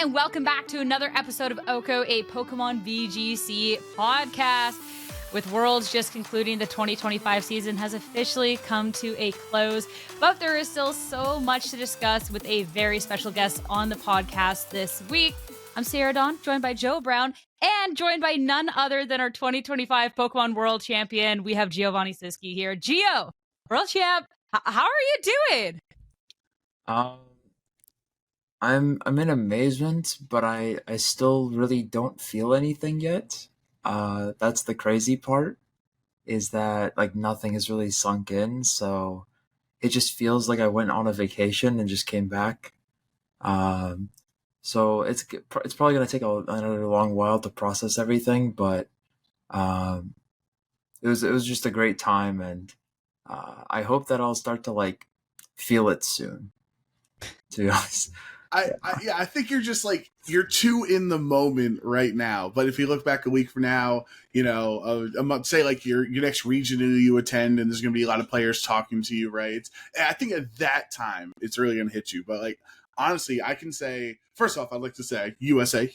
and welcome back to another episode of OHKO, a Pokemon VGC podcast. With Worlds just concluding, the 2025 season has officially come to a close, but there is still so much to discuss with a very special guest on the podcast this week. I'm Sarah Dawn, joined by Joe Brown, and joined by none other than our 2025 Pokemon World Champion. We have Giovanni Cischke here. Gio, World Champ, how are you doing? I'm in amazement, but I still really don't feel anything yet. That's the crazy part, is that like nothing has really sunk in, so it just feels like I went on a vacation and just came back. So it's probably gonna take another long while to process everything, but it was just a great time, and I hope that I'll start to like feel it soon. To be honest. I think you're just like, you're too in the moment right now. But if you look back a week from now, you know, say like your next regional you attend, and there's going to be a lot of players talking to you, right? I think at that time it's really going to hit you. But like, honestly, I can say, first off, I'd like to say USA,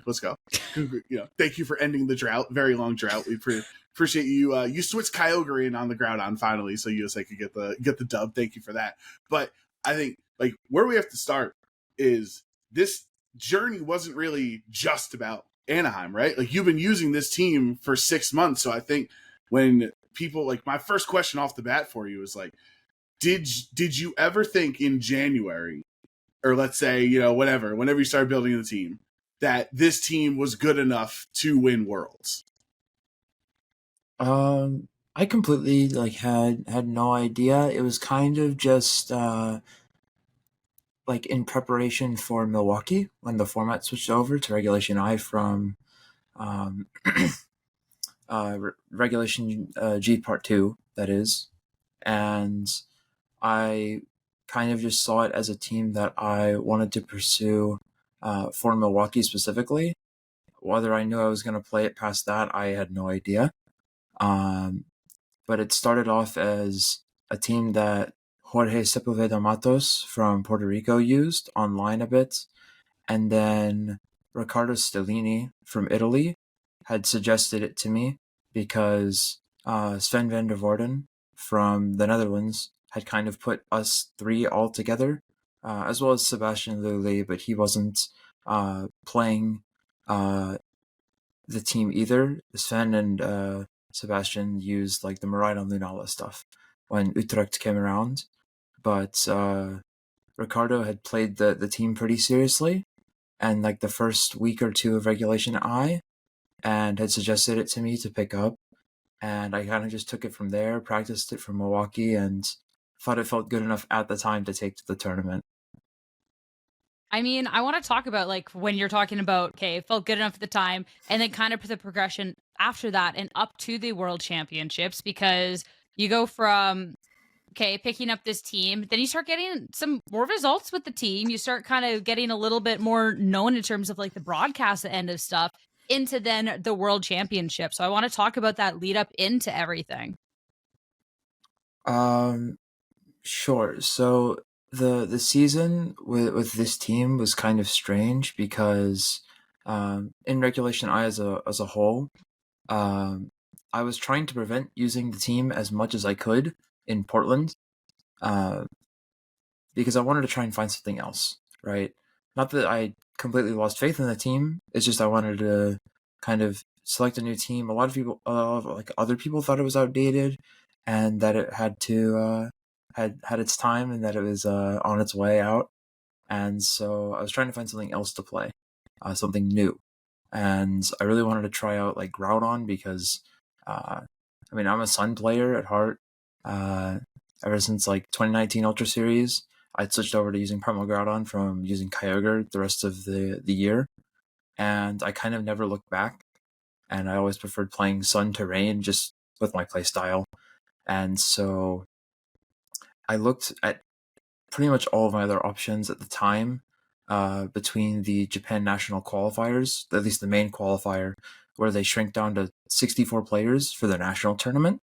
let's go. You know, thank you for ending the drought, very long drought. We appreciate you. You switched Kyogre in on the Groudon finally, so USA could get the dub. Thank you for that. But I think like where we have to start is this journey wasn't really just about Anaheim, right? Like you've been using this team for 6 months. So I think when people, like, my first question off the bat for you is like, did you ever think in January, or let's say, you know, whenever you started building the team, that this team was good enough to win Worlds? I completely like had no idea. It was kind of just like in preparation for Milwaukee when the format switched over to Regulation I from Regulation G Part 2, that is. And I kind of just saw it as a team that I wanted to pursue for Milwaukee specifically. Whether I knew I was going to play it past that, I had no idea. But it started off as a team that Jorge Sepulveda Matos from Puerto Rico used online a bit, and then Riccardo Stellini from Italy had suggested it to me because Sven van der Voorden from the Netherlands had kind of put us three all together, as well as Sebastian Lully, but he wasn't playing the team either. Sven and Sebastian used like the Miraidon Lunala stuff when Utrecht came around, but Ricardo had played the team pretty seriously, and like the first week or two of Regulation I, and had suggested it to me to pick up, and I kind of just took it from there, practiced it from Milwaukee, and thought it felt good enough at the time to take to the tournament. I mean, I want to talk about like when you're talking about, okay, it felt good enough at the time, and then kind of the progression after that and up to the World Championships, because you go from, okay, picking up this team, then you start getting some more results with the team. You start kind of getting a little bit more known in terms of like the broadcast end of stuff into then the World Championship. So I want to talk about that lead up into everything. Sure. So the season with this team was kind of strange because in Regulation I as a whole, I was trying to prevent using the team as much as I could in Portland, because I wanted to try and find something else, right? Not that I completely lost faith in the team. It's just I wanted to kind of select a new team. A lot of people, like other people, thought it was outdated, and that it had to had its time, and that it was on its way out. And so I was trying to find something else to play, something new. And I really wanted to try out like Groudon because, I mean, I'm a Sun player at heart. Ever since like 2019 Ultra Series, I switched over to using Primal Groudon from using Kyogre the rest of the year, and I kind of never looked back. And I always preferred playing Sun Terrain just with my playstyle. And so I looked at pretty much all of my other options at the time, between the Japan national qualifiers, at least the main qualifier, where they shrink down to 64 players for the national tournament.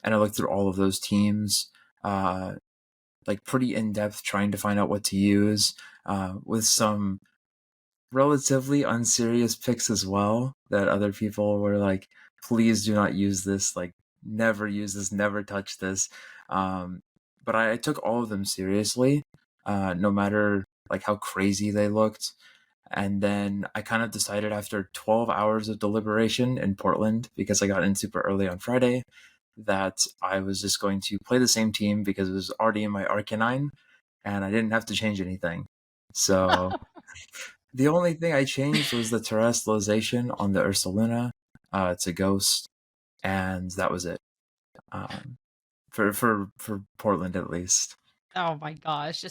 And I looked through all of those teams, like pretty in depth, trying to find out what to use, with some relatively unserious picks as well that other people were like, please do not use this, like never use this, never touch this. But I took all of them seriously, no matter like how crazy they looked. And then I kind of decided after 12 hours of deliberation in Portland, because I got in super early on Friday, that I was just going to play the same team because it was already in my Arcanine and I didn't have to change anything. So the only thing I changed was the terrestrialization on the Ursaluna to Ghost, and that was it. For Portland at least. Oh my gosh.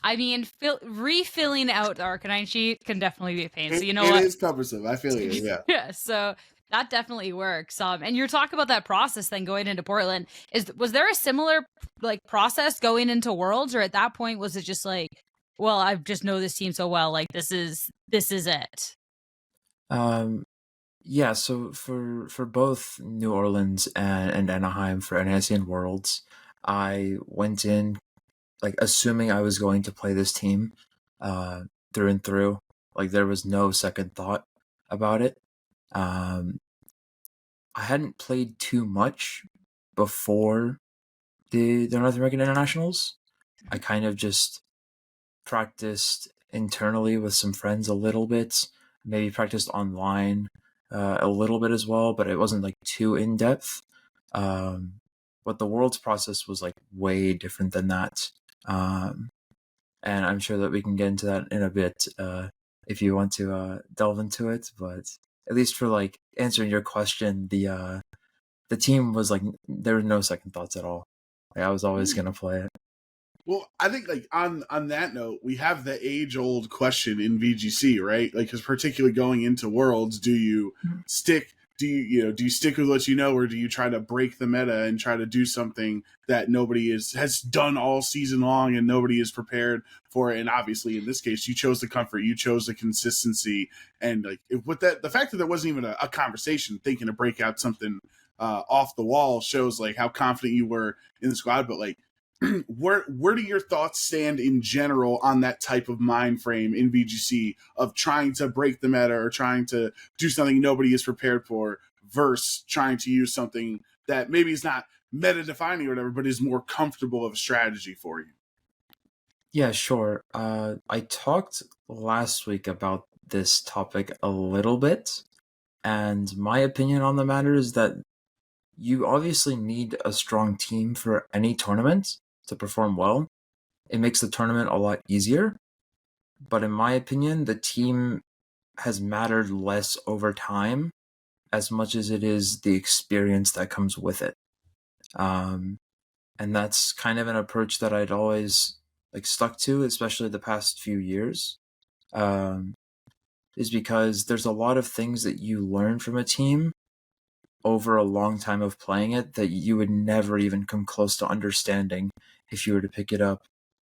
I mean, refilling out the Arcanine sheet can definitely be a pain. So you know it what? is cumbersome. I feel you. Yeah. Yeah. So that definitely works. And you're talking about that process then going into Portland. Was there a similar like process going into Worlds, or at that point was it just like, well, I just know this team so well, like this is it? Yeah, so for both New Orleans and Anaheim for NASN Worlds, I went in like assuming I was going to play this team through and through. Like there was no second thought about it. I hadn't played too much before the North American Internationals. I kind of just practiced internally with some friends a little bit, maybe practiced online a little bit as well, but it wasn't like too in depth. But the Worlds process was like way different than that. And I'm sure that we can get into that in a bit if you want to delve into it. But at least for like answering your question, the team was like there were no second thoughts at all. Like I was always gonna play it. Well, I think like on that note, we have the age old question in VGC, right? Like, because particularly going into Worlds, do you stick? Do you stick with what you know, or do you try to break the meta and try to do something that nobody has done all season long and nobody is prepared for it? And obviously, in this case, you chose the comfort, you chose the consistency, and like with that, the fact that there wasn't even a conversation thinking to break out something off the wall shows like how confident you were in the squad. But like, where do your thoughts stand in general on that type of mind frame in VGC of trying to break the meta or trying to do something nobody is prepared for versus trying to use something that maybe is not meta defining or whatever, but is more comfortable of a strategy for you? Yeah, sure. I talked last week about this topic a little bit, and my opinion on the matter is that you obviously need a strong team for any tournament to perform well. It makes the tournament a lot easier, but in my opinion, the team has mattered less over time as much as it is the experience that comes with it. And that's kind of an approach that I'd always like stuck to, especially the past few years. Is because there's a lot of things that you learn from a team over a long time of playing it that you would never even come close to understanding if you were to pick it up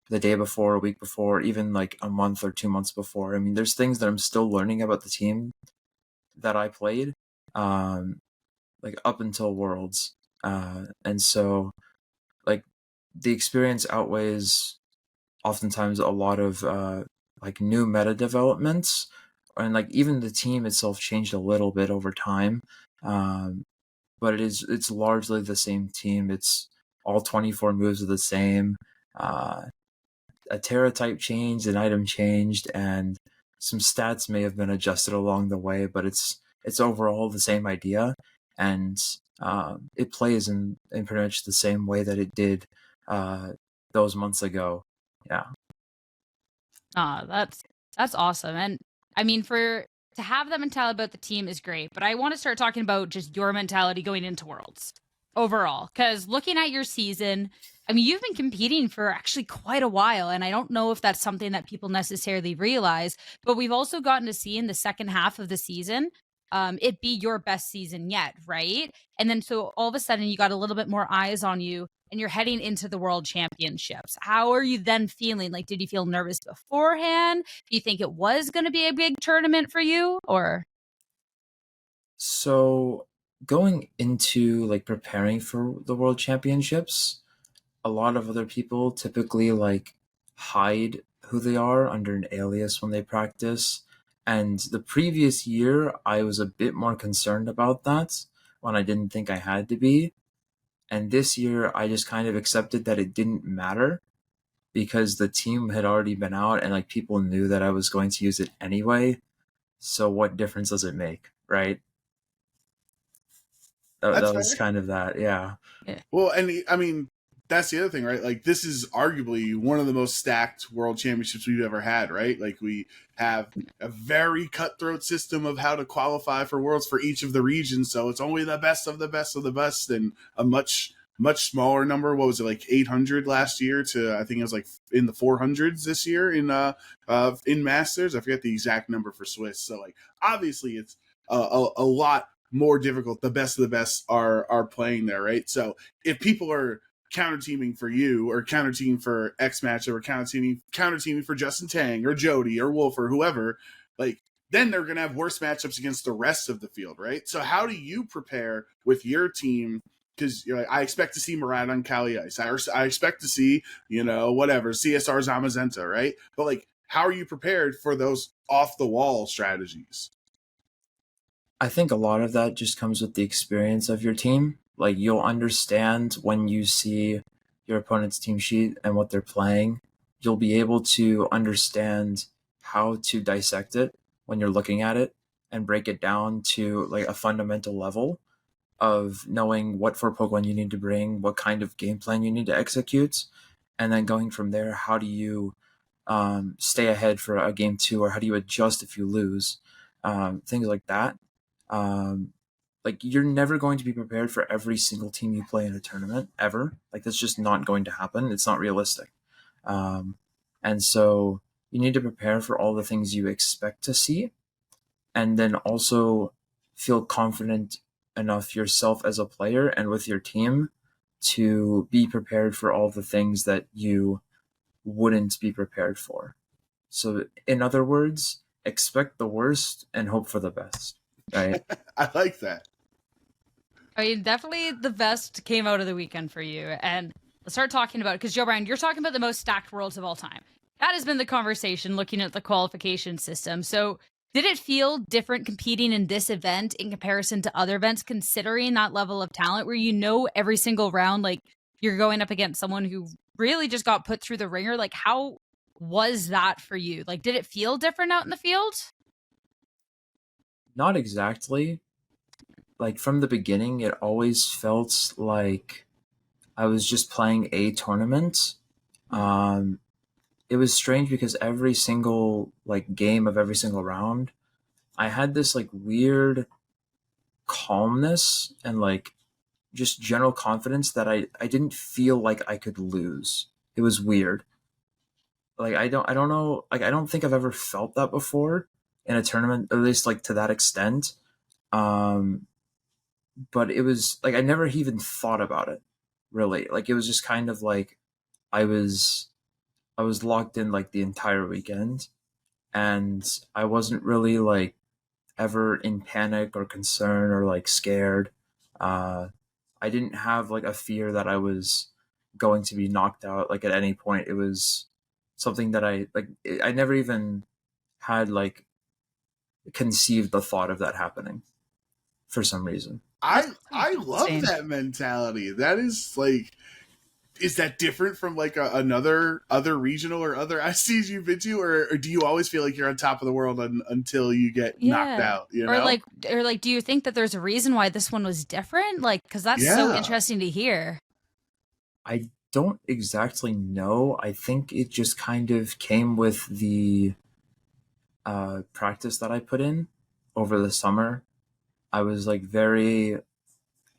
the day before, a week before, even like a month or 2 months before. I mean, there's things that I'm still learning about the team that I played, like up until Worlds. And so, like, the experience outweighs oftentimes a lot of like new meta developments, and like even the team itself changed a little bit over time. But it's largely the same team. It's all 24 moves are the same. A Terra type changed, an item changed, and some stats may have been adjusted along the way, but it's overall the same idea, and it plays in pretty much the same way that it did those months ago. Yeah. That's awesome. And I mean, to have that mentality about the team is great, but I want to start talking about just your mentality going into Worlds overall. Because looking at your season, I mean, you've been competing for actually quite a while, and I don't know if that's something that people necessarily realize, but we've also gotten to see in the second half of the season, it be your best season yet, right? And then so all of a sudden you got a little bit more eyes on you and you're heading into the world championships. How are you then feeling? Like, did you feel nervous beforehand? Do you think it was going to be a big tournament for you, or? So going into like preparing for the world championships, a lot of other people typically like hide who they are under an alias when they practice, And the previous year, I was a bit more concerned about that when I didn't think I had to be. And this year, I just kind of accepted that it didn't matter because the team had already been out and like people knew that I was going to use it anyway. So what difference does it make, right? That That's was fair. kind of that, yeah. Well, and I mean, that's the other thing, right? Like, this is arguably one of the most stacked world championships we've ever had, right? Like, we have a very cutthroat system of how to qualify for worlds for each of the regions. So it's only the best of the best of the best, and a much smaller number. What was it, like 800 last year to, I think it was like in the 400s this year in Masters. I forget the exact number for Swiss. So like, obviously it's a lot more difficult. The best of the best are playing there, right? So if people are counter teaming for you or counter teaming for X match or counter teaming for Justin Tang or Jody or Wolf or whoever, like, then they're gonna have worse matchups against the rest of the field, right? So how do you prepare with your team? Because like, I expect to see Murad on Kali Ice. I expect to see, whatever, CSR Zamazenta, right? But like, how are you prepared for those off the wall strategies? I think a lot of that just comes with the experience of your team. Like, you'll understand when you see your opponent's team sheet and what they're playing. You'll be able to understand how to dissect it when you're looking at it and break it down to like a fundamental level of knowing what for Pokemon you need to bring, what kind of game plan you need to execute, and then going from there, how do you stay ahead for a game 2, or how do you adjust if you lose, things like that. Like, you're never going to be prepared for every single team you play in a tournament ever. Like, that's just not going to happen. It's not realistic. And so you need to prepare for all the things you expect to see, and then also feel confident enough yourself as a player and with your team to be prepared for all the things that you wouldn't be prepared for. So in other words, expect the worst and hope for the best, right? I like that. I mean, definitely the best came out of the weekend for you. And let's start talking about it. Because, Joe Bryan, you're talking about the most stacked worlds of all time. That has been the conversation looking at the qualification system. So did it feel different competing in this event in comparison to other events, considering that level of talent where every single round, like, you're going up against someone who really just got put through the ringer? Like, how was that for you? Like, did it feel different out in the field? Not exactly. Like, from the beginning, it always felt like I was just playing a tournament. It was strange because every single like game of every single round, I had this like weird calmness and like just general confidence that I didn't feel like I could lose. It was weird. Like, I don't know, like, I don't think I've ever felt that before in a tournament, at least like to that extent. Um, but it was like I never even thought about it really. Like, it was just kind of like I was I was locked in like the entire weekend, and I wasn't really like ever in panic or concern or like scared. Uh, I didn't have like a fear that I was going to be knocked out like at any point. It was something that I never even had like conceived the thought of that happening for some reason. I love that mentality. That is like, is that different from like another other regional or other ICs you've been to, or do you always feel like you're on top of the world until you get knocked out? Or like, do you think that there's a reason why this one was different? Like, because that's so interesting to hear. I don't exactly know. I think it just kind of came with the practice that I put in over the summer. I was like very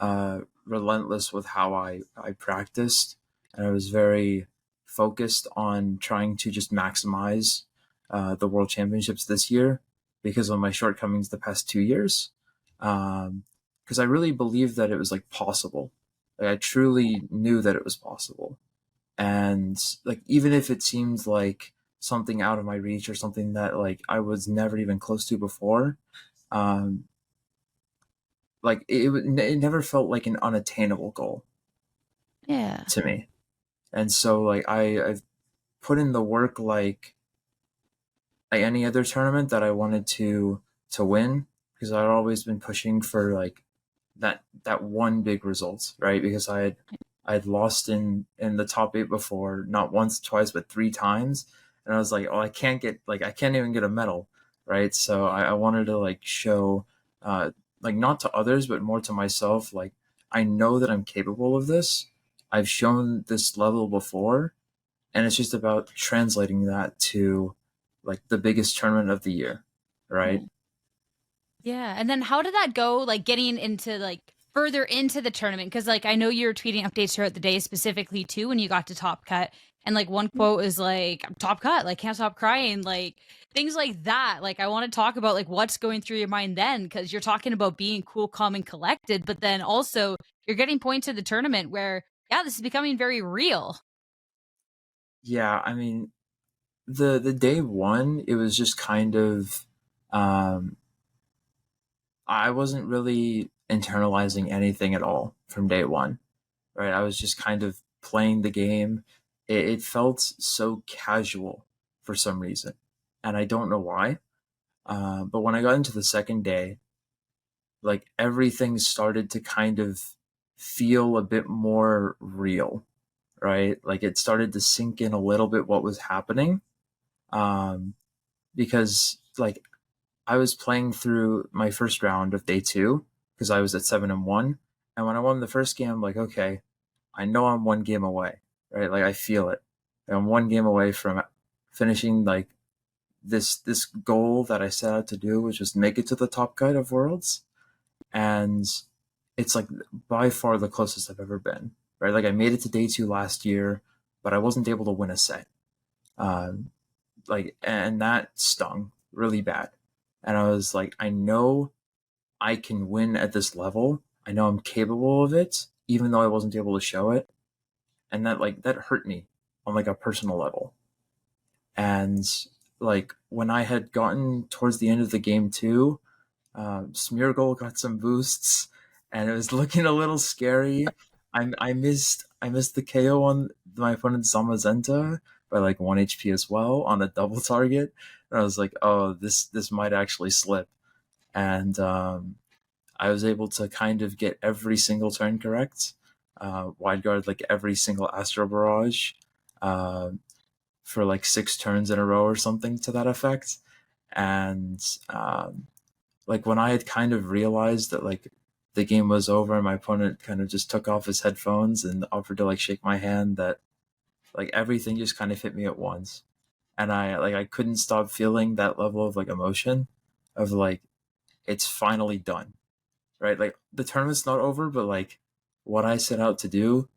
relentless with how I practiced, and I was very focused on trying to just maximize the World Championships this year because of my shortcomings the past 2 years. Because I really believed that it was like possible. Like, I truly knew that it was possible, and like even if it seemed like something out of my reach or something that like I was never even close to before, um, like it never felt like an unattainable goal to me. And so like I've put in the work like like any other tournament that I wanted to win, because I'd always been pushing for like that one big result, right? Because I'd lost in the top 8 before, not once, twice, but 3 times, and I was like, oh, I can't even get a medal, right? So I wanted to like show, like not to others, but more to myself, like I know that I'm capable of this. I've shown this level before, and it's just about translating that to like the biggest tournament of the year, right? Yeah. And then how did that go, like getting into like further into the tournament? Because like I know you were tweeting updates throughout the day specifically too when you got to Top Cut. And like one quote is like, "I'm Top Cut, like can't stop crying," like things like that. Like I want to talk about like what's going through your mind then, because you're talking about being cool, calm, and collected, but then also you're getting points to the tournament where, yeah, this is becoming very real. Yeah, I mean, the day one, it was just kind of, um, I wasn't really internalizing anything at all from day one, right? I was just kind of playing the game. It felt so casual for some reason, and I don't know why. But when I got into the second day, like everything started to kind of feel a bit more real, right? Like it started to sink in a little bit what was happening. Um, because like I was playing through my first round of day 2 because I was at 7-1, and when I won the first game, I'm like, okay, I know I'm one game away, right? Like I feel it. I'm one game away from finishing like this goal that I set out to do, which was make it to the top cut of Worlds, and it's like by far the closest I've ever been, right? Like I made it to day 2 last year, but I wasn't able to win a set. Um, like, and that stung really bad. And I was like, I know I can win at this level. I know I'm capable of it, even though I wasn't able to show it. And that hurt me on like a personal level. And like when I had gotten towards the end of the game too, Smeargle got some boosts, and it was looking a little scary. I missed the KO on my opponent Zamazenta by like 1 HP as well on a double target, and I was like, oh, this might actually slip. And I was able to kind of get every single turn correct, wide guard like every single Astro Barrage, uh, for like 6 turns in a row or something to that effect, and like when I had kind of realized that like the game was over and my opponent kind of just took off his headphones and offered to like shake my hand, that like everything just kind of hit me at once, and I couldn't stop feeling that level of like emotion of like it's finally done, right? Like the tournament's not over, but like what I set out to do,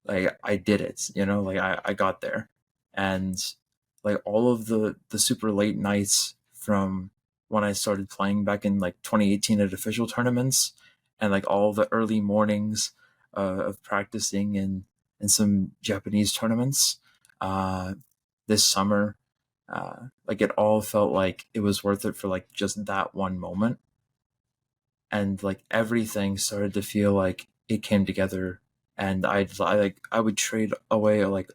like I did it, like I got there. And like all of the super late nights from when I started playing back in like 2018 at official tournaments, and like all the early mornings of practicing in some Japanese tournaments uh, this summer, like it all felt like it was worth it for like just that one moment. And like everything started to feel like it came together, and I would trade away like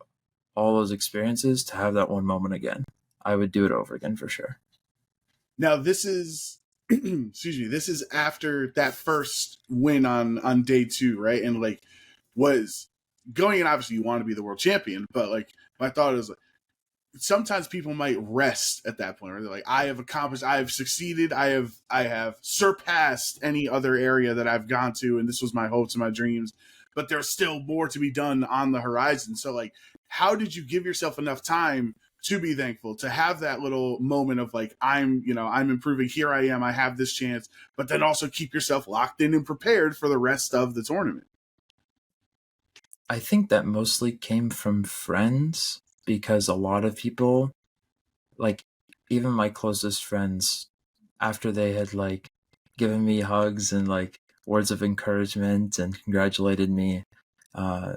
all those experiences to have that one moment again. I would do it over again for sure. Now this is excuse me, this is after that first win on day 2, right? And like was going in, obviously you want to be the world champion, but like my thought is like sometimes people might rest at that point, right? They're like, I have accomplished, I have succeeded, I have surpassed any other area that I've gone to, and this was my hopes and my dreams, but there's still more to be done on the horizon. So like, how did you give yourself enough time to be thankful, to have that little moment of like, I'm improving, here I am, I have this chance, but then also keep yourself locked in and prepared for the rest of the tournament? I think that mostly came from friends, because a lot of people, like even my closest friends, after they had like given me hugs and like words of encouragement and congratulated me, uh,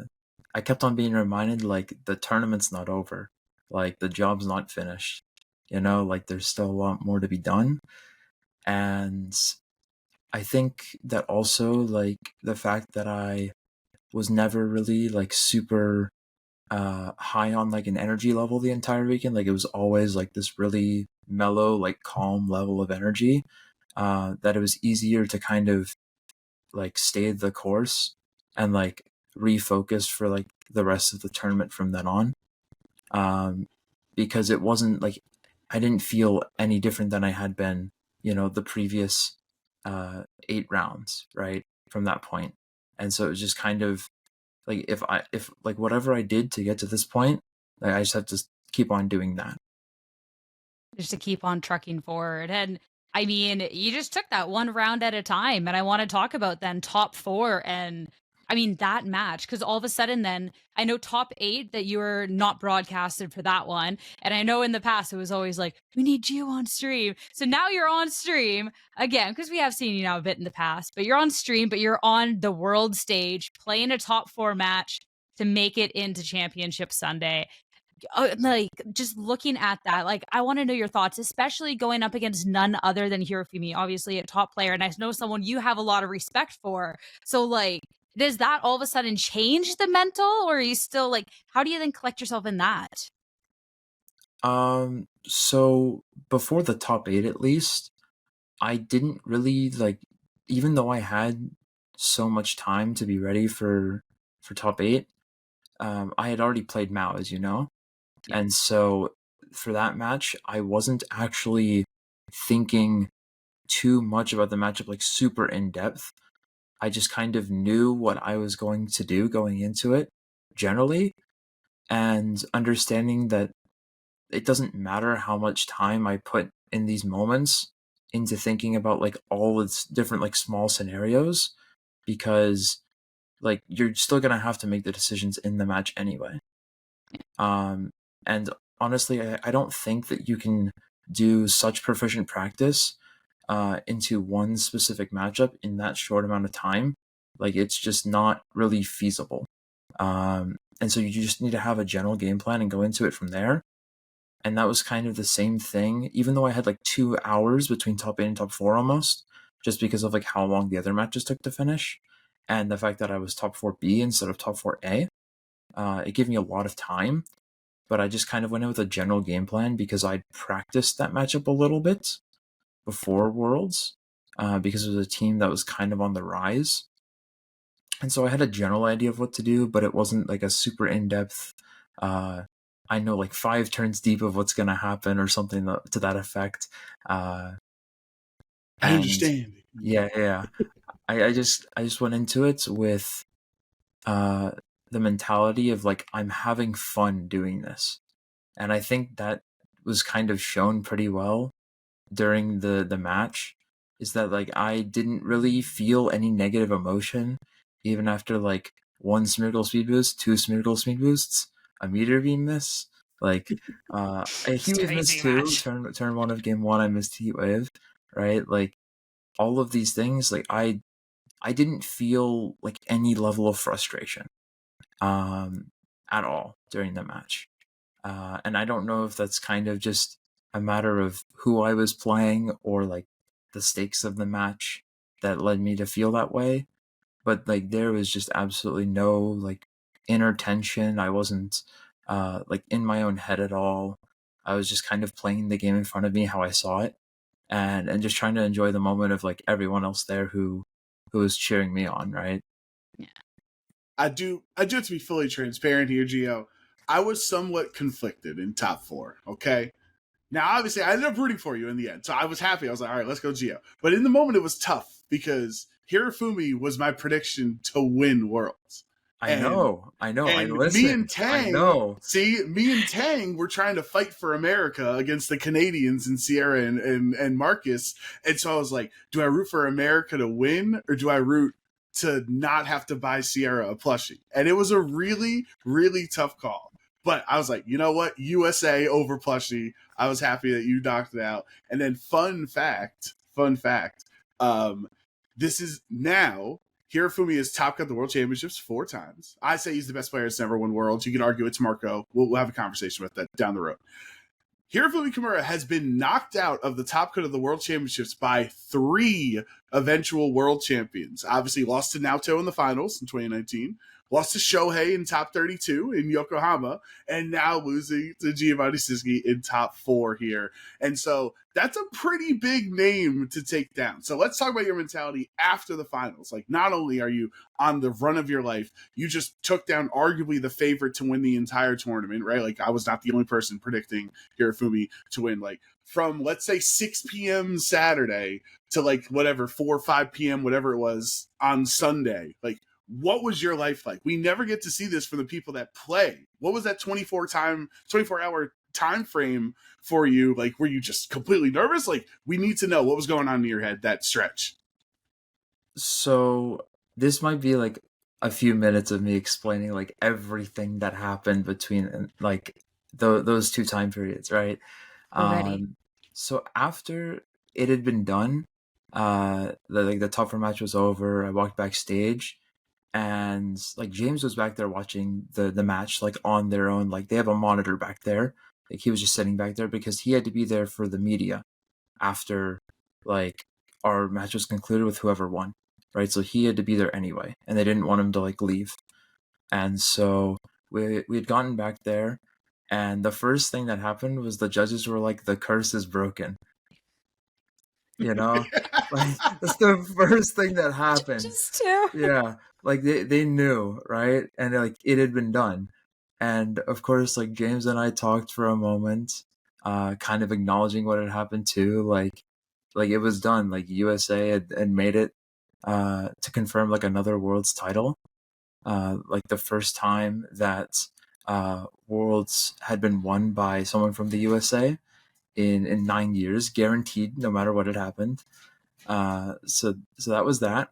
I kept on being reminded like the tournament's not over, like the job's not finished, like there's still a lot more to be done. And I think that also like the fact that I was never really like super high on like an energy level the entire weekend. Like it was always like this really mellow, like calm level of energy, that it was easier to kind of like stay the course and like refocus for like the rest of the tournament from then on. Because it wasn't like I didn't feel any different than I had been, the previous 8 rounds, right, from that point. And so it was just kind of like if like whatever I did to get to this point, like I just have to keep on doing that. Just to keep on trucking forward. And I mean, you just took that one round at a time. And I want to talk about then top 4 and I mean that match, because all of a sudden then I know top 8 that you were not broadcasted for that one. And I know in the past it was always like, we need you on stream. So now you're on stream again, because we have seen you now a bit in the past, but you're on stream, but you're on the world stage playing a top 4 match to make it into Championship Sunday. Like just looking at that, like I want to know your thoughts, especially going up against none other than Hirofumi, obviously a top player, and I know someone you have a lot of respect for. So like, does that all of a sudden change the mental, or are you still like, how do you then collect yourself in that? So before the top 8, at least, I didn't really like, even though I had so much time to be ready for top 8. I had already played Mao, as you know. Yeah. And so for that match, I wasn't actually thinking too much about the matchup, like super in depth. I just kind of knew what I was going to do going into it generally, and understanding that it doesn't matter how much time I put in these moments into thinking about like all its different like small scenarios, because like you're still gonna have to make the decisions in the match anyway. And honestly, I don't think that you can do such proficient practice into one specific matchup in that short amount of time. Like it's just not really feasible. And so you just need to have a general game plan and go into it from there. And that was kind of the same thing, even though I had like 2 hours between top 8 and top 4 almost, just because of like how long the other matches took to finish, and the fact that I was top 4B instead of top 4A. It gave me a lot of time, but I just kind of went in with a general game plan because I'd practiced that matchup a little bit before Worlds, because it was a team that was kind of on the rise. And so I had a general idea of what to do, but it wasn't like a super in-depth, I know like 5 turns deep of what's going to happen or something to that effect. I understand. Yeah. I just went into it with the mentality of like, I'm having fun doing this. And I think that was kind of shown pretty well during the match, is that like I didn't really feel any negative emotion even after like 1 Smeargle speed boost, 2 Smeargle speed boosts, a meteor beam miss, like a heat wave miss too. Turn 1 of game 1 I missed heat wave, right? Like all of these things, like I didn't feel like any level of frustration at all during the match. And I don't know if that's kind of just a matter of who I was playing or like the stakes of the match that led me to feel that way. But like there was just absolutely no like inner tension. I wasn't like in my own head at all. I was just kind of playing the game in front of me how I saw it, and just trying to enjoy the moment of like everyone else there who was cheering me on, right? Yeah. I do have to be fully transparent here, Gio. I was somewhat conflicted in top 4, okay? Now, obviously, I ended up rooting for you in the end, so I was happy. I was like, all right, let's go Gio. But in the moment, it was tough because Hirofumi was my prediction to win Worlds. I know. And I listened. me and Tang, I know. me and Tang were trying to fight for America against the Canadians and Sierra and Marcus. And so I was like, do I root for America to win, or do I root to not have to buy Sierra a plushie? And it was a really, really tough call. But I was like, you know what? USA over plushie. I was happy that you knocked it out. And then fun fact, this is now Hirofumi has top cut the World Championships 4 times. I say he's the best player that's never won Worlds. You can argue it's Marco. We'll have a conversation with that down the road. Hirofumi Kimura has been knocked out of the top cut of the World Championships by 3 eventual World Champions. Obviously lost to Naoto in the finals in 2019, lost to Shohei in top 32 in Yokohama, and now losing to Giovanni Cischke in top 4 here. And so that's a pretty big name to take down. So let's talk about your mentality after the finals. Like, not only are you on the run of your life, you just took down arguably the favorite to win the entire tournament, right? Like, I was not the only person predicting Hirofumi to win. Like, from, let's say, 6 p.m. Saturday to, like, whatever, 4 or 5 p.m., whatever it was, on Sunday. Like, what was your life like? We never get to see this from the people that play. What was that 24-hour time frame for you? Like, were you just completely nervous? Like, we need to know what was going on in your head that stretch. So this might be like a few minutes of me explaining like everything that happened between like those two time periods, right? Already. So after it had been done, the tougher match was over. I walked backstage, and like James was back there watching the match like on their own. Like they have a monitor back there. Like he was just sitting back there because he had to be there for the media after like our match was concluded with whoever won, right? So he had to be there anyway, and they didn't want him to like leave. And so we had gotten back there, and the first thing that happened was the judges were like, "The curse is broken." You know, like that's the first thing that happened. Just too. Yeah, like they knew, right? And like it had been done. And of course, like James and I talked for a moment, kind of acknowledging what had happened too. Like it was done. Like USA had made it to confirm like another world's title. Like the first time that worlds had been won by someone from the USA in 9 years, guaranteed, no matter what had happened. So that was that.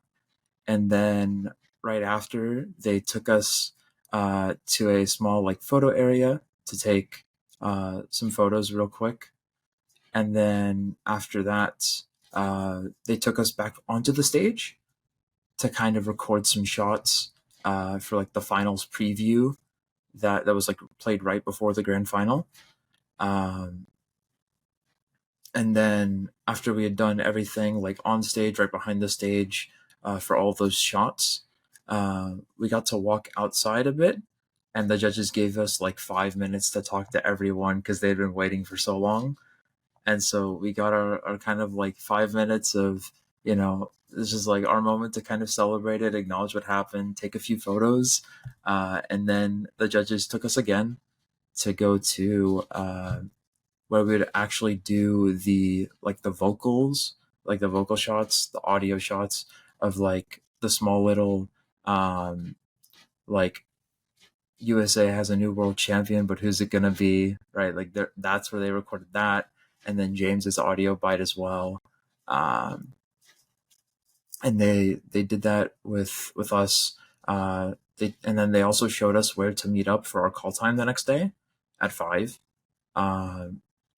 And then right after, they took us to a small like photo area to take some photos real quick. And then after that, they took us back onto the stage to kind of record some shots for like the finals preview that was like played right before the grand final. And then after we had done everything like on stage, right behind the stage, for all those shots, we got to walk outside a bit, and the judges gave us like 5 minutes to talk to everyone because they'd been waiting for so long. And so we got our kind of like 5 minutes of, this is like our moment to kind of celebrate it, acknowledge what happened, take a few photos. And then the judges took us again to go to where we would actually do the vocals, like the vocal shots, the audio shots of like the small little like USA has a new world champion, but who's it gonna be, right? Like that's where they recorded that, and then James's audio bite as well. And they did that with us. And then they also showed us where to meet up for our call time the next day at 5.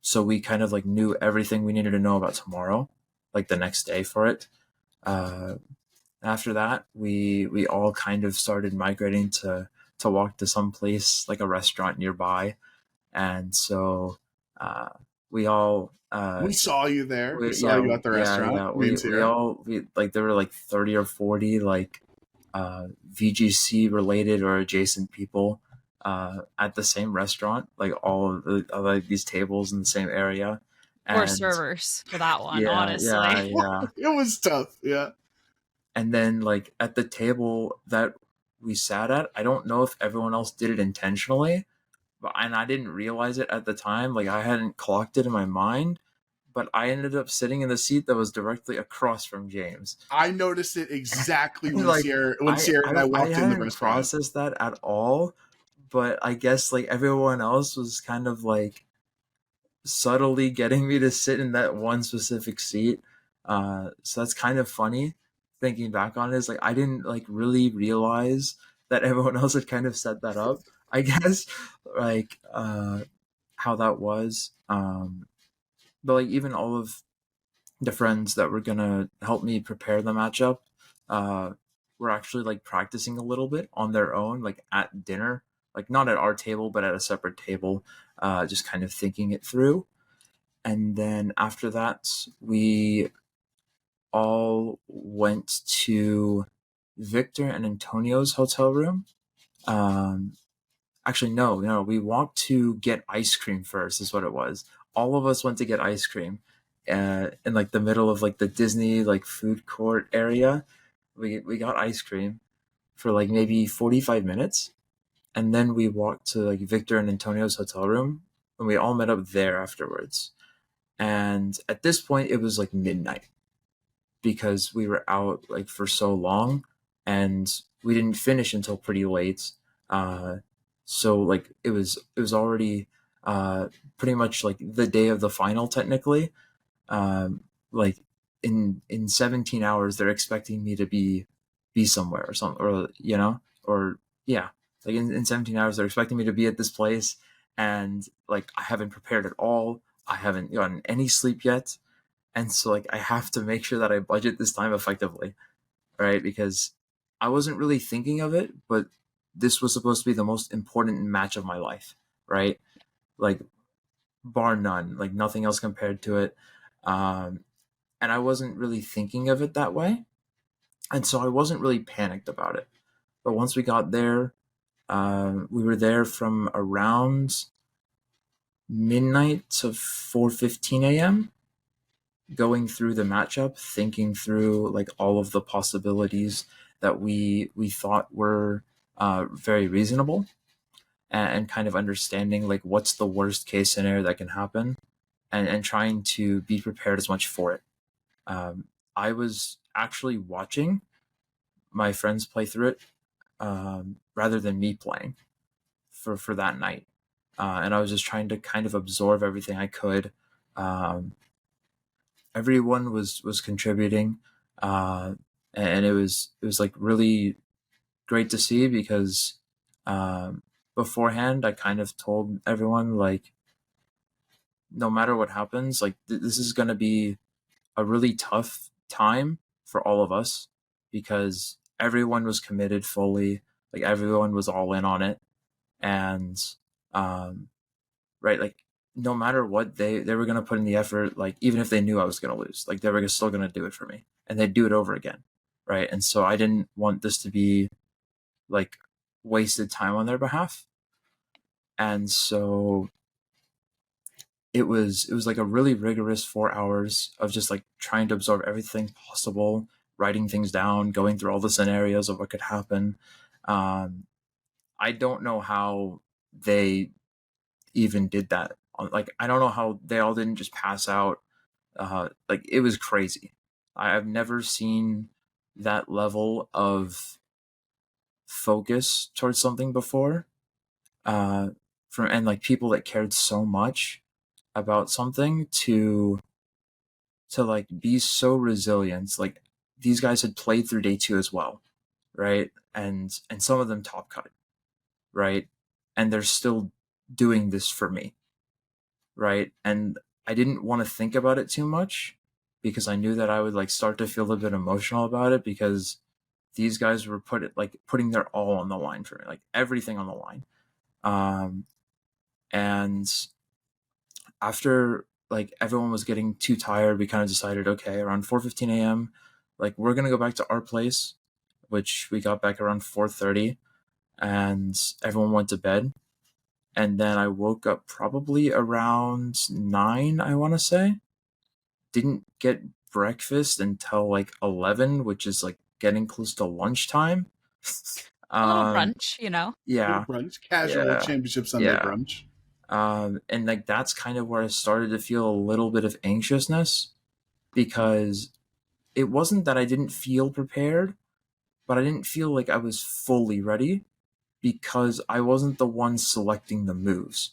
So we kind of like knew everything we needed to know about tomorrow, like the next day for it. After that, we all kind of started migrating to walk to some place like a restaurant nearby, and so we all We saw you there. We saw you at the restaurant. Yeah. We like there were like 30 or 40 like VGC related or adjacent people at the same restaurant, like all of like these tables in the same area. Or servers for that one, honestly. Yeah. It was tough, yeah. And then like at the table that we sat at, I don't know if everyone else did it intentionally, and I didn't realize it at the time. Like I hadn't clocked it in my mind, but I ended up sitting in the seat that was directly across from James. I noticed it exactly when like, Sierra and I walked in the restaurant. I hadn't processed that at all, but I guess like everyone else was kind of like subtly getting me to sit in that one specific seat. So that's kind of funny thinking back on it. Is like I didn't like really realize that everyone else had kind of set that up, I guess, like how that was. But like even all of the friends that were gonna help me prepare the matchup were actually like practicing a little bit on their own, like at dinner, like not at our table but at a separate table, just kind of thinking it through. And then after that, we all went to Victor and Antonio's hotel room Actually, no, we walked to get ice cream first, is what it was. All of us went to get ice cream in like the middle of like the Disney like food court area. We got ice cream for like maybe 45 minutes. And then we walked to like Victor and Antonio's hotel room, and we all met up there afterwards. And at this point, it was like midnight because we were out like for so long, and we didn't finish until pretty late. So like it was already pretty much like the day of the final technically. Like in 17 hours, they're expecting me to be somewhere or something, or or yeah, like in 17 hours they're expecting me to be at this place, and like I haven't prepared at all. I haven't gotten any sleep yet, and so like I have to make sure that I budget this time effectively, right? Because I wasn't really thinking of it, but this was supposed to be the most important match of my life, right? Like bar none, like nothing else compared to it. Um, and I wasn't really thinking of it that way, and so I wasn't really panicked about it. But once we got there, we were there from around midnight to 4:15 a.m. going through the matchup, thinking through like all of the possibilities that we thought were very reasonable, and kind of understanding like what's the worst case scenario that can happen, and trying to be prepared as much for it. I was actually watching my friends play through it rather than me playing for that night, and I was just trying to kind of absorb everything I could. Everyone was contributing, and it was like really great to see because beforehand I kind of told everyone like no matter what happens, like this is going to be a really tough time for all of us because everyone was committed fully, like everyone was all in on it, and um, right, like no matter what they were gonna put in the effort, like even if they knew I was gonna lose, like they were still gonna do it for me, and they'd do it over again, right? And so I didn't want this to be like wasted time on their behalf, and so it was like a really rigorous 4 hours of just like trying to absorb everything possible, writing things down, going through all the scenarios of what could happen. Um, I don't know how they even did that. Like I don't know how they all didn't just pass out. Like it was crazy. I've never seen that level of focus towards something before. From and like people that cared so much about something to like be so resilient. Like these guys had played through day two as well, right? And some of them top cut, right? And they're still doing this for me, right? And I didn't want to think about it too much because I knew that I would like start to feel a bit emotional about it because these guys were putting their all on the line for me, like everything on the line. Um, and after like everyone was getting too tired, we kind of decided, okay, around 4:15 a.m., like we're gonna go back to our place, which we got back around 4:30, and everyone went to bed. And then I woke up probably around 9, I want to say. Didn't get breakfast until like 11, which is like getting close to lunchtime. A little um, brunch, you know? yeah, Little brunch, casual yeah, championship Sunday yeah. brunch. And like that's kind of where I started to feel a little bit of anxiousness because it wasn't that I didn't feel prepared, but I didn't feel like I was fully ready because I wasn't the one selecting the moves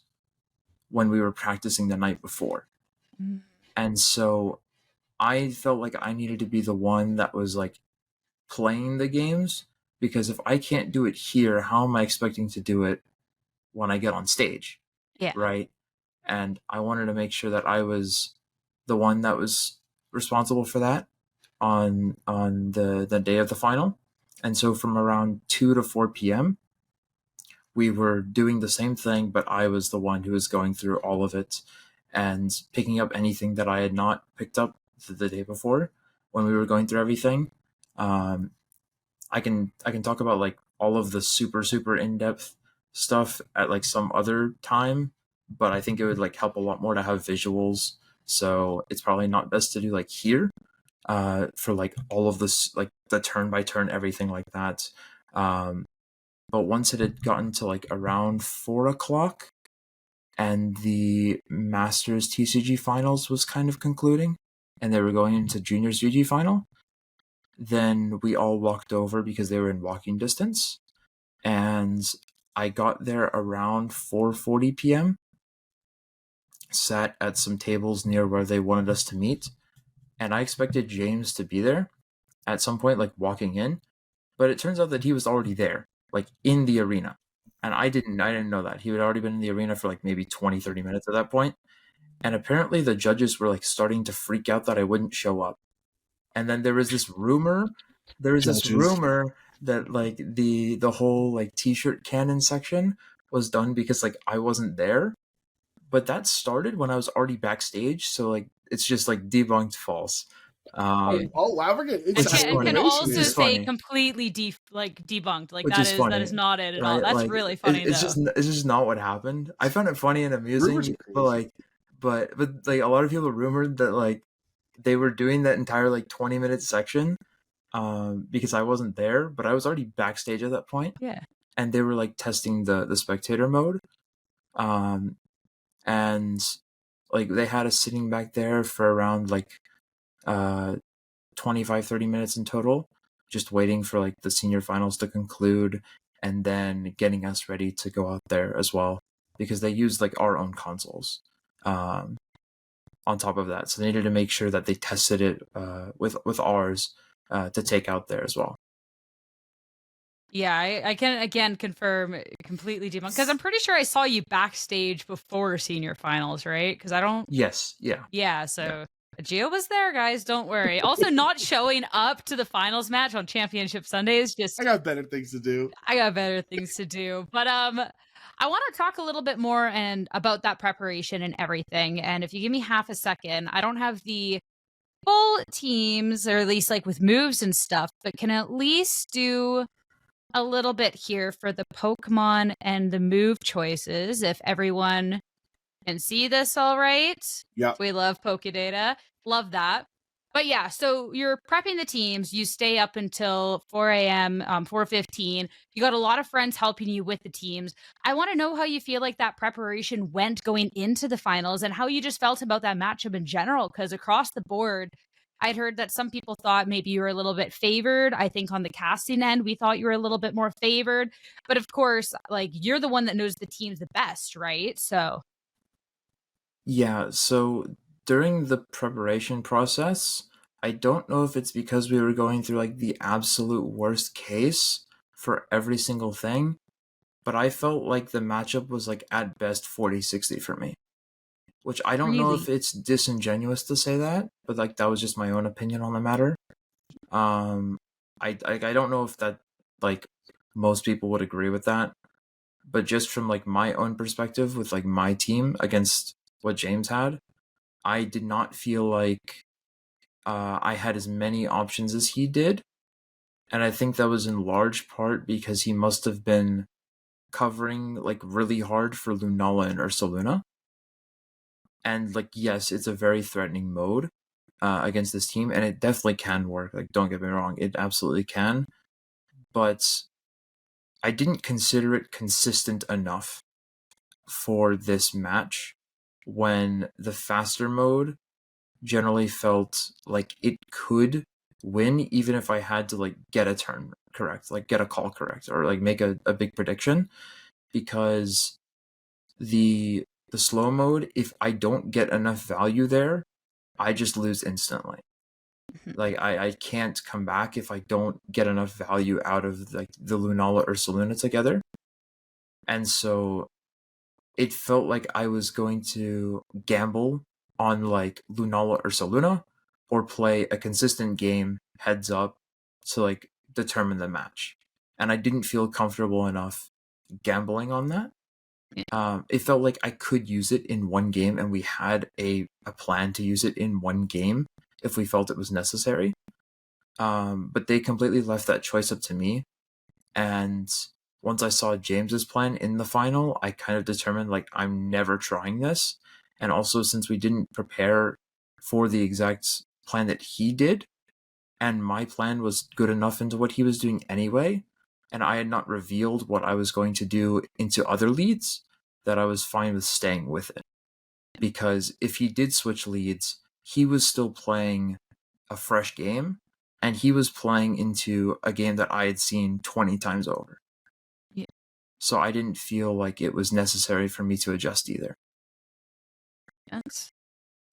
when we were practicing the night before. Mm. And so I felt like I needed to be the one that was like playing the games because if I can't do it here, how am I expecting to do it when I get on stage? Yeah. Right? And I wanted to make sure that I was the one that was responsible for that on the day of the final. And so from around 2 to 4 p.m., we were doing the same thing, but I was the one who was going through all of it and picking up anything that I had not picked up the day before when we were going through everything. Um, I can talk about like all of the super in-depth stuff at like some other time, but I think it would like help a lot more to have visuals. So it's probably not best to do like here for like all of this, like the turn by turn, everything like that. But once it had gotten to like around 4 o'clock and the Masters TCG finals was kind of concluding and they were going into Juniors VG final, then we all walked over because they were in walking distance. And I got there around 4:40 p.m., sat at some tables near where they wanted us to meet, and I expected James to be there at some point, like walking in, but it turns out that he was already there, like in the arena. And I didn't know that. He had already been in the arena for like maybe 20-30 minutes at that point. And apparently the judges were like starting to freak out that I wouldn't show up. And then there was this rumor that like the whole like t-shirt cannon section was done because like I wasn't there. But that started when I was already backstage, so like it's just like debunked false. Oh wow, we're getting It's just inside funny. Can information also It's here. just say funny. completely debunked. Like Which that is is funny, that is not it at all. right? That's Like, really funny it's though. it's just not what happened. I found it funny and Rumors amusing, are but crazy. like, but like a lot of people rumored that like they were doing that entire like 20-minute section, because I wasn't there, but I was already backstage at that point, Yeah. and they were like testing the spectator mode, and like they had us sitting back there for around like 25-30 minutes in total, just waiting for like the senior finals to conclude and then getting us ready to go out there as well, because they used like our own consoles on top of that, so they needed to make sure that they tested it with ours to take out there as well. Yeah, I can again confirm completely debunked because I'm pretty sure I saw you backstage before senior finals, right? Because I don't. Yes, yeah. Yeah, so Gio was there, guys. Don't worry. Also, not showing up to the finals match on Championship Sunday is just I got better things to do. I got better things to do. But I want to talk a little bit more and about that preparation and everything. And if you give me half a second, I don't have the full teams, or at least like with moves and stuff, but can at least do a little bit here for the Pokemon and the move choices if everyone can see this all right. Yeah. We love Pokedata. Love that. But yeah, so you're prepping the teams. You stay up until 4 a.m., 4:15. You got a lot of friends helping you with the teams. I want to know how you feel like that preparation went going into the finals and how you just felt about that matchup in general, because across the board, I'd heard that some people thought maybe you were a little bit favored. I think on the casting end, we thought you were a little bit more favored. But of course, like you're the one that knows the teams the best, right? So Yeah, so during the preparation process, I don't know if it's because we were going through like the absolute worst case for every single thing, but I felt like the matchup was like at best 40-60 for me. Which I don't know if really, it's disingenuous to say that, but like that was just my own opinion on the matter. I don't know if that like most people would agree with that, but just from like my own perspective with like my team against what James had, I did not feel like I had as many options as he did, and I think that was in large part because he must have been covering like really hard for Lunala and Ursaluna. And like, yes, it's a very threatening mode against this team, and it definitely can work. Like, don't get me wrong, it absolutely can. But I didn't consider it consistent enough for this match when the faster mode generally felt like it could win even if I had to like get a turn correct, like get a call correct, or like make a big prediction, because the slow mode, if I don't get enough value there, I just lose instantly. Like I can't come back if I don't get enough value out of like the Lunala or Saluna together. And so it felt like I was going to gamble on like Lunala or Saluna, or play a consistent game heads up to like determine the match. And I didn't feel comfortable enough gambling on that. It felt like I could use it in one game, and we had a plan to use it in one game if we felt it was necessary. But they completely left that choice up to me. And once I saw James's plan in the final, I kind of determined like I'm never trying this. And also, since we didn't prepare for the exact plan that he did, and my plan was good enough into what he was doing anyway, and I had not revealed what I was going to do into other leads, that I was fine with staying with it. Because if he did switch leads, he was still playing a fresh game, and he was playing into a game that I had seen 20 times over. Yeah. So I didn't feel like it was necessary for me to adjust either. Yes.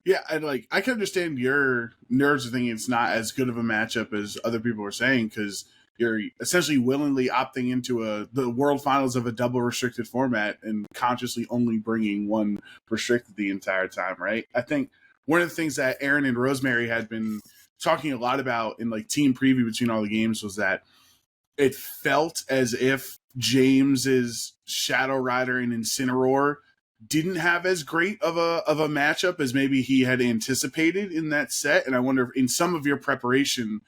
Yeah, and like I can understand your nerves of thinking it's not as good of a matchup as other people were saying, because you're essentially willingly opting into the world finals of a double restricted format and consciously only bringing one restricted the entire time, right? I think one of the things that Aaron and Rosemary had been talking a lot about in like team preview between all the games was that it felt as if James's Shadow Rider and Incineroar didn't have as great of a matchup as maybe he had anticipated in that set. And I wonder if in some of your preparation,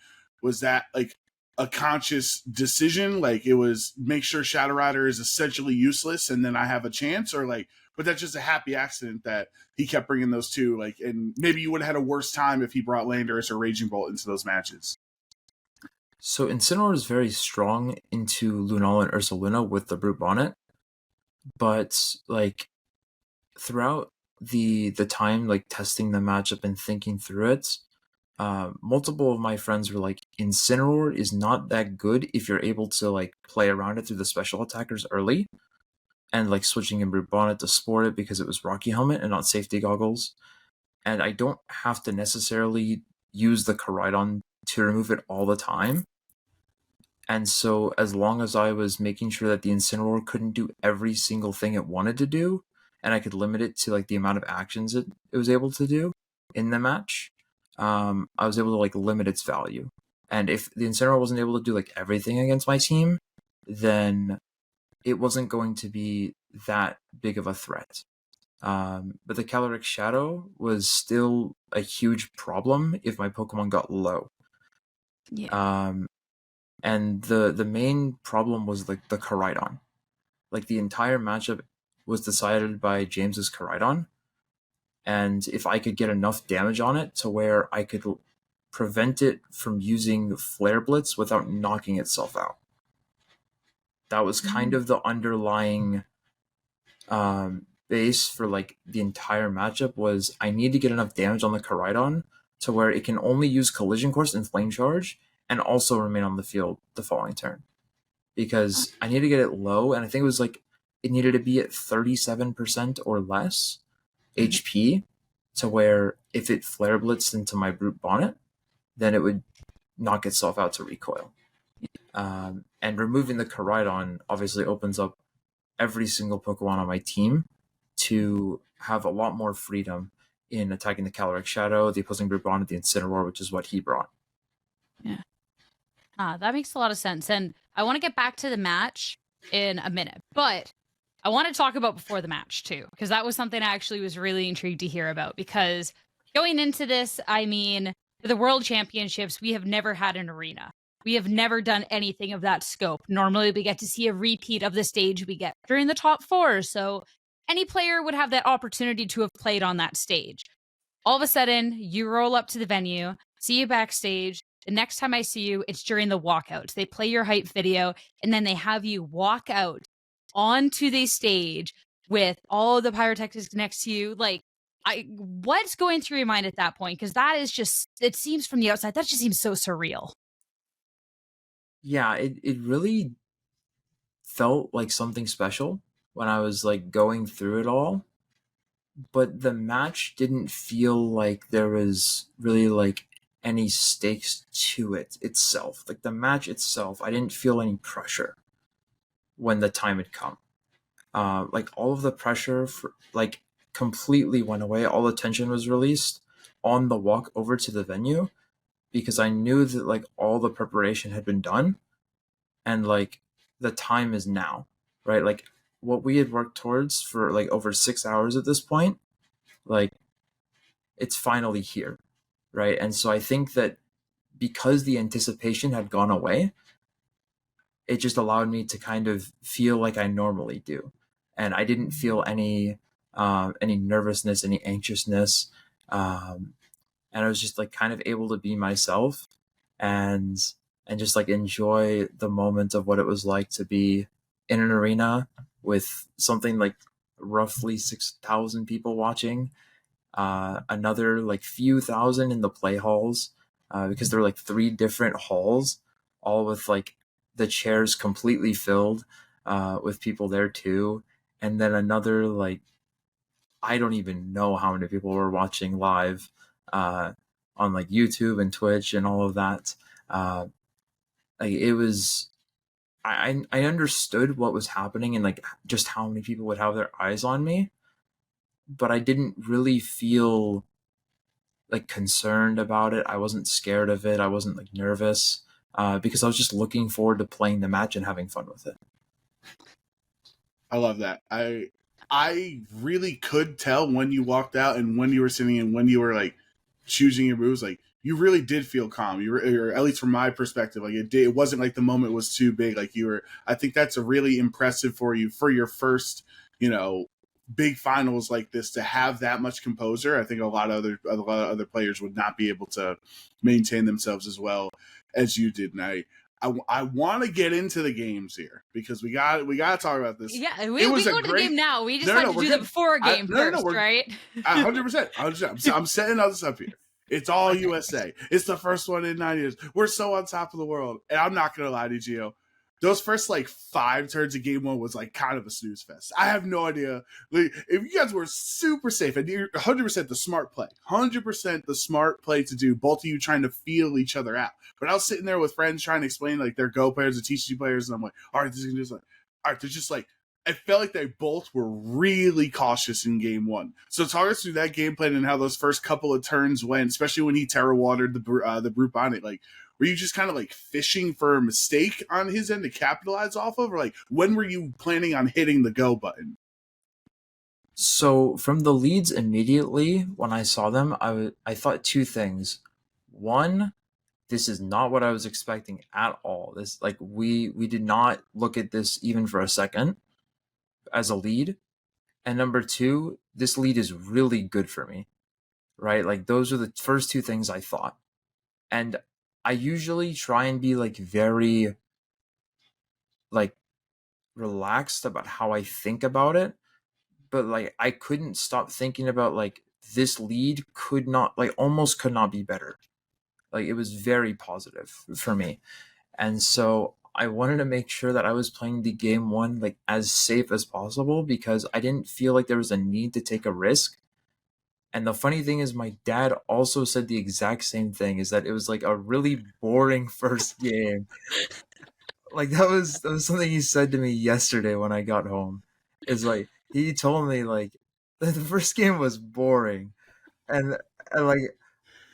was that like a conscious decision? Like it was make sure Shadow Rider is essentially useless and then I have a chance, or like, but that's just a happy accident that he kept bringing those two. Like, and maybe you would have had a worse time if he brought Landorus or Raging Bolt into those matches. So Incineroar is very strong into Lunala and Ursaluna with the Brute Bonnet, but like throughout the time like testing the matchup and thinking through it, multiple of my friends were like, Incineroar is not that good if you're able to like play around it through the special attackers early, and like switching in Brute Bonnet to Sport it because it was Rocky Helmet and not Safety Goggles. And I don't have to necessarily use the Koraidon to remove it all the time. And so as long as I was making sure that the Incineroar couldn't do every single thing it wanted to do, and I could limit it to like the amount of actions it was able to do in the match, I was able to like limit its value. And if the Incineroar wasn't able to do like everything against my team, then it wasn't going to be that big of a threat. But the Caloric Shadow was still a huge problem if my Pokemon got low. Yeah. And the main problem was like the Koraidon. Like the entire matchup was decided by James's Koraidon, and if I could get enough damage on it to where I could prevent it from using Flare Blitz without knocking itself out. That was kind of the underlying base for like the entire matchup, was I need to get enough damage on the Koraidon to where it can only use Collision Course and Flame Charge and also remain on the field the following turn. Because I need to get it low, and I think it was like it needed to be at 37% or less HP to where if it Flare Blitzed into my Brute Bonnet, then it would knock itself out to recoil. And removing the Koraidon obviously opens up every single Pokemon on my team to have a lot more freedom in attacking the Caloric Shadow, the opposing Brute Bonnet, the Incineroar, which is what he brought. Yeah. That makes a lot of sense. And I want to get back to the match in a minute, but I want to talk about before the match too, because that was something I actually was really intrigued to hear about. Because going into this, I mean, for the World Championships, we have never had an arena. We have never done anything of that scope. Normally, we get to see a repeat of the stage we get during the top four. So any player would have that opportunity to have played on that stage. All of a sudden, you roll up to the venue, see you backstage. The next time I see you, it's during the walkouts. They play your hype video, and then they have you walk out onto the stage with all the pyrotechnics next to you. Like, what's going through your mind at that point? Because that is just, it seems from the outside, that just seems so surreal. Yeah, it really felt like something special when I was like going through it all. But the match didn't feel like there was really like any stakes to it itself. Like the match itself, I didn't feel any pressure when the time had come. Like all of the pressure for like completely went away. All the tension was released on the walk over to the venue, because I knew that like all the preparation had been done, and like the time is now, right? Like what we had worked towards for like over 6 hours at this point, like it's finally here, right? And so I think that because the anticipation had gone away, it just allowed me to kind of feel like I normally do. And I didn't feel any nervousness, any anxiousness. And I was just like kind of able to be myself and just like enjoy the moment of what it was like to be in an arena with something like roughly 6,000 people watching, another like few thousand in the play halls, because there were like 3 different halls, all with like the chairs completely filled with people there too. And then another like, I don't even know how many people were watching live on like YouTube and Twitch and all of that. Like it was, I understood what was happening and like just how many people would have their eyes on me, but I didn't really feel like concerned about it. I wasn't scared of it. I wasn't like nervous because I was just looking forward to playing the match and having fun with it. I love that. I really could tell when you walked out and when you were sitting and when you were like choosing your moves. Like you really did feel calm. You were, or at least from my perspective, like it wasn't like the moment was too big. Like you were. I think that's a really impressive for you for your first, big finals like this to have that much composure. I think a lot of other players would not be able to maintain themselves as well as you did. And I want to get into the games here because we got to talk about this. Yeah, we go to the game now. We just like to do the before game first, right? 100%. I'm setting all this up here. It's all USA. It's the first one in 9 years. We're so on top of the world. And I'm not going to lie to you, Gio. Those first like 5 turns of game 1 was like kind of a snooze fest. I have no idea. Like, if you guys were super safe and you're 100% the smart play, 100% the smart play to do, both of you trying to feel each other out. But I was sitting there with friends trying to explain like their Go players and TCG players, and I'm like, all right, this is just like, all right, they're just like, I felt like they both were really cautious in game 1. So talk us through that game plan and how those first couple of turns went, especially when he Terra watered the Brute Bonnet. Like, were you just kind of like fishing for a mistake on his end to capitalize off of? Or like, when were you planning on hitting the go button? So from the leads immediately, when I saw them, I thought 2 things. One, this is not what I was expecting at all. This like we did not look at this even for a second as a lead. And number 2, this lead is really good for me, right? Like those are the first 2 things I thought. And I usually try and be like very like relaxed about how I think about it, but like I couldn't stop thinking about like this lead could not like almost could not be better. Like it was very positive for me. And so I wanted to make sure that I was playing the game 1 like as safe as possible because I didn't feel like there was a need to take a risk. And the funny thing is my dad also said the exact same thing, is that it was like a really boring first game. Like that was something he said to me yesterday when I got home. Is like he told me like the first game was boring. And like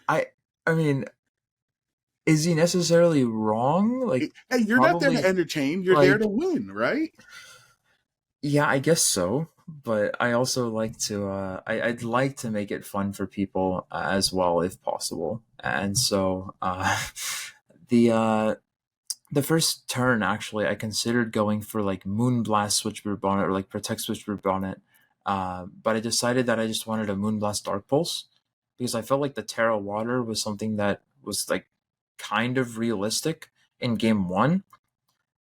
I mean, is he necessarily wrong? Like, hey, you're not there to entertain. You're there to win, right? Yeah, I guess so. But I also like to, I'd like to make it fun for people as well, if possible. And so, the first turn, actually, I considered going for like Moonblast Switchboard Bonnet or like Protect Switchboard Bonnet. But I decided that I just wanted a Moonblast Dark Pulse because I felt like the Terra Water was something that was like kind of realistic in game 1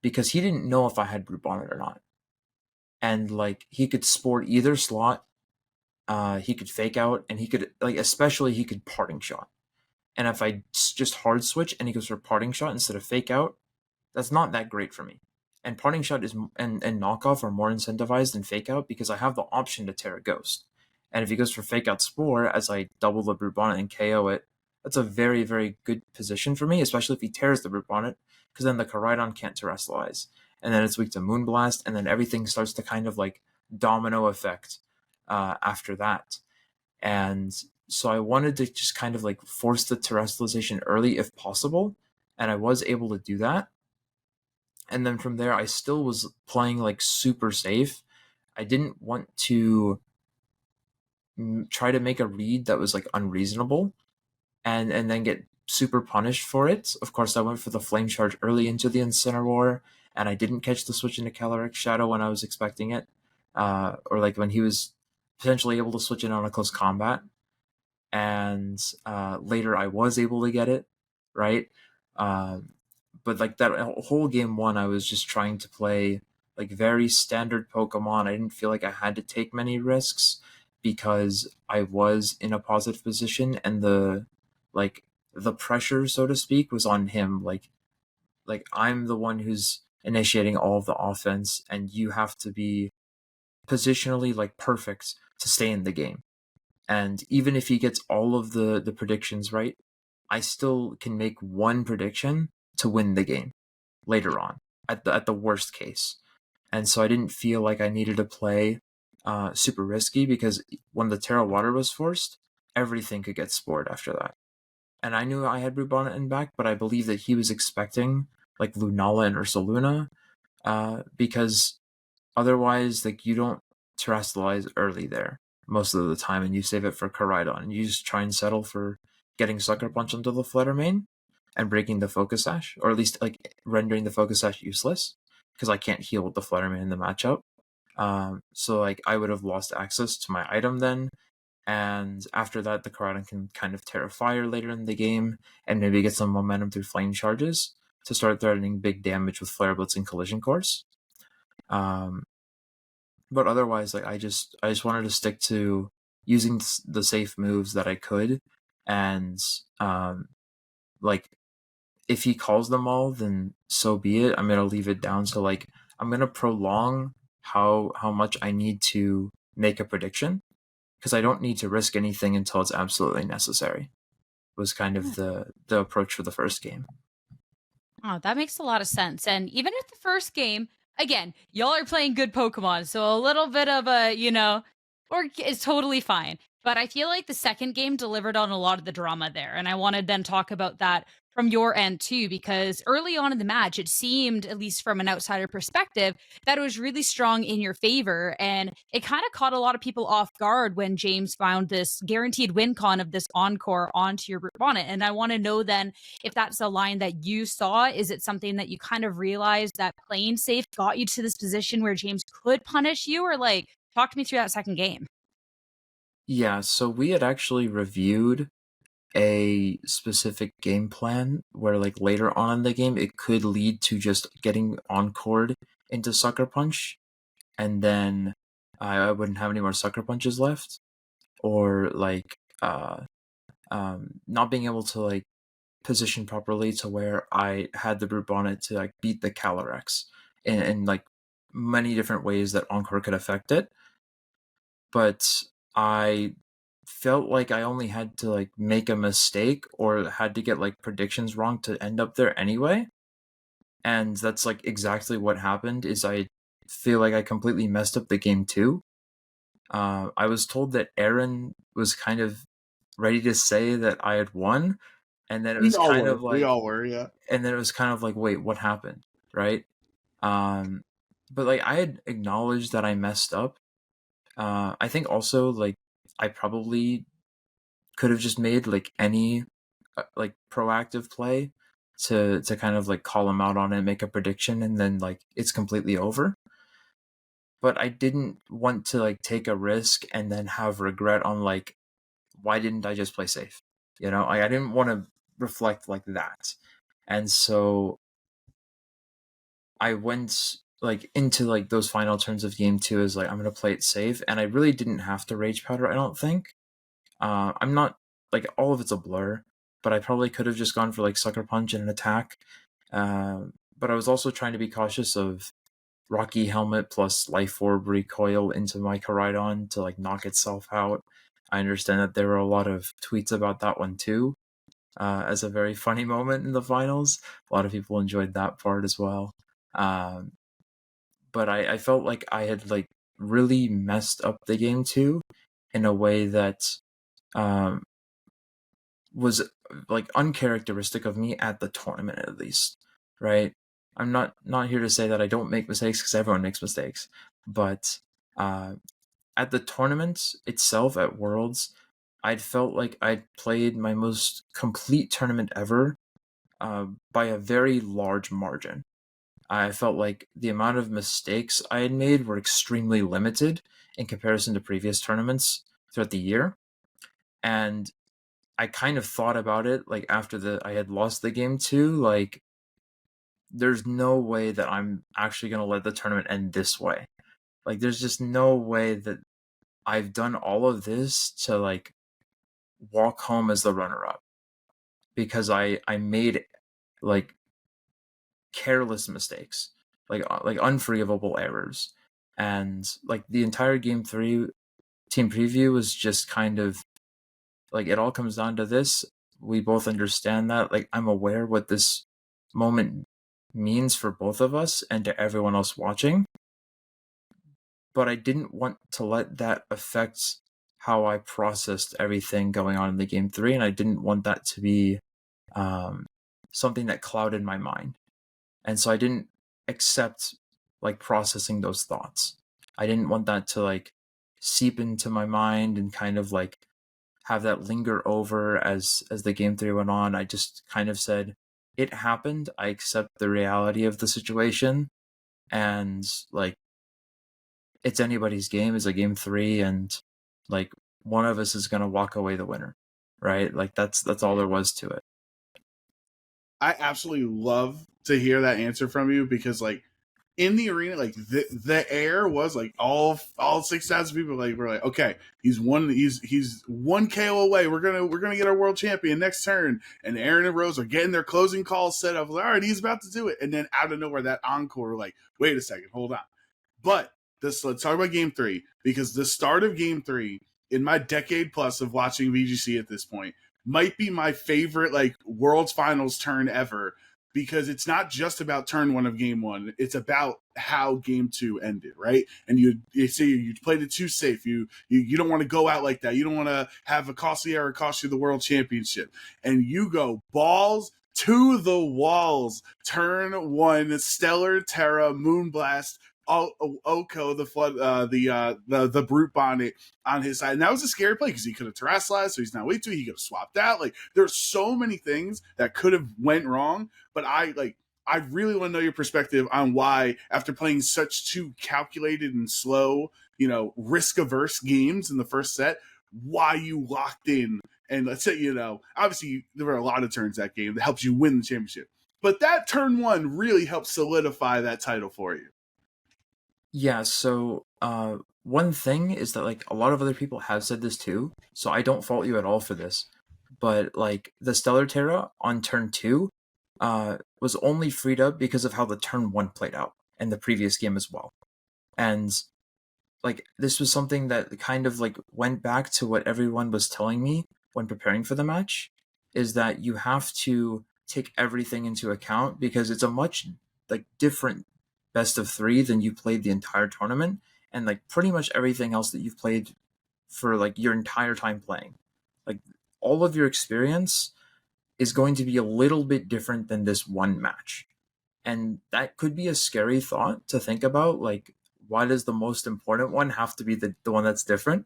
because he didn't know if I had Brute Bonnet or not. And like he could sport either slot, he could fake out, and he could like especially he could parting shot. And if I just hard switch and he goes for parting shot instead of fake out, that's not that great for me. And parting shot and knockoff are more incentivized than fake out because I have the option to Terra Ghost. And if he goes for fake out Spore as I double the Brute Bonnet and KO it, that's a very, very good position for me, especially if he tears the Brute Bonnet, because then the Koraidon can't terrestrialize. And then it's weak to Moonblast, and then everything starts to kind of like domino effect after that. And so I wanted to just kind of like force the terrestrialization early if possible, and I was able to do that. And then from there, I still was playing like super safe. I didn't want to try to make a read that was like unreasonable and then get super punished for it. Of course, I went for the Flame Charge early into the Incineroar, and I didn't catch the switch into Calyrex Shadow when I was expecting it, or like when he was potentially able to switch in on a close combat, and later I was able to get it, right? But like that whole game one, I was just trying to play like very standard Pokemon. I didn't feel like I had to take many risks because I was in a positive position, and the pressure, so to speak, was on him. Like I'm the one who's initiating all of the offense, and you have to be positionally like perfect to stay in the game. And even if he gets all of the predictions right, I still can make one prediction to win the game later on at the worst case. And so I didn't feel like I needed to play super risky, because when the Terra Water was forced, everything could get spored after that. And I knew I had Root Bonnet in back, but I believe that he was expecting like Lunala and Ursaluna, because otherwise, like, you don't terrestrialize early there most of the time, and you save it for Koraidon, and you just try and settle for getting Sucker Punch onto the Fluttermane and breaking the Focus Sash, or at least like rendering the Focus Sash useless, because I can't heal with the Fluttermane in the matchup. So like I would have lost access to my item then, and after that the Koraidon can kind of Terra Fire later in the game and maybe get some momentum through Flame Charges to start threatening big damage with Flare Blitz and Collision Course. But otherwise, like I just wanted to stick to using the safe moves that I could, and like if he calls them all, then so be it. I'm gonna leave it down. So like I'm gonna prolong how much I need to make a prediction, because I don't need to risk anything until it's absolutely necessary. Was kind of the approach for the first game. Oh, that makes a lot of sense. And even at the first game, again, y'all are playing good Pokemon, so a little bit of a, or is totally fine. But I feel like the second game delivered on a lot of the drama there. And I want to then talk about that from your end too, because early on in the match, it seemed, at least from an outsider perspective, that it was really strong in your favor. And it kind of caught a lot of people off guard when James found this guaranteed win con of this Encore onto your bonnet. And I want to know then if that's a line that you saw. Is it something that you kind of realized that playing safe got you to this position where James could punish you? Or like, talk to me through that second game. Yeah, so we had actually reviewed a specific game plan where like later on in the game it could lead to just getting encored into Sucker Punch, and then I wouldn't have any more Sucker Punches left, or like not being able to like position properly to where I had the Brute Bonnet to like beat the Calyrex in like many different ways that Encore could affect it. But I felt like I only had to like make a mistake or had to get like predictions wrong to end up there anyway. And that's like exactly what happened. Is I feel like I completely messed up the game too. I was told that Aaron was kind of ready to say that I had won, and then it was kind of like we all were, yeah. And then it was kind of like, wait, what happened, right? But like I had acknowledged that I messed up. I think also like I probably could have just made like any like proactive play to kind of like call him out on it, make a prediction, and then like it's completely over. But I didn't want to like take a risk and then have regret on like, why didn't I just play safe? I didn't want to reflect like that. And so I went like into like those final turns of game 2 as like I'm gonna play it safe, and I really didn't have to Rage Powder, I don't think. I'm not like, all of it's a blur, but I probably could have just gone for like Sucker Punch and an attack. But I was also trying to be cautious of Rocky Helmet plus Life Orb recoil into my Koraidon to like knock itself out. I understand that there were a lot of tweets about that one too, as a very funny moment in the finals. A lot of people enjoyed that part as well. But I felt like I had like really messed up the game too, in a way that was like uncharacteristic of me at the tournament, at least, right? I'm not here to say that I don't make mistakes, because everyone makes mistakes, but at the tournament itself, at Worlds, I'd felt like I'd played my most complete tournament ever, by a very large margin. I felt like the amount of mistakes I had made were extremely limited in comparison to previous tournaments throughout the year. And I kind of thought about it like after I had lost the game 2, like there's no way that I'm actually going to let the tournament end this way. Like there's just no way that I've done all of this to like walk home as the runner up, because I made like careless mistakes, like unforgivable errors. And like the entire game 3 team preview was just kind of like, it all comes down to this. We both understand that, like, I'm aware what this moment means for both of us and to everyone else watching, but I didn't want to let that affect how I processed everything going on in the game 3, and I didn't want that to be something that clouded my mind. And so I didn't accept like processing those thoughts. I didn't want that to like seep into my mind and kind of like have that linger over as the game 3 went on. I just kind of said, it happened. I accept the reality of the situation, and like it's anybody's game. It's a game 3, and like one of us is gonna walk away the winner, right? Like that's all there was to it. I absolutely love to hear that answer from you, because like in the arena, like the air was like all 6,000 people like were like, okay, he's 1 KO away. We're gonna get our world champion next turn. And Aaron and Rose are getting their closing calls set up. Like, all right, he's about to do it. And then out of nowhere, that encore, like, wait a second, hold on. But let's talk about game 3, because the start of game 3 in my decade plus of watching VGC at this point might be my favorite like World's Finals turn ever, because it's not just about turn 1 of game 1. It's about how game 2 ended, right? And you say you played it too safe. You don't want to go out like that. You don't want to have a costly error cost you the world championship. And you go balls to the walls. Turn 1, Stellar Terra, Moonblast, OHKO, the flood, the brute bonnet on his side. And that was a scary play because he could have terrestrialized, so he's not way too. He could have swapped out. Like there's so many things that could have went wrong. But I really want to know your perspective on why, after playing such 2 calculated and slow, risk averse games in the first set, why you locked in. And let's say, obviously there were a lot of turns that game that helps you win the championship. But that turn 1 really helped solidify that title for you. Yeah, so one thing is that like a lot of other people have said this too, so I don't fault you at all for this. But like the Stellar Terra on turn 2 was only freed up because of how the turn 1 played out in the previous game as well. And like this was something that kind of like went back to what everyone was telling me when preparing for the match, is that you have to take everything into account, because it's a much like different best of 3 than you played the entire tournament, and like pretty much everything else that you've played for like your entire time playing. Like all of your experience is going to be a little bit different than this one match. And that could be a scary thought to think about. Like, why does the most important one have to be the one that's different?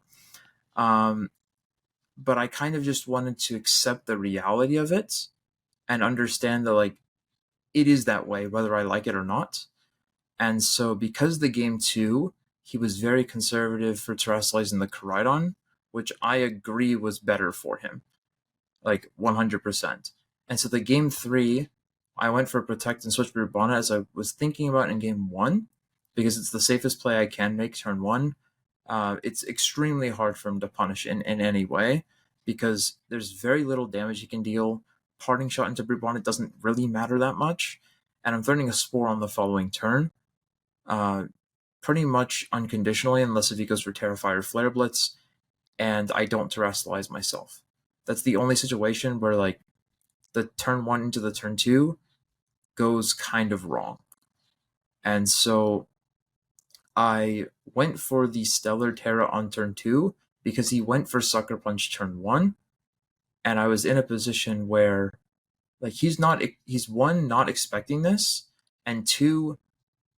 But I kind of just wanted to accept the reality of it and understand that like it is that way, whether I like it or not. And so because the game 2, he was very conservative for terrestrializing the Koraidon, which I agree was better for him, like 100%. And so the game 3, I went for Protect and Switch Brute Bonnet, as I was thinking about in game 1, because it's the safest play I can make turn 1. It's extremely hard for him to punish in any way, because there's very little damage he can deal. Parting Shot into Brute Bonnet doesn't really matter that much. And I'm threatening a Spore on the following turn, pretty much unconditionally, unless if he goes for Terrifier or Flare Blitz, and I don't terrestrialize myself. That's the only situation where like the turn 1 into the turn 2 goes kind of wrong. And so I went for the Stellar Terra on turn 2 because he went for Sucker Punch turn 1, and I was in a position where like he's 1, not expecting this, and 2,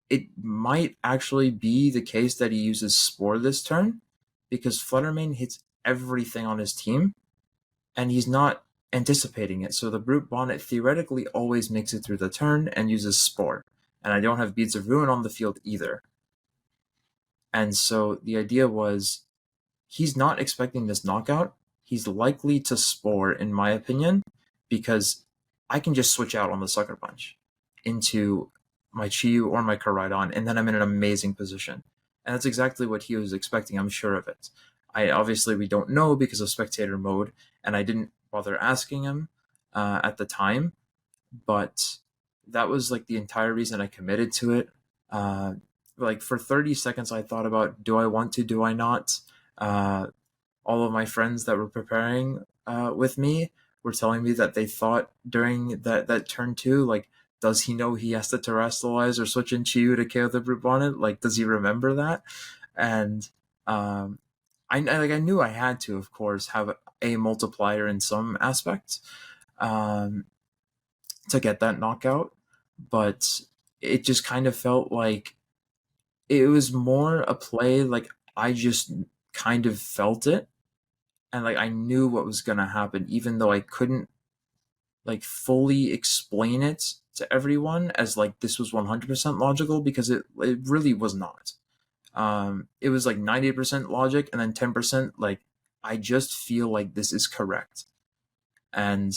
it might actually be the case that he uses Spore this turn, because Fluttermane hits everything on his team, and he's not anticipating it. So the Brute Bonnet theoretically always makes it through the turn and uses Spore. and I don't have Beads of Ruin on the field either. And so the idea was, he's not expecting this knockout. He's likely to spore, in my opinion, because I can just switch out on the Sucker Punch into my Chiyu or my Koraidon, and then I'm in an amazing position. And that's exactly what he was expecting, I'm sure of it. Obviously, we don't know because of spectator mode, and I didn't bother asking him at the time, but that was like the entire reason I committed to it. Like for 30 seconds, I thought about, do I want to, do I not? All of my friends that were preparing with me were telling me that they thought during that turn 2, like, does he know he has to terrestrialize or switch in Chiyu to KO the Brute Bonnet? Like, does he remember that? And I knew I had to, of course, have a multiplier in some aspects to get that knockout, but it just kind of felt like it was more a play, like I just kind of felt it, and like I knew what was gonna happen, even though I couldn't like fully explain it to everyone as like this was 100% logical, because it really was not. It was like 90% logic and then 10% like I just feel like this is correct. And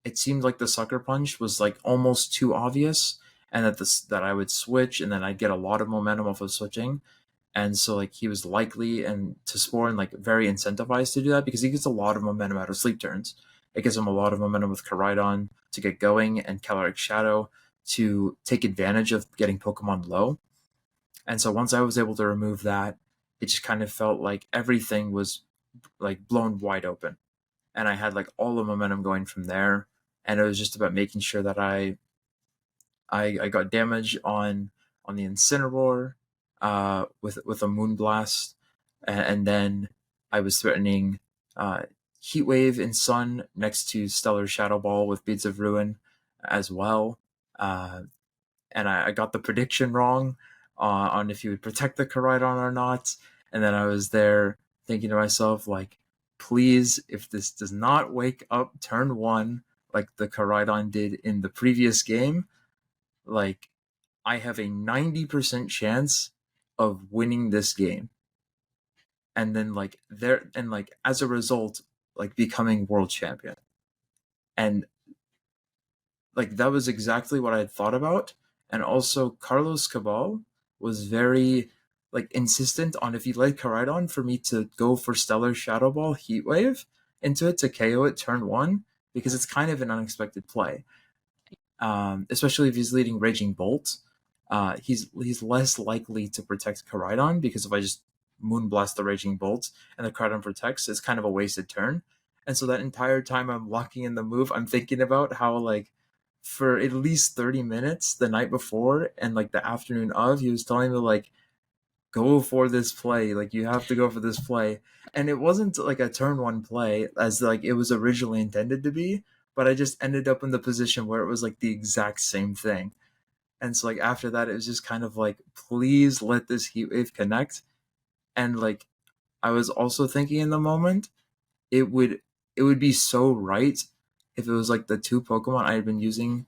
it seemed like the Sucker Punch was like almost too obvious, and that I would switch and then I'd get a lot of momentum off of switching. And so like he was likely and to spore and like very incentivized to do that, because he gets a lot of momentum out of sleep turns. It gives him a lot of momentum with Koraidon to get going and Caloric Shadow to take advantage of getting Pokemon low. And so once I was able to remove that, it just kind of felt like everything was like blown wide open. And I had like all the momentum going from there. And it was just about making sure that I got damage on the Incineroar with a Moonblast, and then I was threatening Heat Wave in Sun next to Stellar Shadow Ball with Beads of Ruin as well. And I got the prediction wrong on if he would protect the Koraidon or not. And then I was there thinking to myself, like, please, if this does not wake up turn 1 like the Koraidon did in the previous game, like, I have a 90% chance of winning this game. And then like as a result, like becoming world champion. And like that was exactly what I had thought about. And also Carlos Cabal was very like insistent on, if he led Koraidon, for me to go for Stellar Shadow Ball Heatwave into it to KO it turn 1, because it's kind of an unexpected play. Especially if he's leading Raging Bolt. He's less likely to protect Koraidon, because if I just Moonblast the Raging Bolt and the Koraidon protects, it's kind of a wasted turn. And so that entire time I'm locking in the move, I'm thinking about how, like, for at least 30 minutes the night before and like the afternoon of, he was telling me, like, go for this play, like you have to go for this play. And it wasn't like a turn 1 play as like it was originally intended to be, but I just ended up in the position where it was like the exact same thing. And so like after that, it was just kind of like, please let this Heat Wave connect. And like I was also thinking in the moment, it would be so right if it was like the 2 Pokemon I had been using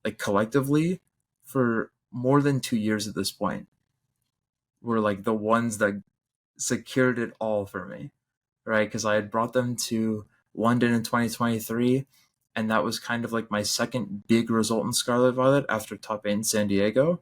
like collectively for more than 2 years at this point were like the ones that secured it all for me, right? Because I had brought them to London in 2023, and that was kind of like my second big result in Scarlet Violet after top 8 in San Diego.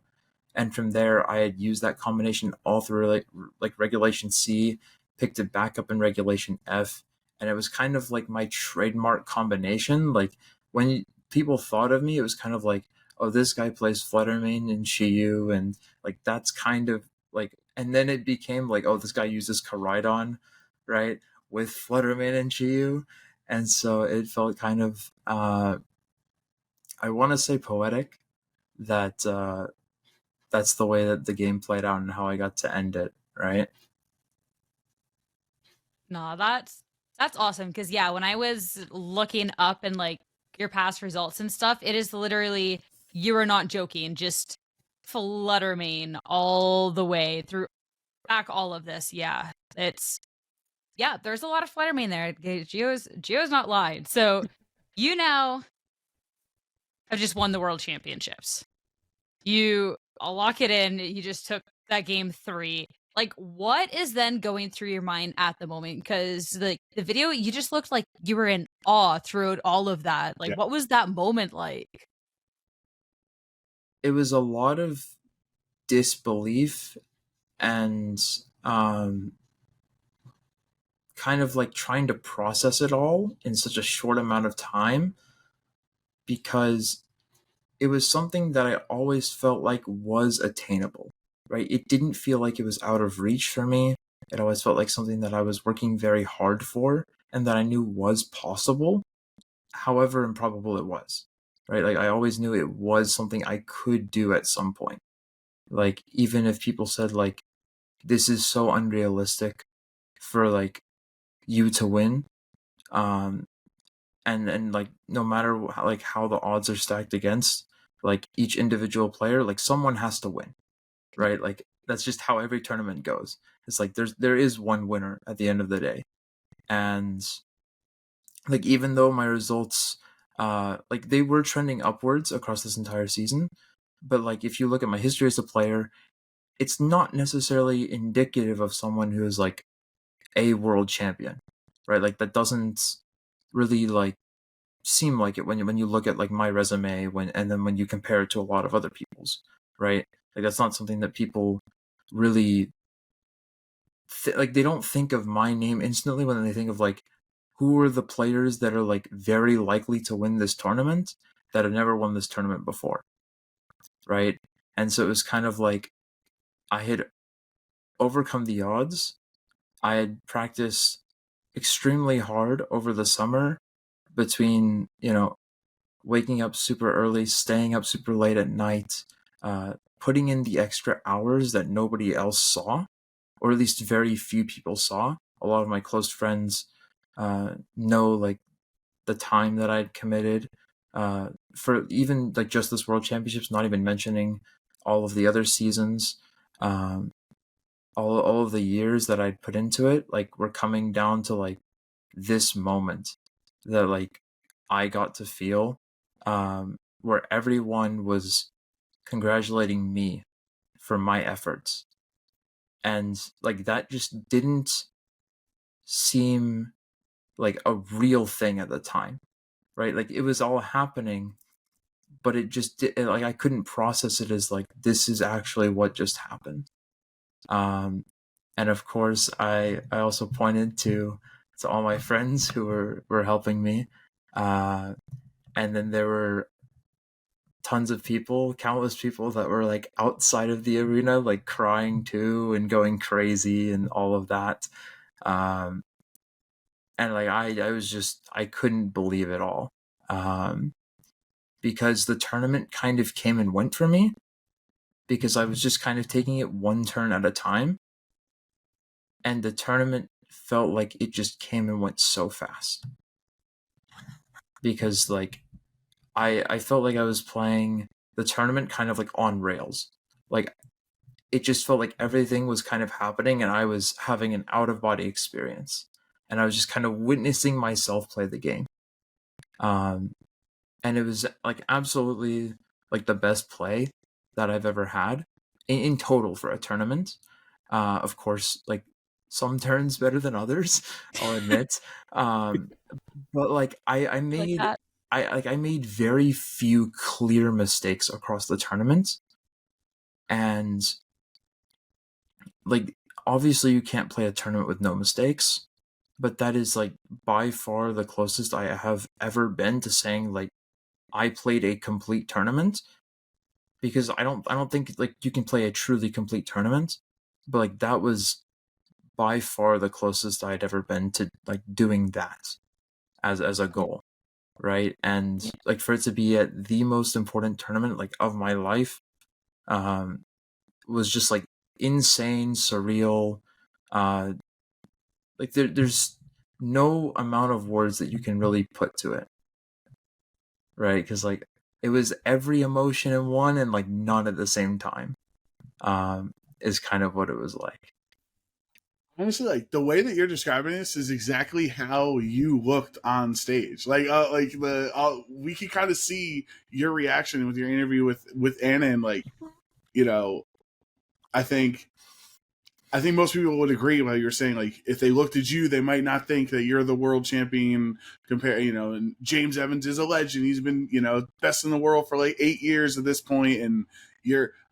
And from there, I had used that combination all through like Regulation C, picked it back up in Regulation F, and it was kind of like my trademark combination. Like when people thought of me, it was kind of like, oh, this guy plays Fluttermane and Chiyu, and like that's kind of like, and then it became like, oh, this guy uses Koraidon, right, with Fluttermane and Chiyu, and so it felt kind of, I want to say poetic, that that's the way that the game played out and how I got to end it, right? No, that's awesome. Because yeah, when I was looking up and like your past results and stuff, it is literally, you are not joking, just Fluttermane all the way through back all of this. Yeah, there's a lot of Fluttermane there. Gio's not lying. So you now have just won the world championships. you lock it in. You just took that game 3. Like, what is then going through your mind at the moment? Because the video, you just looked like you were in awe throughout all of that. Like, Yeah. what was that moment like? It was a lot of disbelief and kind of like trying to process it all in such a short amount of time, because it was something that I always felt like was attainable, right? It didn't feel like it was out of reach for me. It always felt like something that I was working very hard for and that I knew was possible, however improbable it was, right? Like, I always knew it was something I could do at some point. Like, even if people said, like, this is so unrealistic for, like, you to win, and like, no matter like how the odds are stacked against like each individual player, like someone has to win, right? Like, that's just how every tournament goes. It's like there is one winner at the end of the day. And like, even though my results like they were trending upwards across this entire season, but like if you look at my history as a player, it's not necessarily indicative of someone who is like a world champion, right? Like, that doesn't really like seem like it when you look at like my resume, and then when you compare it to a lot of other people's, right? Like, that's not something that people really like. They don't think of my name instantly when they think of like, who are the players that are like very likely to win this tournament that have never won this tournament before, right? And so it was kind of like I had overcome the odds. I had practiced extremely hard over the summer, between, waking up super early, staying up super late at night, putting in the extra hours that nobody else saw, or at least very few people saw. A lot of my close friends know like the time that I'd committed for even like just this World Championships, not even mentioning all of the other seasons, all of the years that I'd put into it. Like, we're coming down to like this moment that like I got to feel, where everyone was congratulating me for my efforts. And like, that just didn't seem like a real thing at the time, right? Like, it was all happening, but it just like, I couldn't process it as like, this is actually what just happened. And of course, I also pointed to all my friends who were helping me, and then there were tons of people, countless people that were like outside of the arena, like crying too and going crazy and all of that. And like, I was just, I couldn't believe it all, because the tournament kind of came and went for me, because I was just kind of taking it one turn at a time. And the tournament felt like it just came and went so fast, because like I felt like I was playing the tournament kind of like on rails. Like, it just felt like everything was kind of happening and I was having an out of body experience, and I was just kind of witnessing myself play the game. And it was like absolutely like the best play that I've ever had in total for a tournament. Of course, like, some turns better than others, I'll admit. But like, I Like made that. I made very few clear mistakes across the tournament. And like, obviously you can't play a tournament with no mistakes, but that is like by far the closest I have ever been to saying like I played a complete tournament, because I don't think like you can play a truly complete tournament, but like, that was by far the closest I'd ever been to like doing that as a goal, right? And like, for it to be at the most important tournament like of my life, was just like insane, surreal. Like, there's no amount of words that you can really put to it, right? Because like, it was every emotion in one and like none at the same time, is kind of what it was like. honestly, like the way that you're describing this is exactly how you looked on stage. We can kind of see your reaction with your interview with Anna, and like, you know, I think most people would agree while you're saying, like, if they looked at you, they might not think that you're the world champion. And James Evans is a legend. He's been, best in the world for like 8 years at this point, and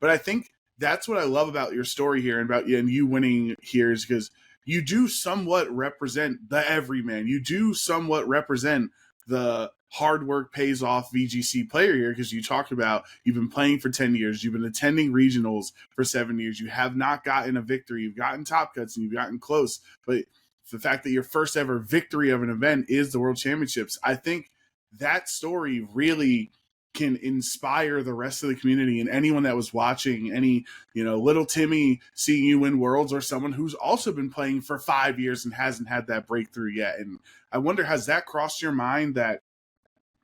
but I think that's what I love about your story here and about you winning here is because you do somewhat represent the everyman. You do somewhat represent the hard work pays off VGC player here, because you talked about you've been playing for 10 years, you've been attending regionals for 7 years, you have not gotten a victory, you've gotten top cuts and you've gotten close, but the fact that your first ever victory of an event is the World Championships, I think that story really can inspire the rest of the community and anyone that was watching, any, little Timmy seeing you win Worlds, or someone who's also been playing for 5 years and hasn't had that breakthrough yet. And I wonder, has that crossed your mind that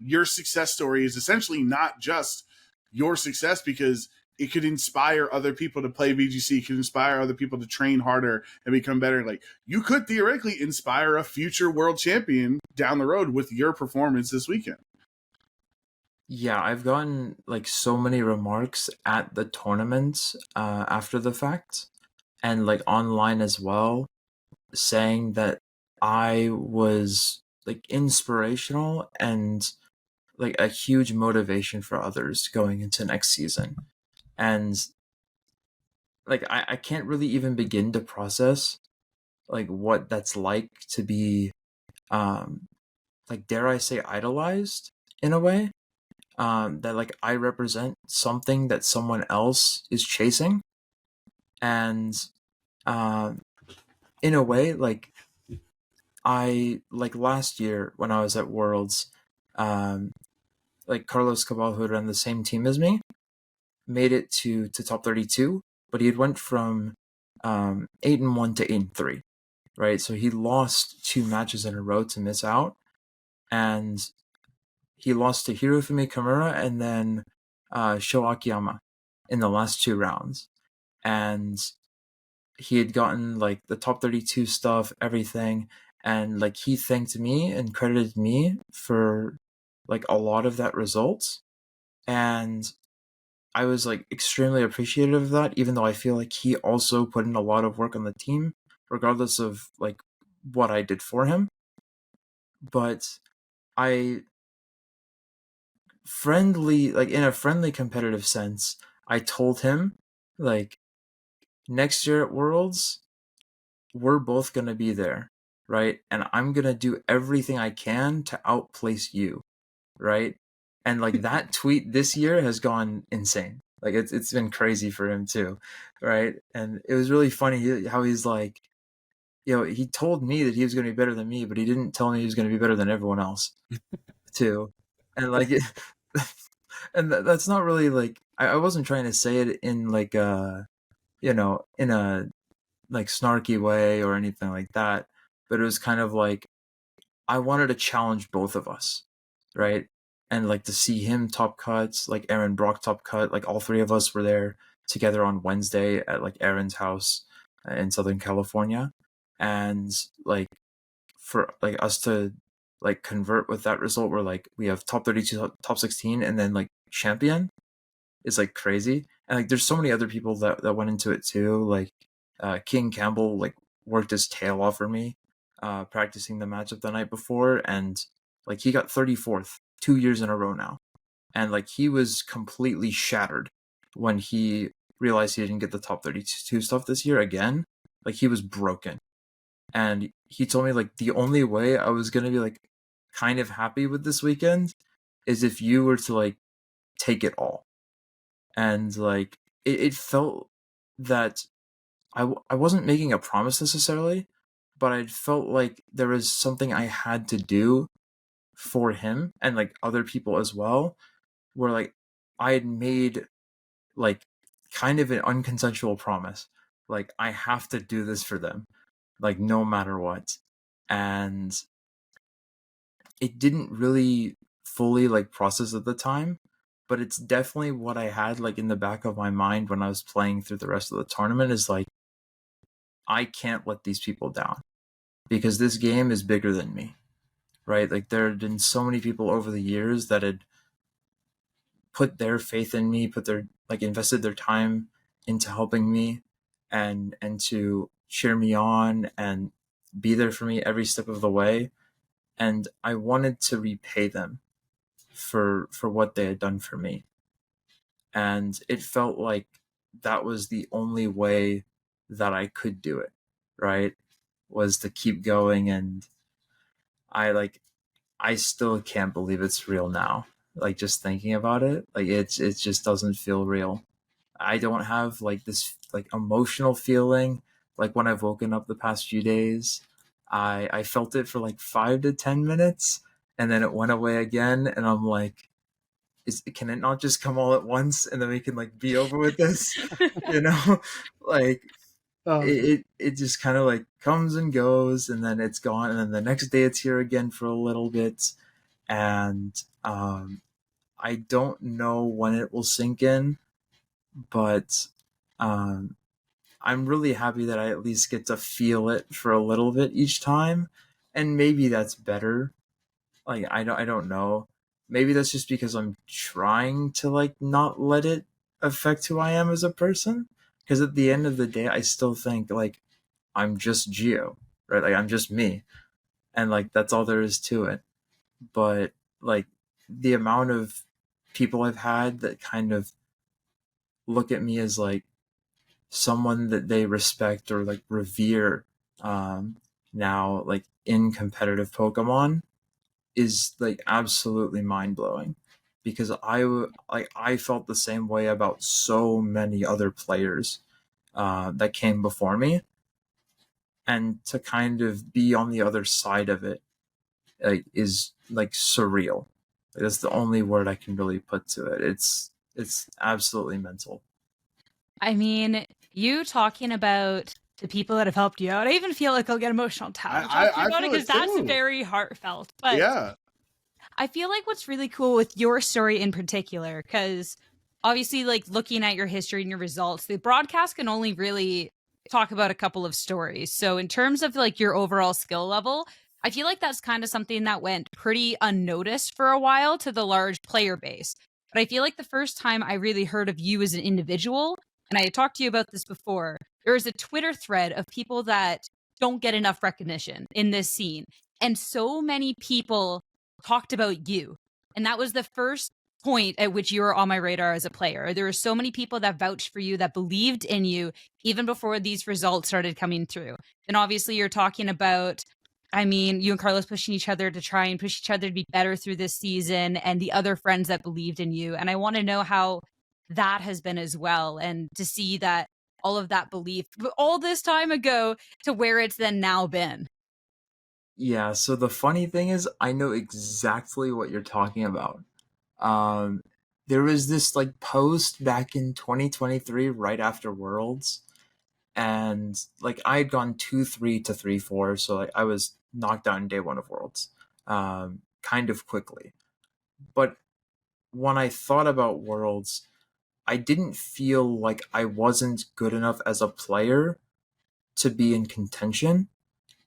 your success story is essentially not just your success, because it could inspire other people to play VGC, it could inspire other people to train harder and become better. Like, you could theoretically inspire a future world champion down the road with your performance this weekend. Yeah, I've gotten like so many remarks at the tournaments after the fact, and like online as well, saying that I was like inspirational and like a huge motivation for others going into next season. And like I can't really even begin to process like what that's like to be like, dare I say, idolized in a way. That like I represent something that someone else is chasing. And in a way, like I like last year when I was at Worlds, like Carlos Cabal, who ran the same team as me, made it to top 32, but he had went from 8-1 to 8-3, right? So he lost 2 matches in a row to miss out, and he lost to Hirofumi Kimura and then Sho Akiyama in the last 2 rounds. And he had gotten like the top 32 stuff, everything, and like he thanked me and credited me for like a lot of that result. And I was like extremely appreciative of that, even though I feel like he also put in a lot of work on the team, regardless of like what I did for him. But I in a friendly competitive sense, I told him, like, next year at Worlds, we're both going to be there, right? And I'm going to do everything I can to outplace you, right? And like that tweet this year has gone insane. Like it's been crazy for him too, right? And it was really funny how he's like, he told me that he was going to be better than me, but he didn't tell me he was going to be better than everyone else too. And like and that's not really like, I wasn't trying to say it in like in a like snarky way or anything like that, but it was kind of like I wanted to challenge both of us, right? And like to see him top cuts, like Aaron Brock top cut, like all 3 of us were there together on Wednesday at like Aaron's house in Southern California, and like for like us to like convert with that result where like we have top 32, top 16, and then like champion is like crazy. And like there's so many other people that went into it too, like King Campbell like worked his tail off for me practicing the matchup the night before, and like he got 34th 2 years in a row now, and like he was completely shattered when he realized he didn't get the top 32 stuff this year again. Like he was broken, and he told me like the only way I was gonna be like kind of happy with this weekend is if you were to like take it all. And like it felt that I wasn't making a promise necessarily, but I felt like there was something I had to do for him and like other people as well, where like I had made like kind of an unconsensual promise, like I have to do this for them, like no matter what. And it didn't really fully like process at the time, but it's definitely what I had like in the back of my mind when I was playing through the rest of the tournament, is like I can't let these people down because this game is bigger than me, right? Like there had been so many people over the years that had put their faith in me, put their invested their time into helping me and to cheer me on and be there for me every step of the way. And I wanted to repay them for what they had done for me. And it felt like that was the only way that I could do it, right? Was to keep going. And I still can't believe it's real now. Like just thinking about it, like it just doesn't feel real. I don't have like this like emotional feeling like when I've woken up the past few days. I felt it for like 5 to 10 minutes and then it went away again and I'm like, can it not just come all at once and then we can like be over with this? You know? Like it just kind of like comes and goes and then it's gone and then the next day it's here again for a little bit and I don't know when it will sink in, but I'm really happy that I at least get to feel it for a little bit each time, and maybe that's better. Like I don't know. Maybe that's just because I'm trying to like not let it affect who I am as a person. Because at the end of the day, I still think like I'm just Geo, right? Like I'm just me, and like that's all there is to it. But like the amount of people I've had that kind of look at me as like someone that they respect or like revere now like in competitive Pokemon is like absolutely mind-blowing because I felt the same way about so many other players that came before me, and to kind of be on the other side of it is like surreal. That's the only word I can really put to it. It's absolutely mental. I mean, you talking about the people that have helped you out, I even feel like I'll get emotional talking I about it feel because it that's too. very heartfelt. But Yeah. I feel like what's really cool with your story in particular, because obviously, like looking at your history and your results, the broadcast can only really talk about a couple of stories. So, in terms of like your overall skill level, I feel like that's kind of something that went pretty unnoticed for a while to the large player base. But I feel like the first time I really heard of you as an individual, and I had talked to you about this before, there was a Twitter thread of people that don't get enough recognition in this scene. And so many people talked about you. And that was the first point at which you were on my radar as a player. There were so many people that vouched for you, that believed in you, even before these results started coming through. And obviously, you're talking about, I mean, you and Carlos pushing each other to try and push each other to be better through this season, and the other friends that believed in you. And I want to know how that has been as well. And to see that all of that belief all this time ago to where it's then now been. Yeah, so the funny thing is I know exactly what you're talking about. Um, there was this like post back in 2023 right after Worlds, and like I had gone 2-3 to 3-4, so like I was knocked out in day one of Worlds, kind of quickly. But when I thought about Worlds, I didn't feel like I wasn't good enough as a player to be in contention.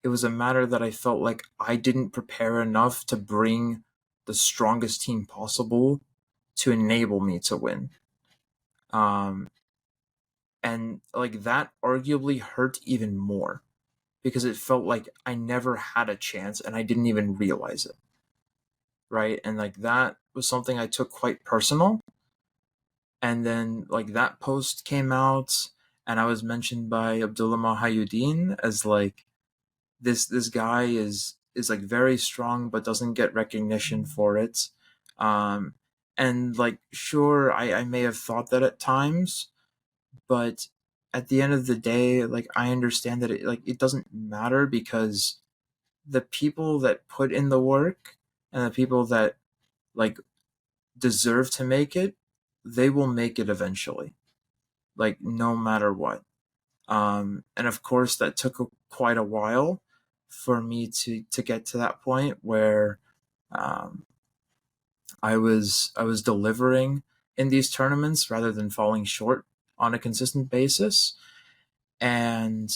It was a matter that I felt like I didn't prepare enough to bring the strongest team possible to enable me to win. Um, and like that arguably hurt even more because it felt like I never had a chance and I didn't even realize it. Right. And like that was something I took quite personal. And then like that post came out and I was mentioned by Abdullah Mahayuddin as like this guy is like very strong but doesn't get recognition for it. Um and like sure I may have thought that at times, but at the end of the day, like I understand that it doesn't matter because the people that put in the work and the people that like deserve to make it, they will make it eventually, like no matter what. And of course that took quite a while for me to get to that point where um, I was delivering in these tournaments rather than falling short on a consistent basis. And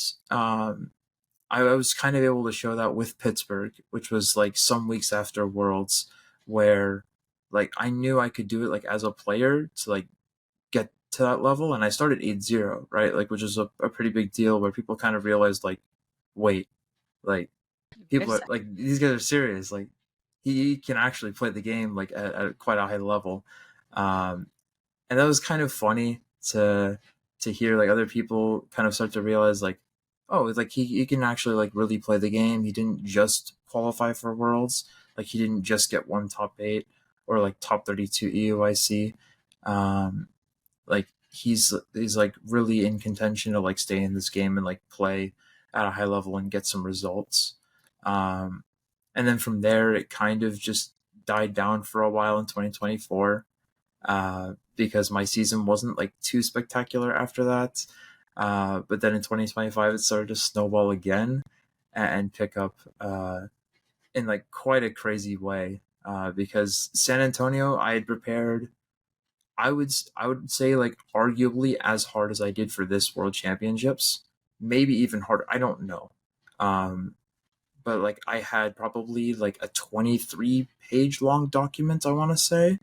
I was kind of able to show that with Pittsburgh, which was like some weeks after Worlds, where like I knew I could do it like as a player to like get to that level. And I started 8-0, right? Like, which is a pretty big deal, where people kind of realized like, wait, like people are like, these guys are serious. Like he can actually play the game like at quite a high level. And that was kind of funny to hear like other people kind of start to realize like, oh, it's like he can actually like really play the game. He didn't just qualify for Worlds. Like he didn't just get one top 8 or like top 32 EUIC. Like he's like really in contention to like stay in this game and like play at a high level and get some results. And then from there, it kind of just died down for a while in 2024 because my season wasn't like too spectacular after that. But then in 2025, it started to snowball again and pick up in like quite a crazy way. Because San Antonio, I had prepared, I would say like arguably as hard as I did for this World Championships, maybe even harder. I don't know. But like I had probably like a 23-page long document, I want to say.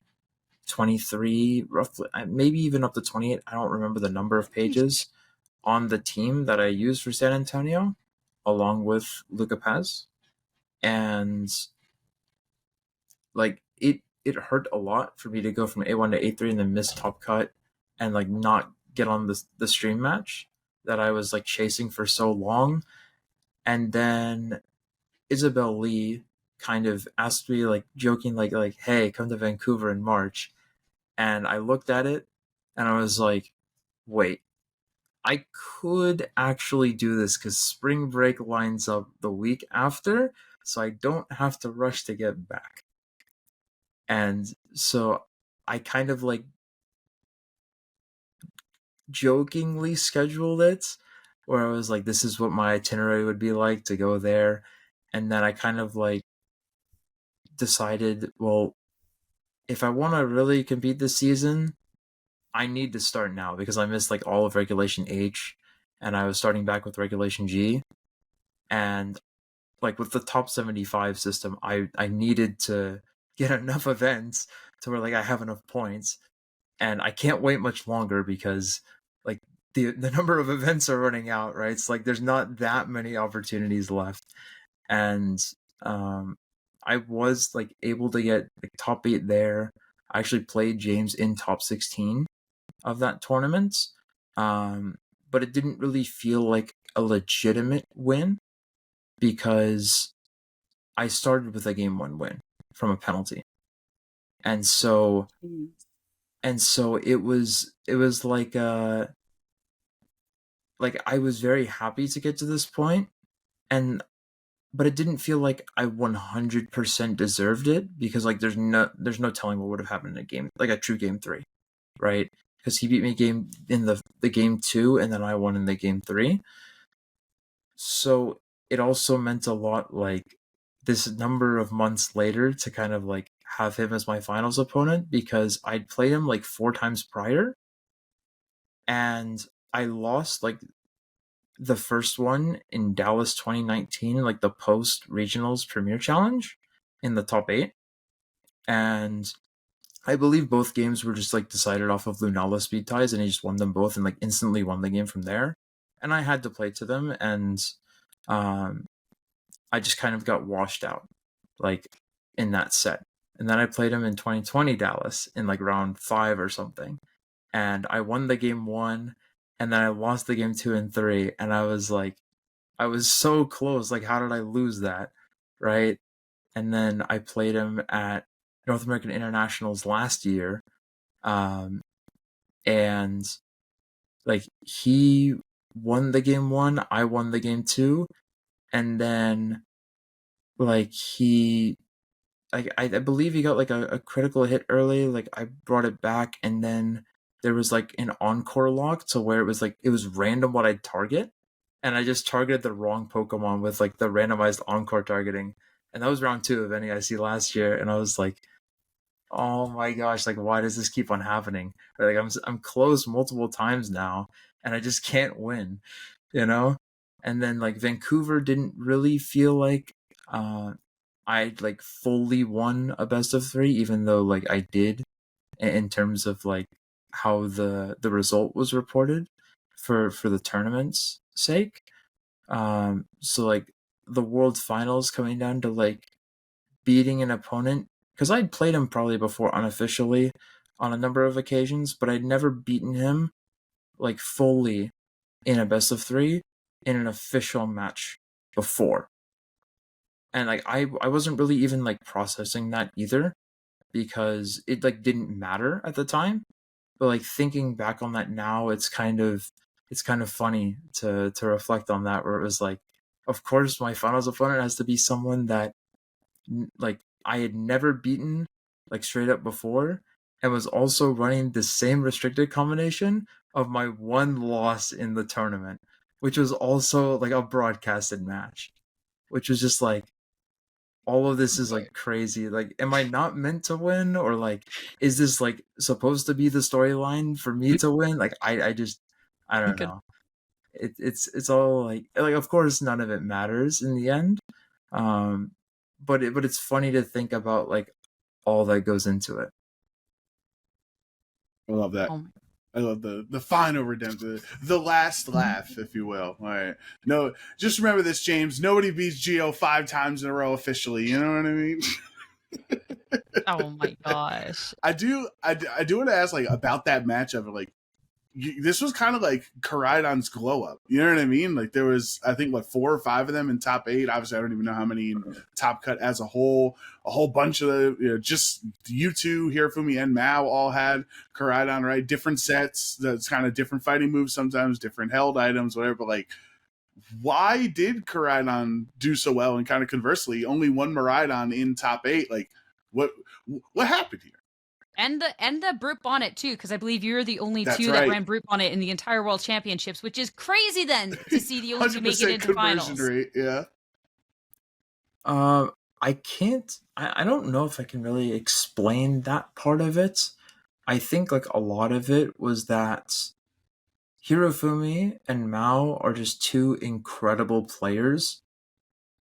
23, roughly, maybe even up to 28. I don't remember the number of pages on the team that I used for San Antonio, along with Luca Paz. And like it hurt a lot for me to go from A1 to A3 and then miss top cut and like not get on the stream match that I was like chasing for so long. And then Isabel Lee kind of asked me like joking like hey, come to Vancouver in March. And I looked at it and I was like, wait, I could actually do this because spring break lines up the week after, so I don't have to rush to get back. And so I kind of like jokingly scheduled it, where I was like, this is what my itinerary would be like to go there. And then I kind of like decided, well, if I want to really compete this season, I need to start now because I missed like all of Regulation H and I was starting back with Regulation G. And like with the top 75 system, I needed to get enough events to where like I have enough points. And I can't wait much longer because like the number of events are running out, right? It's like there's not that many opportunities left. And I was like able to get like top 8 there. I actually played James in top 16 of that tournament. But it didn't really feel like a legitimate win because I started with a game 1 win from a penalty. And so it was like I was very happy to get to this point, but it didn't feel like I 100% deserved it because like there's no telling what would have happened in a game, like a true game 3, right? Because he beat me in the game 2 and then I won in the game 3. So it also meant a lot like this number of months later to kind of like have him as my finals opponent because I'd played him like 4 times prior and I lost like the first one in Dallas 2019, like the post regionals premier challenge in the top 8. And I believe both games were just like decided off of Lunala speed ties and he just won them both and like instantly won the game from there. And I had to play to them and I just kind of got washed out like in that set. And then I played him in 2020 Dallas in like round 5 or something. And I won the game 1 and then I lost the game 2 and 3 and I was like I was so close, like how did I lose that, right? And then I played him at North American Internationals last year, and like he won the game 1, I won the game 2, and then like he like I believe he got like a critical hit early, like I brought it back and then there was like an encore lock to where it was random what I'd target and I just targeted the wrong Pokemon with like the randomized encore targeting. And that was round 2 of NEIC last year and I was like, oh my gosh, like why does this keep on happening? Like I'm close multiple times now and I just can't win. And then like Vancouver didn't really feel like I like fully won a best of 3, even though like I did in terms of like how the result was reported for the tournament's sake. So like the World Finals coming down to like beating an opponent, because I'd played him probably before unofficially on a number of occasions, but I'd never beaten him like fully in a best of 3 in an official match before. And like I wasn't really even like processing that either, because it like didn't matter at the time. But like thinking back on that now, it's kind of funny to reflect on that, where it was like, of course my finals opponent has to be someone that like I had never beaten like straight up before, and was also running the same restricted combination of my one loss in the tournament, which was also like a broadcasted match, which was just like, all of this is like crazy. Like, am I not meant to win, or like, is this like supposed to be the storyline for me to win? Like, I don't know. It's all like of course none of it matters in the end. But it's funny to think about like all that goes into it. I love that. I love the final redemption, the last laugh, if you will. All right. No, just remember this, James. Nobody beats Gio 5 times in a row officially. You know what I mean? Oh my gosh. I do want to ask like about that matchup. Like, this was kind of like Koraidon's glow up. You know what I mean? Like there was, I think, what, 4 or 5 of them in top 8. Obviously, I don't even know how many in top cut as a whole. A whole bunch of the, just you two, Hirofumi and Mao, all had Koraidon, right? Different sets. That's kind of different fighting moves sometimes, different held items, whatever. But like, why did Koraidon do so well? And kind of conversely, only one Miraidon in top 8. Like, what happened here? And the Brute Bonnet too, because I believe you're the only That's two right. that ran Brute Bonnet in the entire World Championships, which is crazy then to see the only two make it into finals. Rate, yeah. I can't. I don't know if I can really explain that part of it. I think like a lot of it was that Hirofumi and Mao are just 2 incredible players,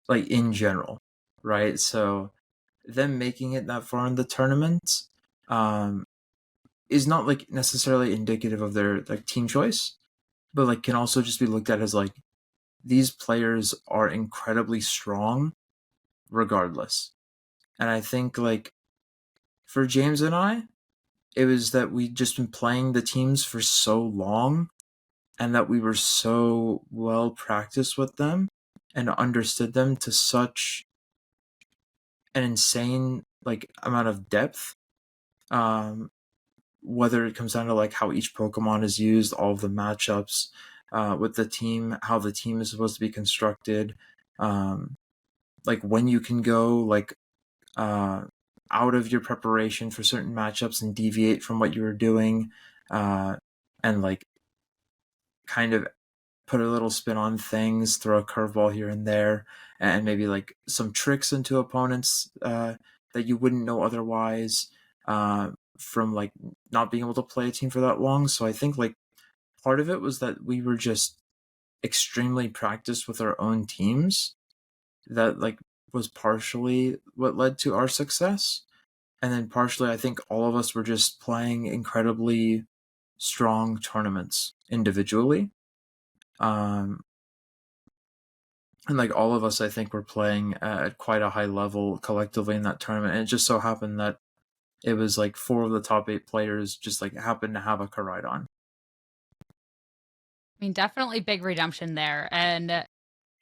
like in general, right? So them making it that far in the tournament is not like necessarily indicative of their like team choice, but like can also just be looked at as like, these players are incredibly strong regardless. And I think like for James and I, it was that we'd just been playing the teams for so long, and that we were so well practiced with them and understood them to such an insane like amount of depth. Whether it comes down to like how each Pokemon is used, all of the matchups with the team, how the team is supposed to be constructed, like when you can go like out of your preparation for certain matchups and deviate from what you were doing, and like kind of put a little spin on things, throw a curveball here and there, and maybe like some tricks into opponents that you wouldn't know otherwise, from like not being able to play a team for that long. So I think like part of it was that we were just extremely practiced with our own teams, that like was partially what led to our success. And then partially I think all of us were just playing incredibly strong tournaments individually. And like all of us, I think, were playing at quite a high level collectively in that tournament. And it just so happened that it was like 4 of the top 8 players just like happened to have a Koraidon. I mean, definitely big redemption there. And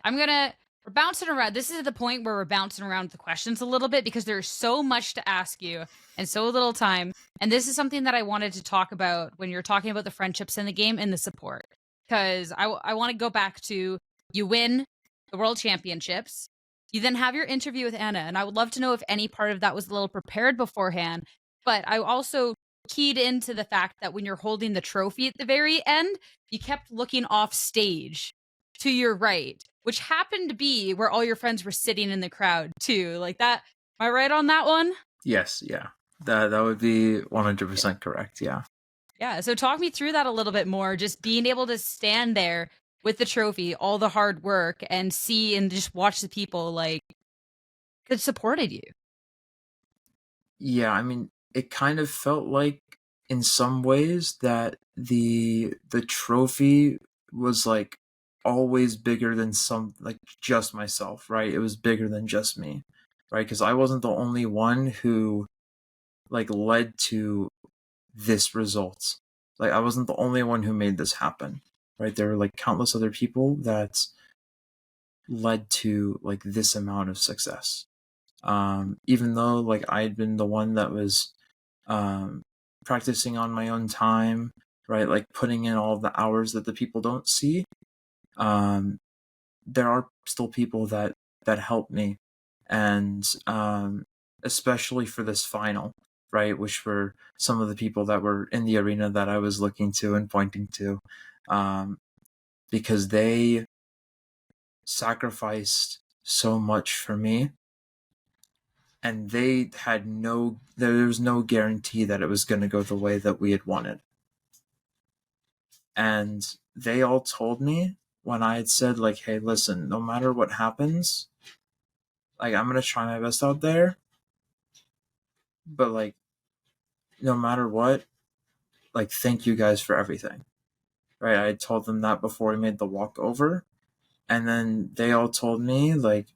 we're bouncing around. This is the point where we're bouncing around the questions a little bit, because there's so much to ask you and so little time. And this is something that I wanted to talk about when you're talking about the friendships in the game and the support. Because I want to go back to, you win the World Championships. You then have your interview with Anna. And I would love to know if any part of that was a little prepared beforehand. But I also keyed into the fact that when you're holding the trophy at the very end, you kept looking off stage to your right, which happened to be where all your friends were sitting in the crowd too. Like that. Am I right on that one? Yes, yeah. That would be 100% correct, yeah. Yeah, so talk me through that a little bit more, just being able to stand there with the trophy, all the hard work, and see and just watch the people like that supported you. Yeah, I mean, it kind of felt like in some ways that the trophy was like always bigger than some, like, just myself, right? It was bigger than just me, right? Because I wasn't the only one who like led to this result. Like, I wasn't the only one who made this happen, right? There were like countless other people that led to like this amount of success. Even though like I had been the one that was practicing on my own time, right? Like putting in all the hours that the people don't see. There are still people that help me, and especially for this final, right? Which were some of the people that were in the arena that I was looking to and pointing to, because they sacrificed so much for me, and they had there was no guarantee that it was going to go the way that we had wanted. And they all told me when I had said, like, hey, listen, no matter what happens, like, I'm going to try my best out there, but like, no matter what, like, thank you guys for everything, right? I told them that before we made the walkover, and then they all told me, like,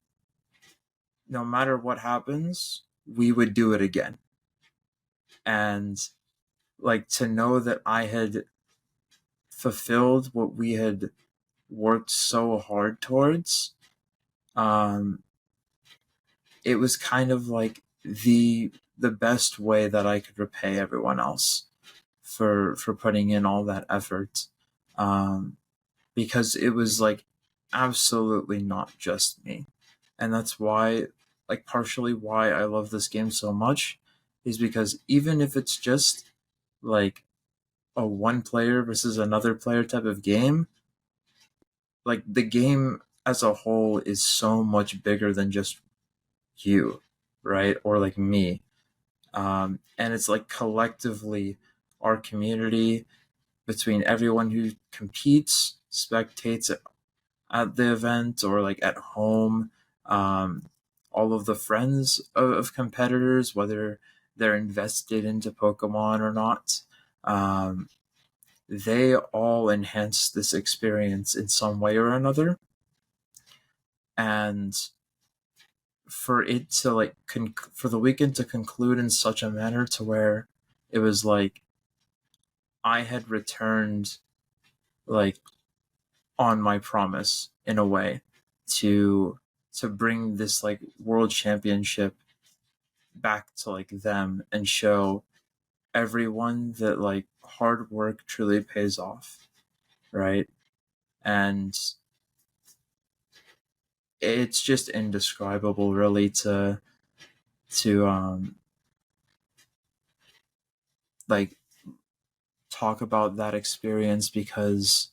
no matter what happens, we would do it again. And like, to know that I had fulfilled what we had worked so hard towards, it was kind of like the best way that I could repay everyone else for putting in all that effort, because it was like absolutely not just me. And that's why, like, partially why I love this game so much is because even if it's just like a one player versus another player type of game, like, the game as a whole is so much bigger than just you, right? Or like me. And it's like collectively our community, between everyone who competes, spectates at the event, or like at home, all of the friends of competitors, whether they're invested into Pokemon or not, they all enhance this experience in some way or another. And for it to like for the weekend to conclude in such a manner to where it was like I had returned like on my promise in a way to bring this like world championship back to like them and show everyone that like hard work truly pays off, right? And it's just indescribable, really, to like talk about that experience, because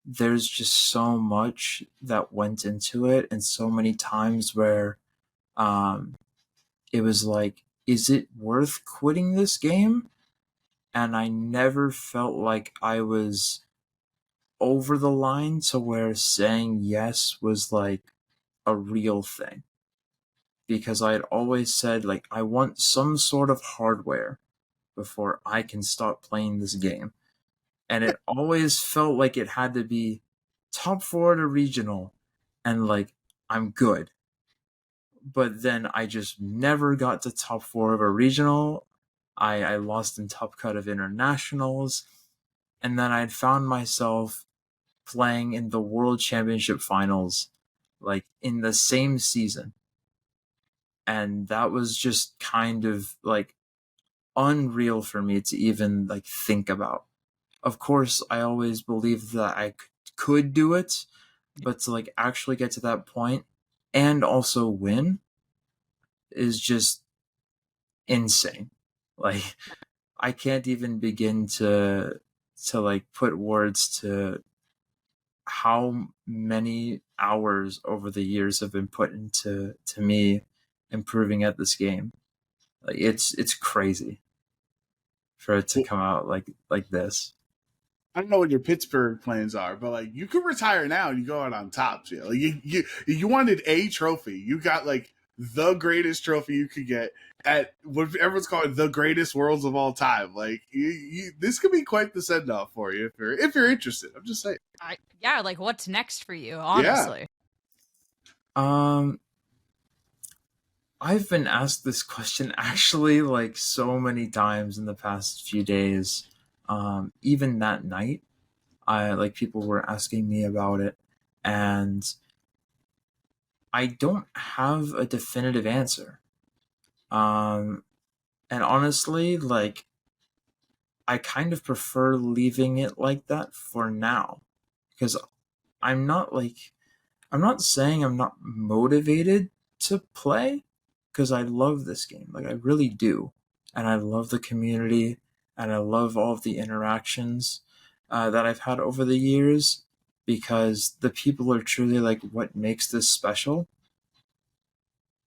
there's just so much that went into it, and so many times where it was like, is it worth quitting this game? And I never felt like I was over the line to where saying yes was like a real thing, because I had always said, like, I want some sort of hardware before I can stop playing this game. And it always felt like it had to be top 4 at a regional, and like, I'm good. But then I just never got to top 4 of a regional. I lost in top cut of internationals, and then I'd found myself playing in the World Championship finals, like in the same season. And that was just kind of like unreal for me to even like think about. Of course, I always believed that I could do it, but to like actually get to that point and also win is just insane. Like, I can't even begin to like put words to how many hours over the years have been put into me improving at this game. Like, it's crazy for it to come out like this. I don't know what your Pittsburgh plans are, but like you could retire now and you go out on top. Too. Like you wanted a trophy. You got like the greatest trophy you could get at what everyone's calling the greatest worlds of all time. Like this could be quite the send off for you if you're interested. I'm just saying. Yeah, like what's next for you? Yeah. Honestly, I've been asked this question actually like so many times in the past few days. Even that night, people were asking me about it, and I don't have a definitive answer. And honestly, like I kind of prefer leaving it like that for now, because I'm not saying I'm not motivated to play, because I love this game. Like I really do. And I love the community, and I love all of the interactions that I've had over the years, because the people are truly like what makes this special.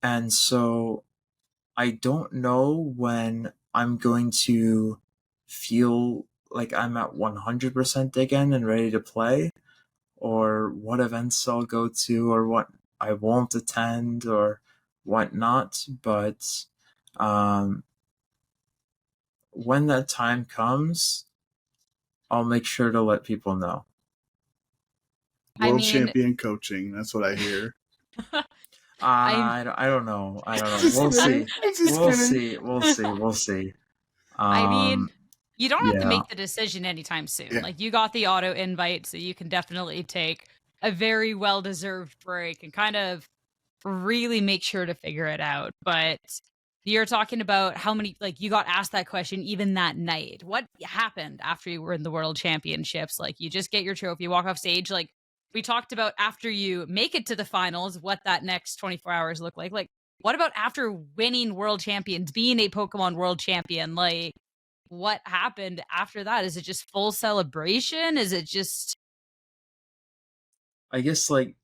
And so I don't know when I'm going to feel like I'm at 100% again and ready to play, or what events I'll go to, or what I won't attend, or whatnot. But when that time comes, I'll make sure to let people know. World champion coaching. That's what I hear. I don't know. We'll see. We'll see. I mean, you don't have to yeah. make the decision anytime soon. Yeah. Like you got the auto invite, so you can definitely take a very well-deserved break and kind of really make sure to figure it out. But you're talking about how many, like you got asked that question even that night. What happened after you were in the World Championships? Like you just get your trophy, walk off stage. Like we talked about after you make it to the finals, what that next 24 hours look like. Like what about after winning World Champions, being a Pokemon World Champion? Like what happened after that? Is it just full celebration? Is it just... I guess like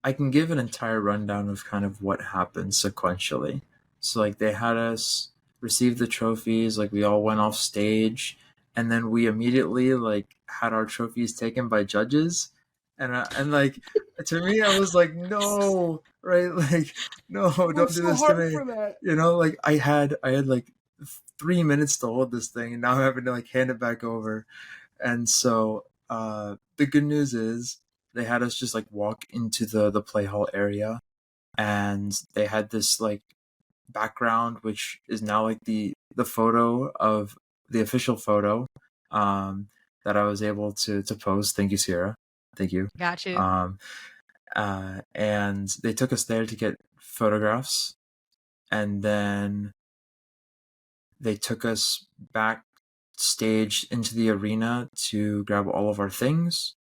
I can give an entire rundown of kind of what happened sequentially. So like they had us receive the trophies, like we all went off stage, and then we immediately like had our trophies taken by judges, and like to me I was like, no, right? Like no, don't do this to me. You know, like I had like 3 minutes to hold this thing, and now I'm having to like hand it back over. And so the good news is they had us just like walk into the play hall area, and they had this like background which is now like the photo of the official photo that I was able to post. Thank you, Sierra. Thank you. Got you. And they took us there to get photographs, and then they took us backstage into the arena to grab all of our things.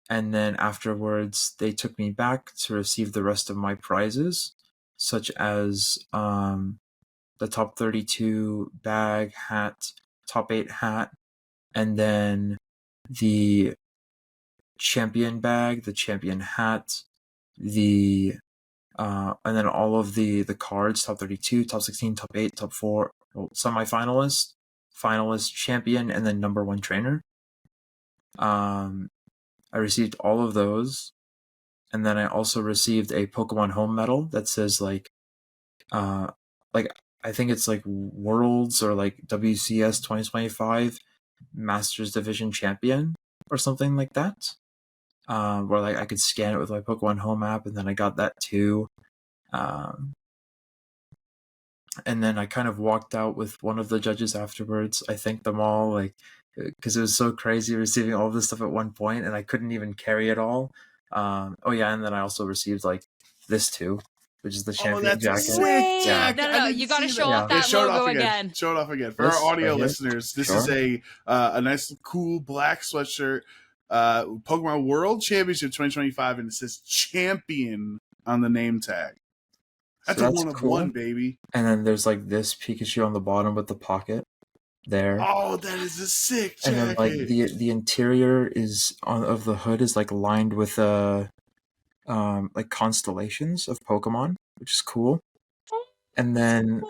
And then afterwards, they took me back to receive the rest of my prizes, such as the top 32 bag, hat, top 8 hat, and then the champion bag, the champion hat, and then all of the cards, top 32, top 16, top 8, top 4, semi-finalist, finalist, champion, and then number 1 trainer. I received all of those, and then I also received a Pokemon Home medal that says like I think it's like Worlds or like WCS 2025 Masters Division Champion or something like that. Where like I could scan it with my Pokemon Home app, and then I got that too. And then I kind of walked out with one of the judges afterwards. I thanked them all, like, because it was so crazy receiving all of this stuff at one point, and I couldn't even carry it all. Oh yeah, and then I also received like this too, which is the champion jacket. Sick, yeah. No, you got to show off that logo again. Show it off again for our audio listeners. This is a nice, cool black sweatshirt. Pokemon World Championship 2025, and it says champion on the name tag. That's a one of one, baby. And then there's like this Pikachu on the bottom with the pocket there. Oh, that is a sick jacket. And then like the interior of the hood is like lined with like constellations of Pokemon, which is cool. And then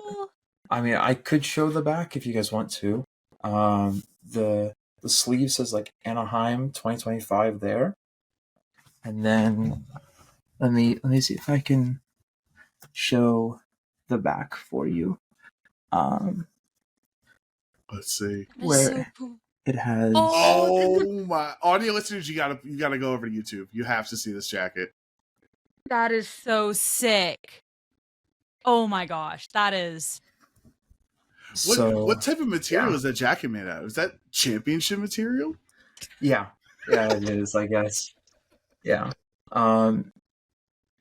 I mean I could show the back if you guys want to. The the sleeve says like Anaheim 2025 there. And then let me see if I can show the back for you. Let's see. Where so cool. it has Oh my audio listeners, you gotta go over to YouTube. You have to see this jacket. That is so sick. Oh my gosh, that is. What type of material yeah. is that jacket made out of? Is that championship material? Yeah, it is, I guess. Yeah.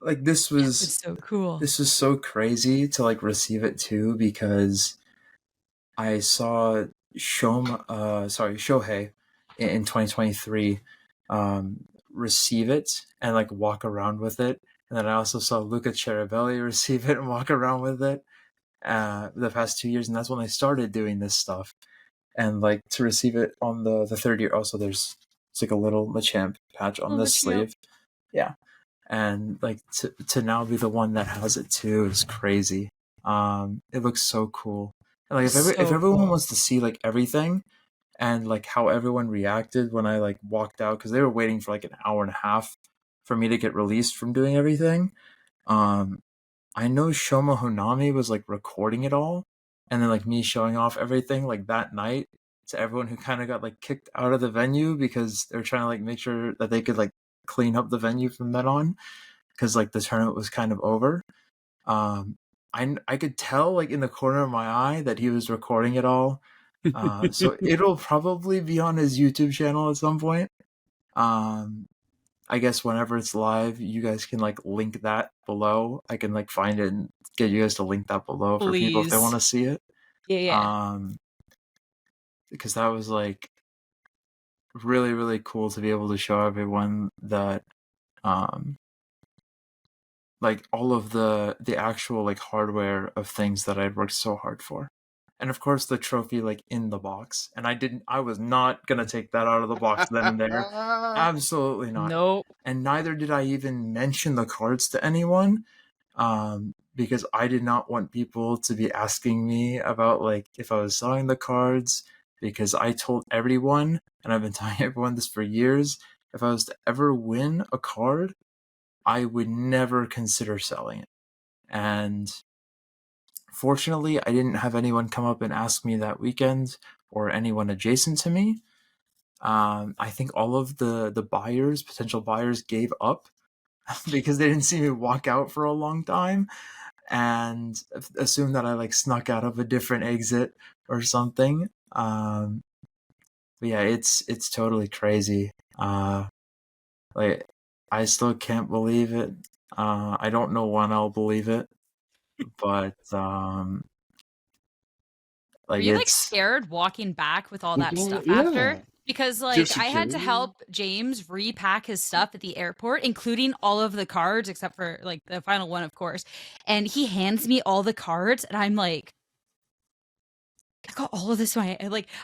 Like this was It's so cool. This was so crazy to like receive it too, because I saw Shohei in 2023 receive it and like walk around with it. And then I also saw Luca Cherubelli receive it and walk around with it the past 2 years, and that's when I started doing this stuff. And like to receive it on the third year, also it's like a little Machamp patch on this sleeve. Yeah. And like to now be the one that has it too is crazy. It looks so cool. And like if everyone wants to see like everything and like how everyone reacted when I like walked out, because they were waiting for like an hour and a half for me to get released from doing everything. I know Shoma Honami was like recording it all, and then like me showing off everything like that night to everyone who kind of got like kicked out of the venue because they're trying to like make sure that they could like clean up the venue from then on, because like the tournament was kind of over. I could tell like in the corner of my eye that he was recording it all. So it'll probably be on his YouTube channel at some point. I guess whenever it's live, you guys can like link that below. I can like find it and get you guys to link that below for people if they want to see it. Yeah. Because that was like really, really cool to be able to show everyone that like all of the actual like hardware of things that I'd worked so hard for. And of course the trophy like in the box. And I was not gonna take that out of the box then and there. Absolutely not. Nope. And neither did I even mention the cards to anyone. Because I did not want people to be asking me about like if I was selling the cards, because I told everyone, and I've been telling everyone this for years, if I was to ever win a card, I would never consider selling it. And fortunately, I didn't have anyone come up and ask me that weekend, or anyone adjacent to me. I think all of the potential buyers gave up because they didn't see me walk out for a long time and assumed that I like snuck out of a different exit or something. But yeah, it's totally crazy. Like I still can't believe it. I don't know when I'll believe it, but Were you like scared walking back with all that stuff after? Because like I had to help James repack his stuff at the airport, including all of the cards, except for like the final one, of course. And he hands me all the cards, and I'm like, I got all of this. I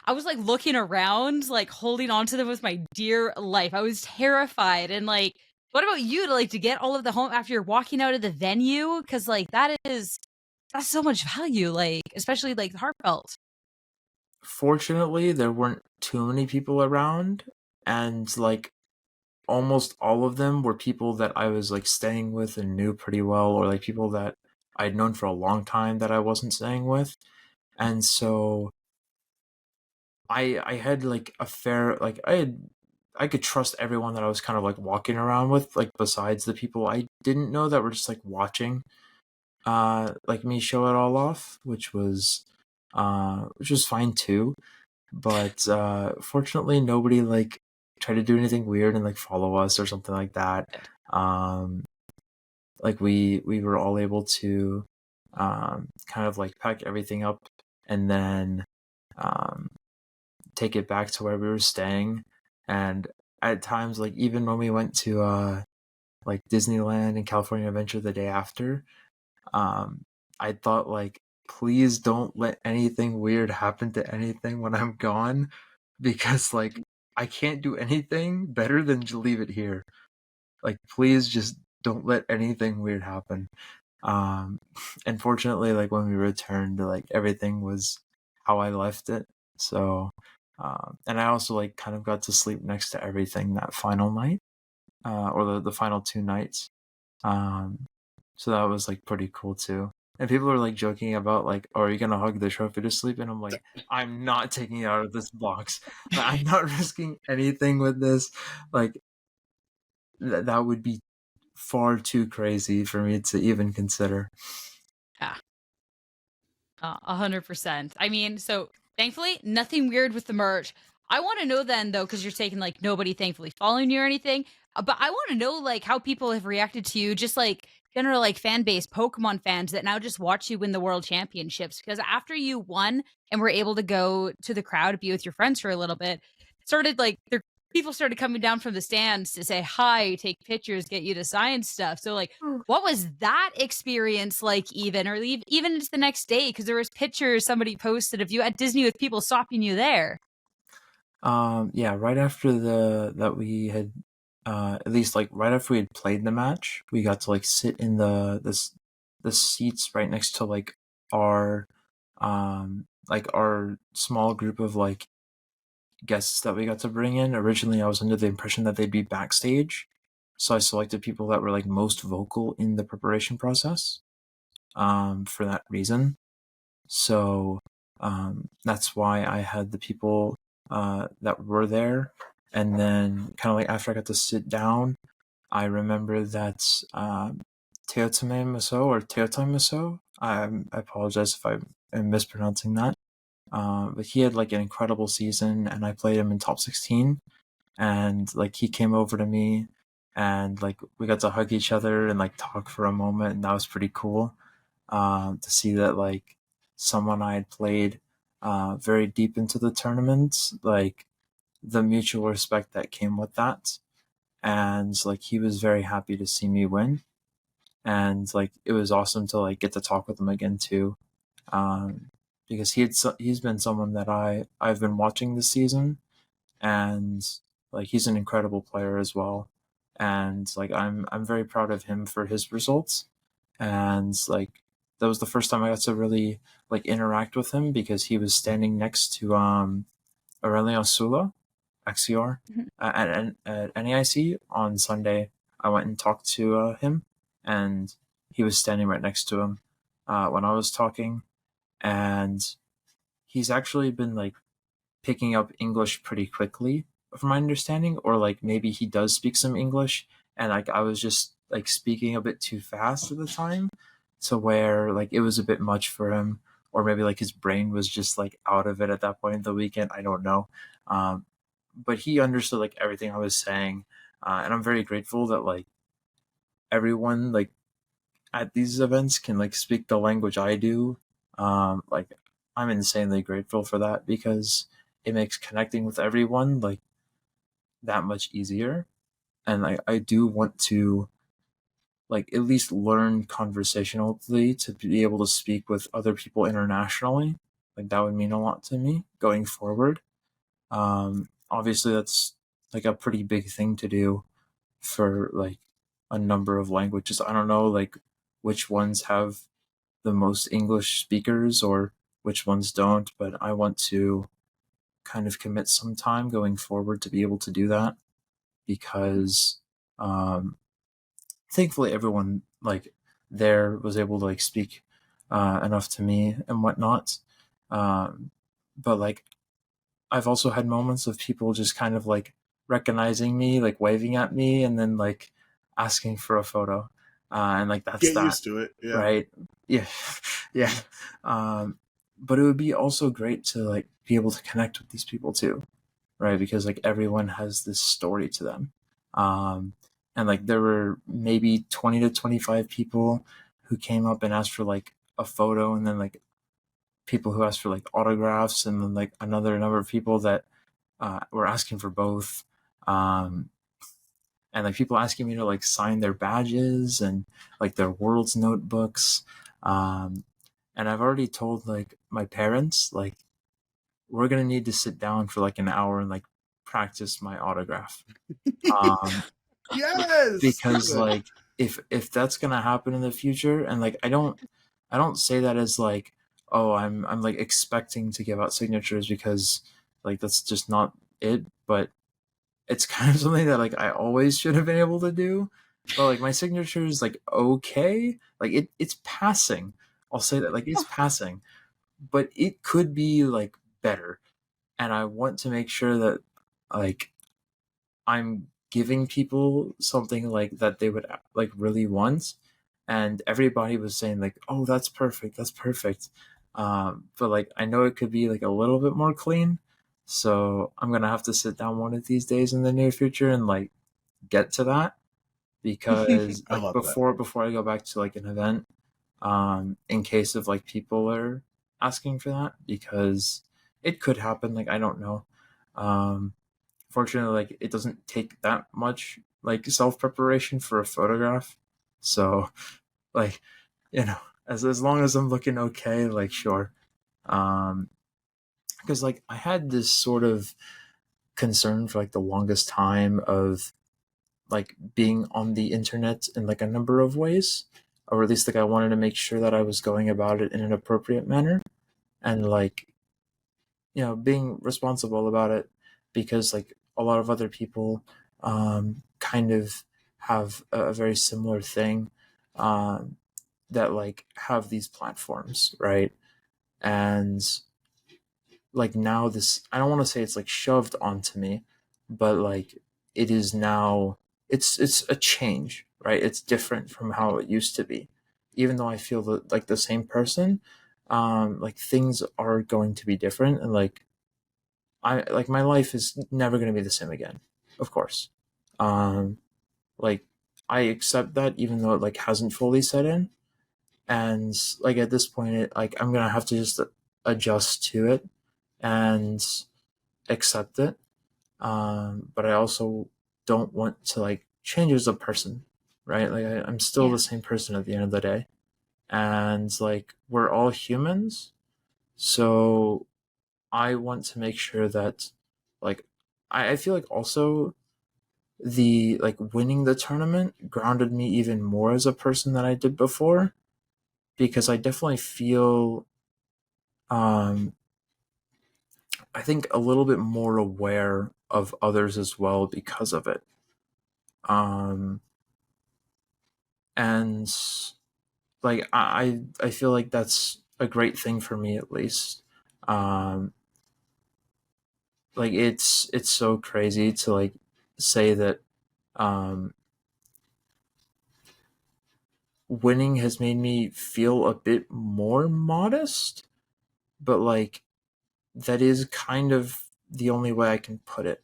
was like looking around, like holding on to them with my dear life. I was terrified. And like, what about you to get all of the home after you're walking out of the venue? Because like that's so much value, like especially like heartfelt. Fortunately, there weren't too many people around, and like almost all of them were people that I was like staying with and knew pretty well, or like people that I'd known for a long time that I wasn't staying with. And so I had like a fair like I could trust everyone that I was kind of like walking around with, like besides the people I didn't know that were just like watching like me show it all off, which was fine too. But fortunately nobody like tried to do anything weird and like follow us or something like that. Like we were all able to kind of like pack everything up and then take it back to where we were staying. And at times, like even when we went to like Disneyland and California Adventure the day after, I thought like, please don't let anything weird happen to anything when I'm gone, because like I can't do anything better than to leave it here. Like please just don't let anything weird happen. And fortunately, like when we returned, like everything was how I left it. So And I also like kind of got to sleep next to everything that final night, or the final 2 nights. So that was like pretty cool too. And people are like joking about like, oh, are you gonna hug the trophy to sleep? And I'm like, I'm not taking it out of this box. Like, I'm not risking anything with this. Like that would be far too crazy for me to even consider. Yeah. 100%. I mean, so thankfully, nothing weird with the merch. I want to know then, though, because you're taking like nobody thankfully following you or anything. But I want to know like how people have reacted to you, just like general like fan base, Pokemon fans that now just watch you win the world championships. Because after you won and were able to go to the crowd, be with your friends for a little bit, started like their people started coming down from the stands to say hi, take pictures, get you to sign stuff. So like what was that experience like even or even into the next day? Because there was pictures somebody posted of you at Disney with people stopping you there. Yeah, right after that we had at least like right after we had played the match, we got to like sit in the seats right next to like our small group of like guests that we got to bring in. Originally I was under the impression that they'd be backstage. So I selected people that were like most vocal in the preparation process for that reason. So that's why I had the people that were there. And then kind of like after I got to sit down, I remember that Teotime Maso or Teotime Maso, I apologize if I'm mispronouncing that. But he had like an incredible season and I played him in top 16 and like he came over to me and like we got to hug each other and like talk for a moment and that was pretty cool to see that like someone I had played very deep into the tournament, like the mutual respect that came with that. And like he was very happy to see me win. And like it was awesome to like get to talk with him again too. Because he's been someone that I've been watching this season and like he's an incredible player as well. And like I'm very proud of him for his results. And like that was the first time I got to really like interact with him because he was standing next to Aurelio Sula, XCR, Mhm. at NAIC on Sunday. I went and talked to him, and he was standing right next to him when I was talking, and he's actually been like picking up English pretty quickly, from my understanding, or like maybe he does speak some English, and like I was just like speaking a bit too fast at the time, to where like it was a bit much for him, or maybe like his brain was just like out of it at that point in the weekend. I don't know, but he understood like everything I was saying, and I'm very grateful that like everyone like at these events can like speak the language I do. Like I'm insanely grateful for that because it makes connecting with everyone like that much easier. And I do want to like at least learn conversationally to be able to speak with other people internationally. Like that would mean a lot to me going forward. Obviously that's like a pretty big thing to do for like a number of languages. I don't know like which ones have the most English speakers or which ones don't, but I want to kind of commit some time going forward to be able to do that because thankfully everyone like there was able to like speak enough to me and whatnot. But like I've also had moments of people just kind of like recognizing me, like waving at me, and then like asking for a photo, and like that's Get that, used to it. Yeah. right? Yeah, yeah. But it would be also great to like be able to connect with these people too, right? Because like everyone has this story to them, um, and like there were maybe 20 to 25 people who came up and asked for like a photo, and then like people who asked for like autographs, and then like another number of people that were asking for both. Um, and like people asking me to like sign their badges and like their world's notebooks. Um, and I've already told like my parents, like, we're going to need to sit down for like an hour and like practice my autograph. Um, Yes. because like if that's going to happen in the future, and like I don't say that as like, oh, I'm like expecting to give out signatures because Like that's just not it. But it's kind of something that like I always should have been able to do. But like my signature is like okay, like it's passing. I'll say that like it's passing, but it could be like better, and I want to make sure that like I'm giving people something like that they would like really want. And everybody was saying like, oh, that's perfect, that's perfect. But like I know it could be like a little bit more clean, so I'm gonna have to sit down one of these days in the near future and like get to that, because I like love that. before I go back to like an event, in case of like people are asking for that, because it could happen, like I don't know. um Fortunately, like it doesn't take that much like self preparation for a photograph, so like as long as I'm looking okay, like sure. um because like I had this sort of concern for like the longest time of like being on the internet in like a number of ways, or at least like I wanted to make sure that I was going about it in an appropriate manner, and like being responsible about it, because like a lot of other people kind of have a very similar thing, um, that like have these platforms, right? And like now this, I don't want to say it's like shoved onto me, but like it is now, it's a change, right? It's different from how it used to be. Even though I feel like the same person, like things are going to be different, and like I like my life is never going to be the same again, of course. Um, like I accept that, even though it like hasn't fully set in, and like at this point, like I'm gonna have to just adjust to it and accept it. But I also don't want to like change as a person, right? Like I'm still Yeah. the same person at the end of the day, and like we're all humans, so I want to make sure that like I feel like also the like winning the tournament grounded me even more as a person than I did before, because I definitely feel um I think a little bit more aware of others as well because of it. Um and like I feel like that's a great thing for me, at least. Um like it's so crazy to like say that um winning has made me feel a bit more modest, but like that is kind of the only way I can put it.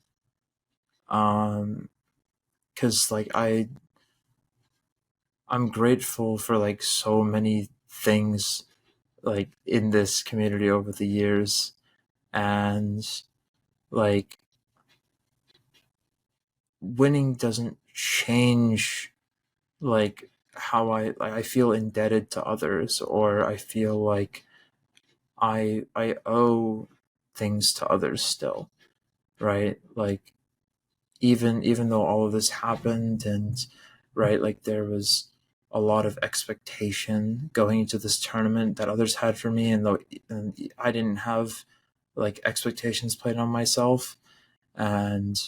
Um, because like I'm grateful for like so many things like in this community over the years, and like winning doesn't change like how I feel indebted to others, or I feel like I owe things to others still, right? Like even though all of this happened, and right, like there was a lot of expectation going into this tournament that others had for me, and though and I didn't have like expectations played on myself, and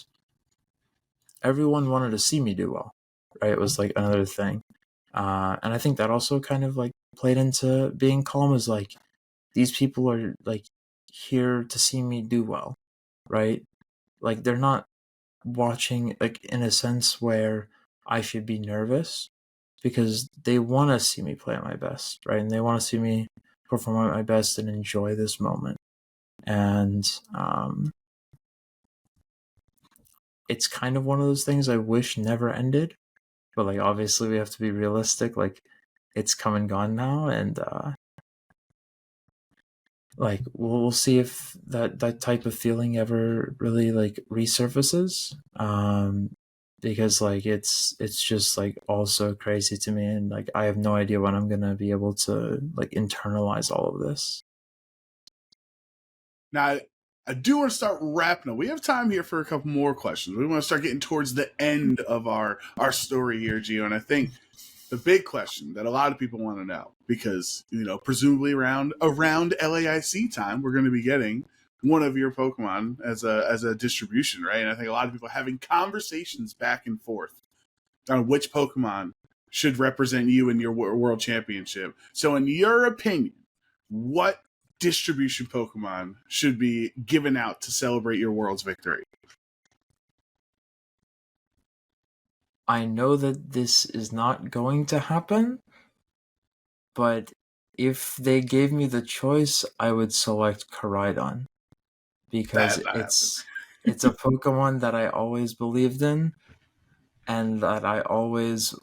everyone wanted to see me do well, right? It was like another thing. And I think that also kind of like played into being calm, is like these people are like here to see me do well, right? Like they're not watching like in a sense where I should be nervous, because they want to see me play at my best, right? And they want to see me perform at my best and enjoy this moment. And it's kind of one of those things I wish never ended, but like obviously we have to be realistic. Like it's come and gone now, and like we'll see if that type of feeling ever really like resurfaces, because like it's just like also crazy to me, and like I have no idea when I'm gonna be able to like internalize all of this. Now, I do want to start wrapping up. We have time here for a couple more questions. We want to start getting towards the end of our story here, Gio. And I think the big question that a lot of people want to know, because presumably around LAIC time, we're going to be getting one of your Pokemon as a distribution, right? And I think a lot of people are having conversations back and forth on which Pokemon should represent you in your World Championship. So, in your opinion, what distribution Pokemon should be given out to celebrate your World's victory? I know that this is not going to happen, but if they gave me the choice, I would select Koraidon, because it's a Pokemon that I always believed in, and that I always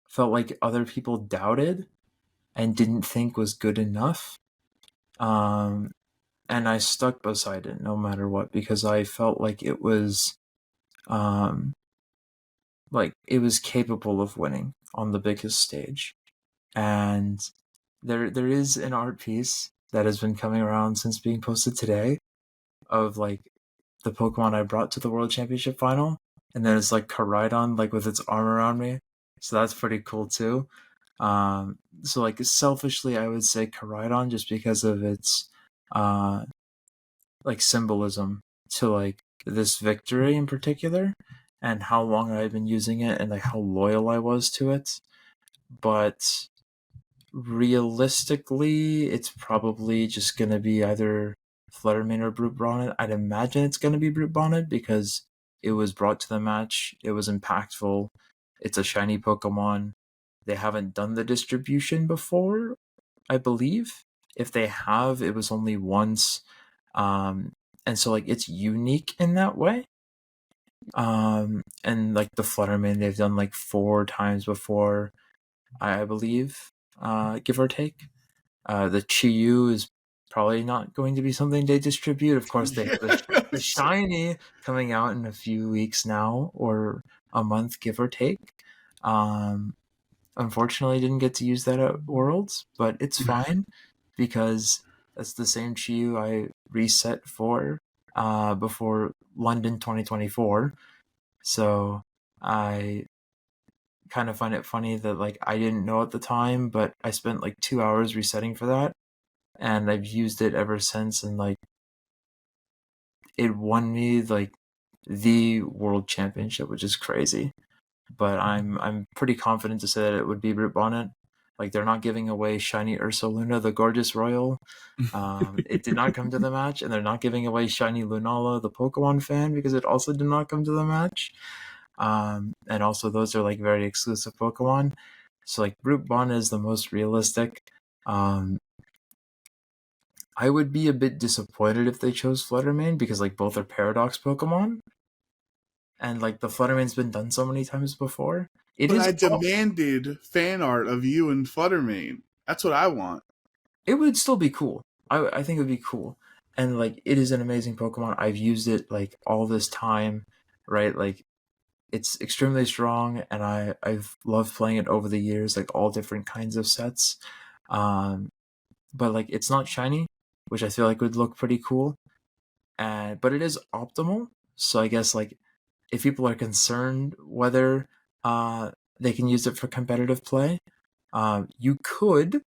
felt like other people doubted and didn't think was good enough. And I stuck beside it no matter what, because I felt like it was capable of winning on the biggest stage. And there is an art piece that has been coming around since being posted today of like the Pokemon I brought to the World Championship final, and then it's like Koraidon like with its arm around me. So that's pretty cool too. So like selfishly I would say Koraidon, just because of its like symbolism to like this victory in particular, and how long I've been using it, and like how loyal I was to it. But realistically, it's probably just going to be either Fluttermane or Brute Bonnet. I'd imagine it's going to be Brute Bonnet, because it was brought to the match, it was impactful, it's a shiny Pokemon. They haven't done the distribution before, I believe. If they have, it was only once. And so like it's unique in that way. And like the Fluttermane, they've done like 4 times before, I believe, give or take. The Chi-Yu is probably not going to be something they distribute. Of course, they have the shiny coming out in a few weeks now, or a month, give or take. Unfortunately, didn't get to use that at Worlds, but it's fine, because that's the same Chi-Yu I reset for before London 2024. So I kind of find it funny that like I didn't know at the time, but I spent like 2 hours resetting for that, and I've used it ever since, and like it won me like the World Championship, which is crazy. But I'm pretty confident to say that it would be Brute Bonnet. Like, they're not giving away shiny Ursaluna, the Gorgeous Royal. It did not come to the match, and they're not giving away shiny Lunala, the Pokemon fan, because it also did not come to the match. And also those are like very exclusive Pokemon. So like Brute Bonnet is the most realistic. I would be a bit disappointed if they chose Fluttermane, because like both are Paradox Pokemon, and like the Fluttermane's been done so many times before. I demanded fan art of you and Fluttermane. That's what I want. It would still be cool. I think it would be cool. And like it is an amazing Pokemon. I've used it like all this time, right? Like it's extremely strong, and I've loved playing it over the years, like all different kinds of sets. But like it's not shiny, which I feel like would look pretty cool. But it is optimal. So I guess like if people are concerned whether they can use it for competitive play, you could.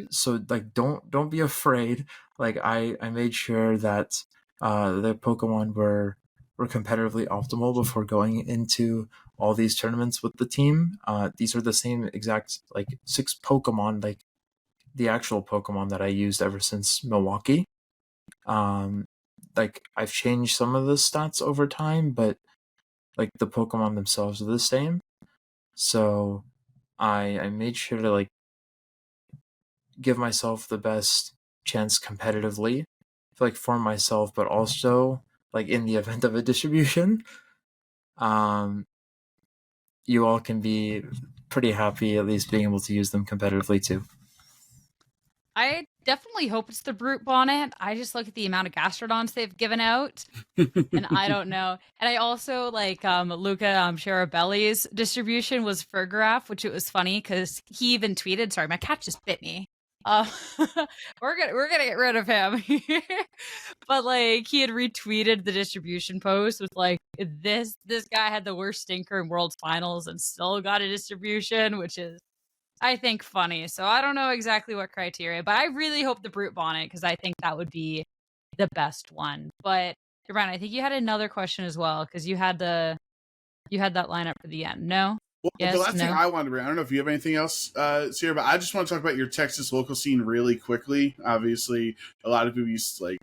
So like don't be afraid. Like I made sure that the Pokemon were competitively optimal before going into all these tournaments with the team. These are the same exact like 6 Pokemon, like the actual Pokemon that I used ever since Milwaukee. Like I've changed some of the stats over time, but like the Pokemon themselves are the same. So I made sure to like give myself the best chance competitively to like form myself, but also like in the event of a distribution, you all can be pretty happy at least being able to use them competitively too. I definitely hope it's the Brute Bonnet. I just look at the amount of Gastrodons they've given out, and I don't know. And I also like Luca Charabelli's distribution was Fergraph, which it was funny because he even tweeted, "Sorry, my cat just bit me. We're gonna get rid of him." But like he had retweeted the distribution post with like this guy had the worst stinker in World Finals and still got a distribution, which is I think, funny. So I don't know exactly what criteria, but I really hope the Brute Bonnet because I think that would be the best one. But Brian, I think you had another question as well because you had that lineup for the end. No? Well, the Yes? last thing No? I wanted to bring, I don't know if you have anything else, Sierra, but I just want to talk about your Texas local scene really quickly. Obviously, a lot of people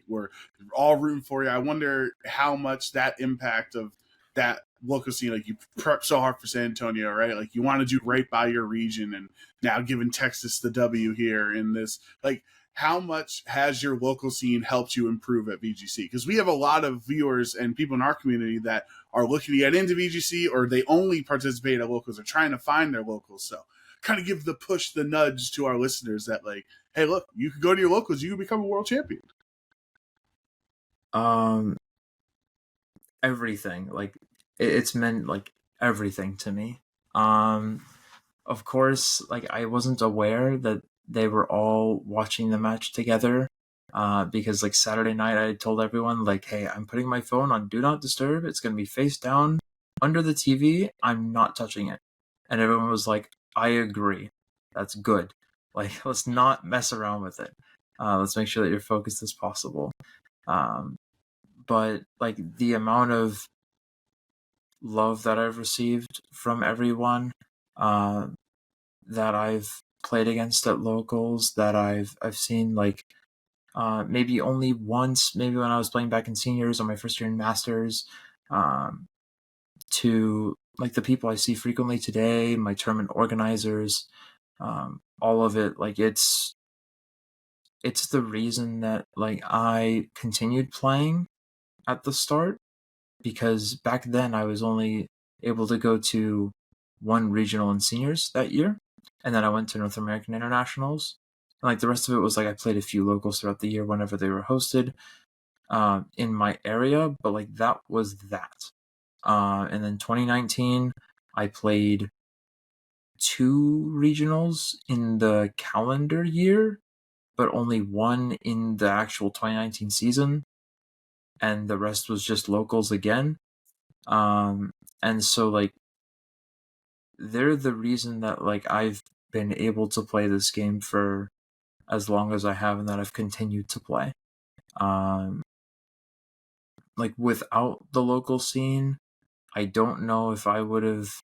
were all rooting for you. I wonder how much that impact of that local scene, like you prep so hard for San Antonio, right? Like you want to do right by your region, and now giving Texas the W here in this, like how much has your local scene helped you improve at VGC? Because we have a lot of viewers and people in our community that are looking to get into VGC, or they only participate at locals or trying to find their locals. So kind of give the push, the nudge to our listeners that like, hey, look, you could go to your locals, you could become a world champion. Everything, like it's meant like everything to me. Of course, like I wasn't aware that they were all watching the match together. Because like Saturday night, I told everyone like, "Hey, I'm putting my phone on Do Not Disturb. It's gonna be face down under the TV. I'm not touching it." And everyone was like, "I agree. That's good. Like, let's not mess around with it. Let's make sure that you're focused as possible." But like the amount of love that I've received from everyone, that I've played against at locals, that I've seen like maybe only once, maybe when I was playing back in seniors or my first year in masters, to like the people I see frequently today, my tournament organizers, all of it, like it's the reason that like I continued playing at the start, because back then I was only able to go to one regional in seniors that year, and then I went to North American Internationals. And like the rest of it was like I played a few locals throughout the year whenever they were hosted in my area, but like that was that. And then 2019, I played 2 regionals in the calendar year, but only one in the actual 2019 season, and the rest was just locals again. And so like they're the reason that like I've been able to play this game for as long as I have, and that I've continued to play. Like without the local scene, I don't know if I would have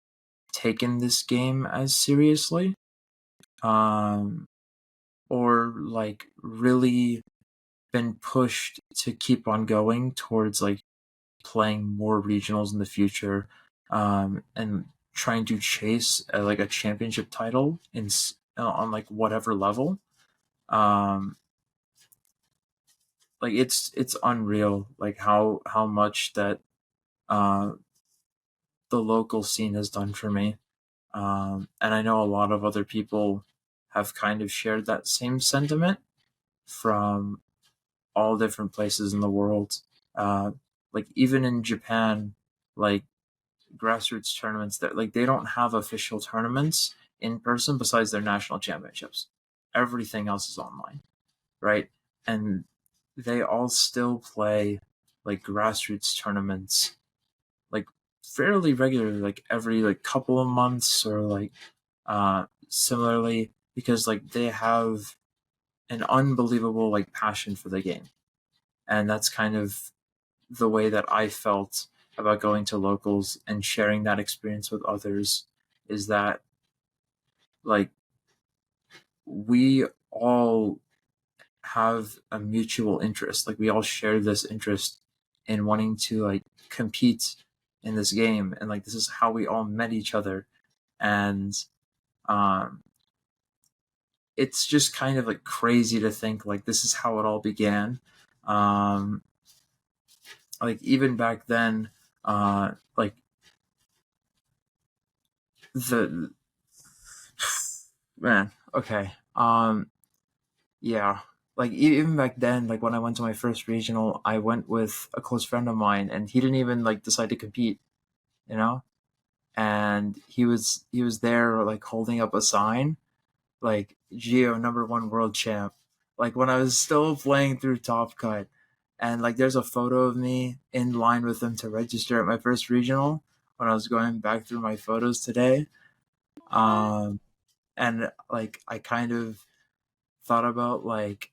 taken this game as seriously, or like really been pushed to keep on going towards like playing more regionals in the future, and trying to chase like a championship title on like whatever level. Like it's unreal like how much that the local scene has done for me. And I know a lot of other people have kind of shared that same sentiment from all different places in the world. Like even in Japan, like grassroots tournaments that like they don't have official tournaments in person besides their national championships. Everything else is online, right? And they all still play like grassroots tournaments like fairly regularly, like every like couple of months, or like similarly, because like they have an unbelievable like passion for the game. And that's kind of the way that I felt about going to locals and sharing that experience with others, is that like we all have a mutual interest. Like we all share this interest in wanting to like compete in this game, and like this is how we all met each other. And um it's just kind of like crazy to think like this is how it all began. um like even back then, like the man, okay, yeah, like even back then, like when I went to my first regional, I went with a close friend of mine, and he didn't even like decide to compete, you know. And he was there like holding up a sign like Geo #1 world champ, like when I was still playing through Top Cut. And like there's a photo of me in line with him to register at my first regional when I was going back through my photos today. What? um And like I kind of thought about like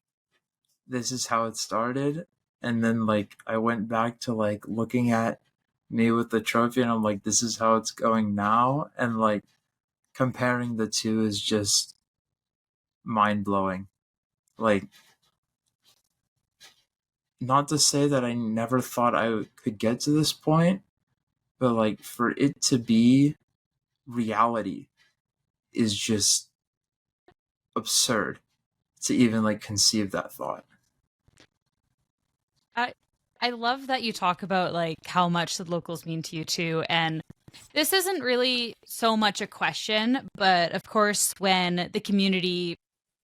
this is how it started, and then like I went back to like looking at me with the trophy, and I'm like, this is how it's going now, and like comparing the two is just mind blowing. Like, not to say that I never thought I could get to this point, but like for it to be reality is just absurd to even like conceive that thought. I I love that you talk about like how much the locals mean to you too. And this isn't really so much a question, but of course when the community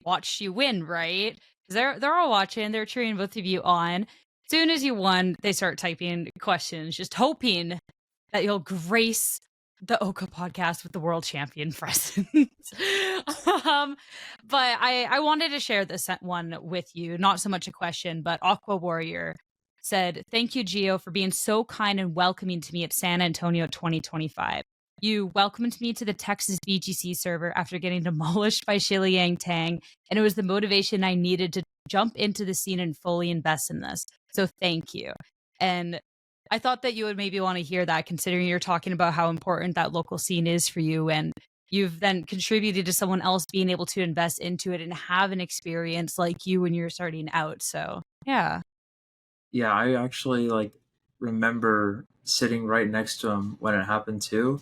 watched you win, right? 'Cause they're all watching, they're cheering both of you on. As soon as you won, they start typing questions, just hoping that you'll grace the Oka podcast with the world champion presence. um, but I wanted to share this one with you. Not so much a question, but Aqua Warrior said, "Thank you, Gio, for being so kind and welcoming to me at San Antonio 2025. You welcomed me to the Texas VGC server after getting demolished by Shiliang Tang, and it was the motivation I needed to jump into the scene and fully invest in this. So thank you." And I thought that you would maybe want to hear that, considering you're talking about how important that local scene is for you. And you've then contributed to someone else being able to invest into it and have an experience like you when you're starting out. So, yeah. Yeah, I actually like remember sitting right next to him when it happened too.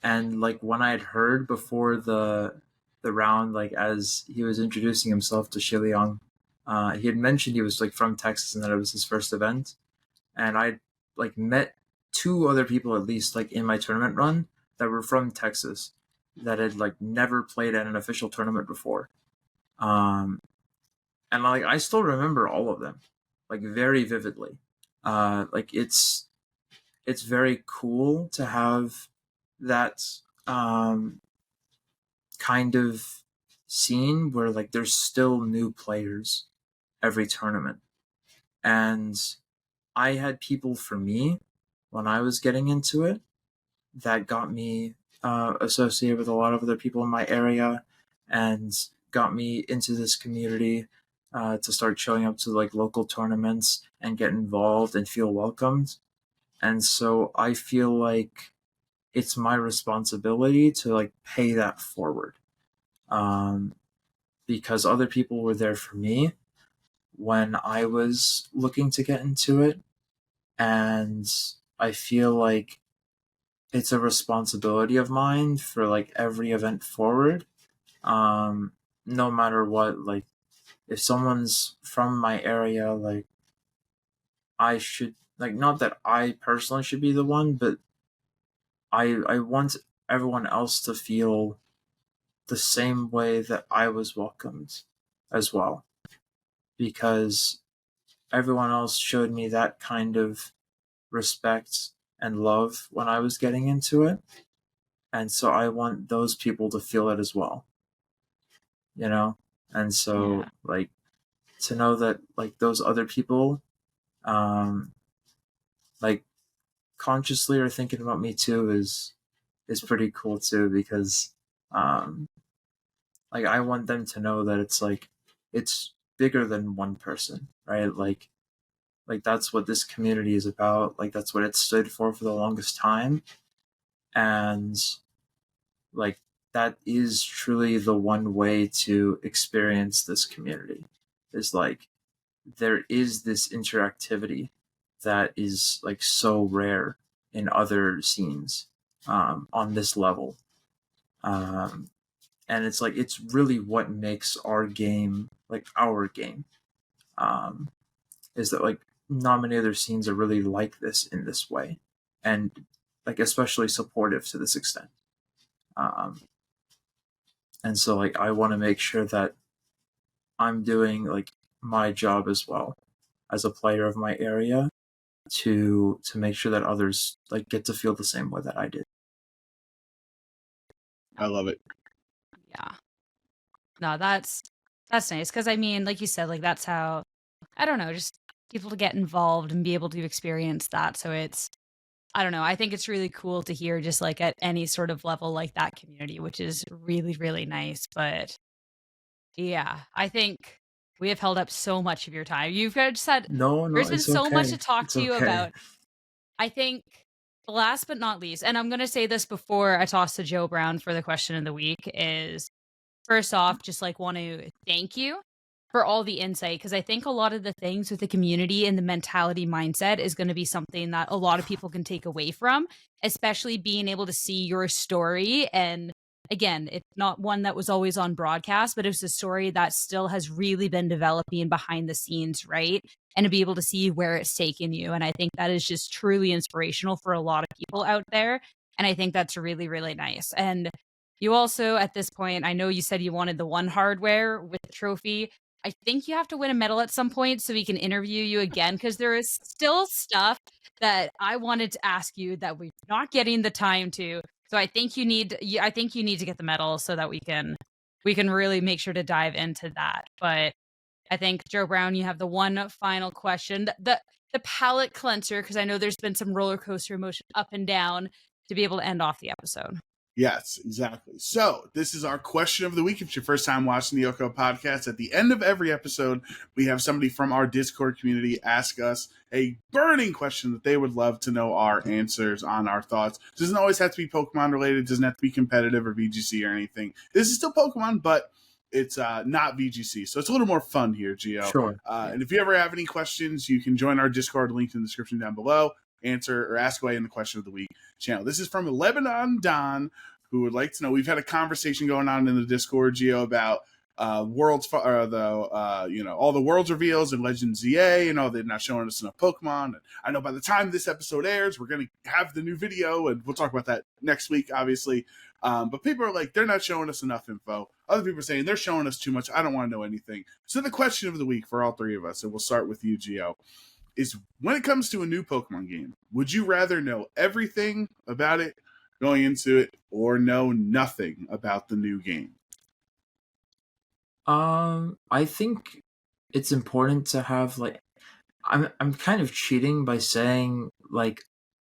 And like when I had heard before the round, like as he was introducing himself to Shiliang, he had mentioned he was like from Texas and that it was his first event. And I like met two other people at least like in my tournament run that were from Texas that had like never played at an official tournament before. Um, and like I still remember all of them, like very vividly. Like it's very cool to have that um, kind of scene where like there's still new players every tournament, and I had people for me when I was getting into it that got me associated with a lot of other people in my area and got me into this community to start showing up to like local tournaments and get involved and feel welcomed. And so I feel like it's my responsibility to like pay that forward, um, because other people were there for me when I was looking to get into it, and I feel like it's a responsibility of mine for like every event forward, um no matter what. Like if someone's from my area, like I should, like, not that I personally should be the one, but I want everyone else to feel the same way that I was welcomed as well, because everyone else showed me that kind of respect and love when I was getting into it, and so I want those people to feel it as well, you know. And so Yeah. like to know that like those other people um like consciously are thinking about me too is pretty cool too, because um like I want them to know that it's like it's bigger than one person, right? Like that's what this community is about, like that's what it stood for the longest time. And like that is truly the one way to experience this community, is like there is this interactivity that is like so rare in other scenes on this level. um, and it's like it's really what makes our game like our game, um, is that like not many other scenes are really like this in this way, and like especially supportive to this extent. um, and so like I want to make sure that I'm doing like my job as well as a player of my area to make sure that others like get to feel the same way that I did. I love it. Yeah. No, that's nice. Cause I mean, like you said, like that's how, I don't know, just people to get involved and be able to experience that. So I don't know. I think it's really cool to hear just like at any sort of level like that community, which is really, really nice. But yeah, I think we have held up so much of your time. You've just said No, there's been it's so much okay. to talk It's to you okay. about. I think last but not least, and I'm going to say this before I toss to Joe Brown for the question of the week, is first off, just like want to thank you for all the insight, because I think a lot of the things with the community and the mentality mindset is going to be something that a lot of people can take away from, especially being able to see your story. And again, it's not one that was always on broadcast, but it's a story that still has really been developing behind the scenes, right? And to be able to see where it's taken you. And I think that is just truly inspirational for a lot of people out there. And I think that's really, really nice. And you also, at this point, I know you said you wanted the one hardware with the trophy. I think you have to win a medal at some point so we can interview you again, because there is still stuff that I wanted to ask you that we're not getting the time to. So I think you need to get the medal so that we can really make sure to dive into that. But I think Joe Brown, you have the one final question, the palate cleanser, because I know there's been some roller coaster emotion up and down to be able to end off the episode. Yes, exactly. So this is our question of the week. If it's your first time watching the OHKO podcast, at the end of every episode, we have somebody from our Discord community ask us a burning question that they would love to know our answers on, our thoughts. It doesn't always have to be Pokemon related. It doesn't have to be competitive or VGC or anything. This is still Pokemon, but it's not VGC. So it's a little more fun here, Gio. Sure. And if you ever have any questions, you can join our Discord, link in the description down below. Answer or ask away in the question of the week channel. This is from Lebanon Don, who would like to know. We've had a conversation going on in the Discord, Gio, about worlds, all the worlds reveals in Legends ZA. They're not showing us enough Pokemon. And I know by the time this episode airs, we're going to have the new video, and we'll talk about that next week, obviously. But people are like, they're not showing us enough info. Other people are saying they're showing us too much. I don't want to know anything. So the question of the week for all three of us, and we'll start with you, Gio, is when it comes to a new Pokemon game, would you rather know everything about it going into it or know nothing about the new game? I think it's important to have I'm kind of cheating by saying like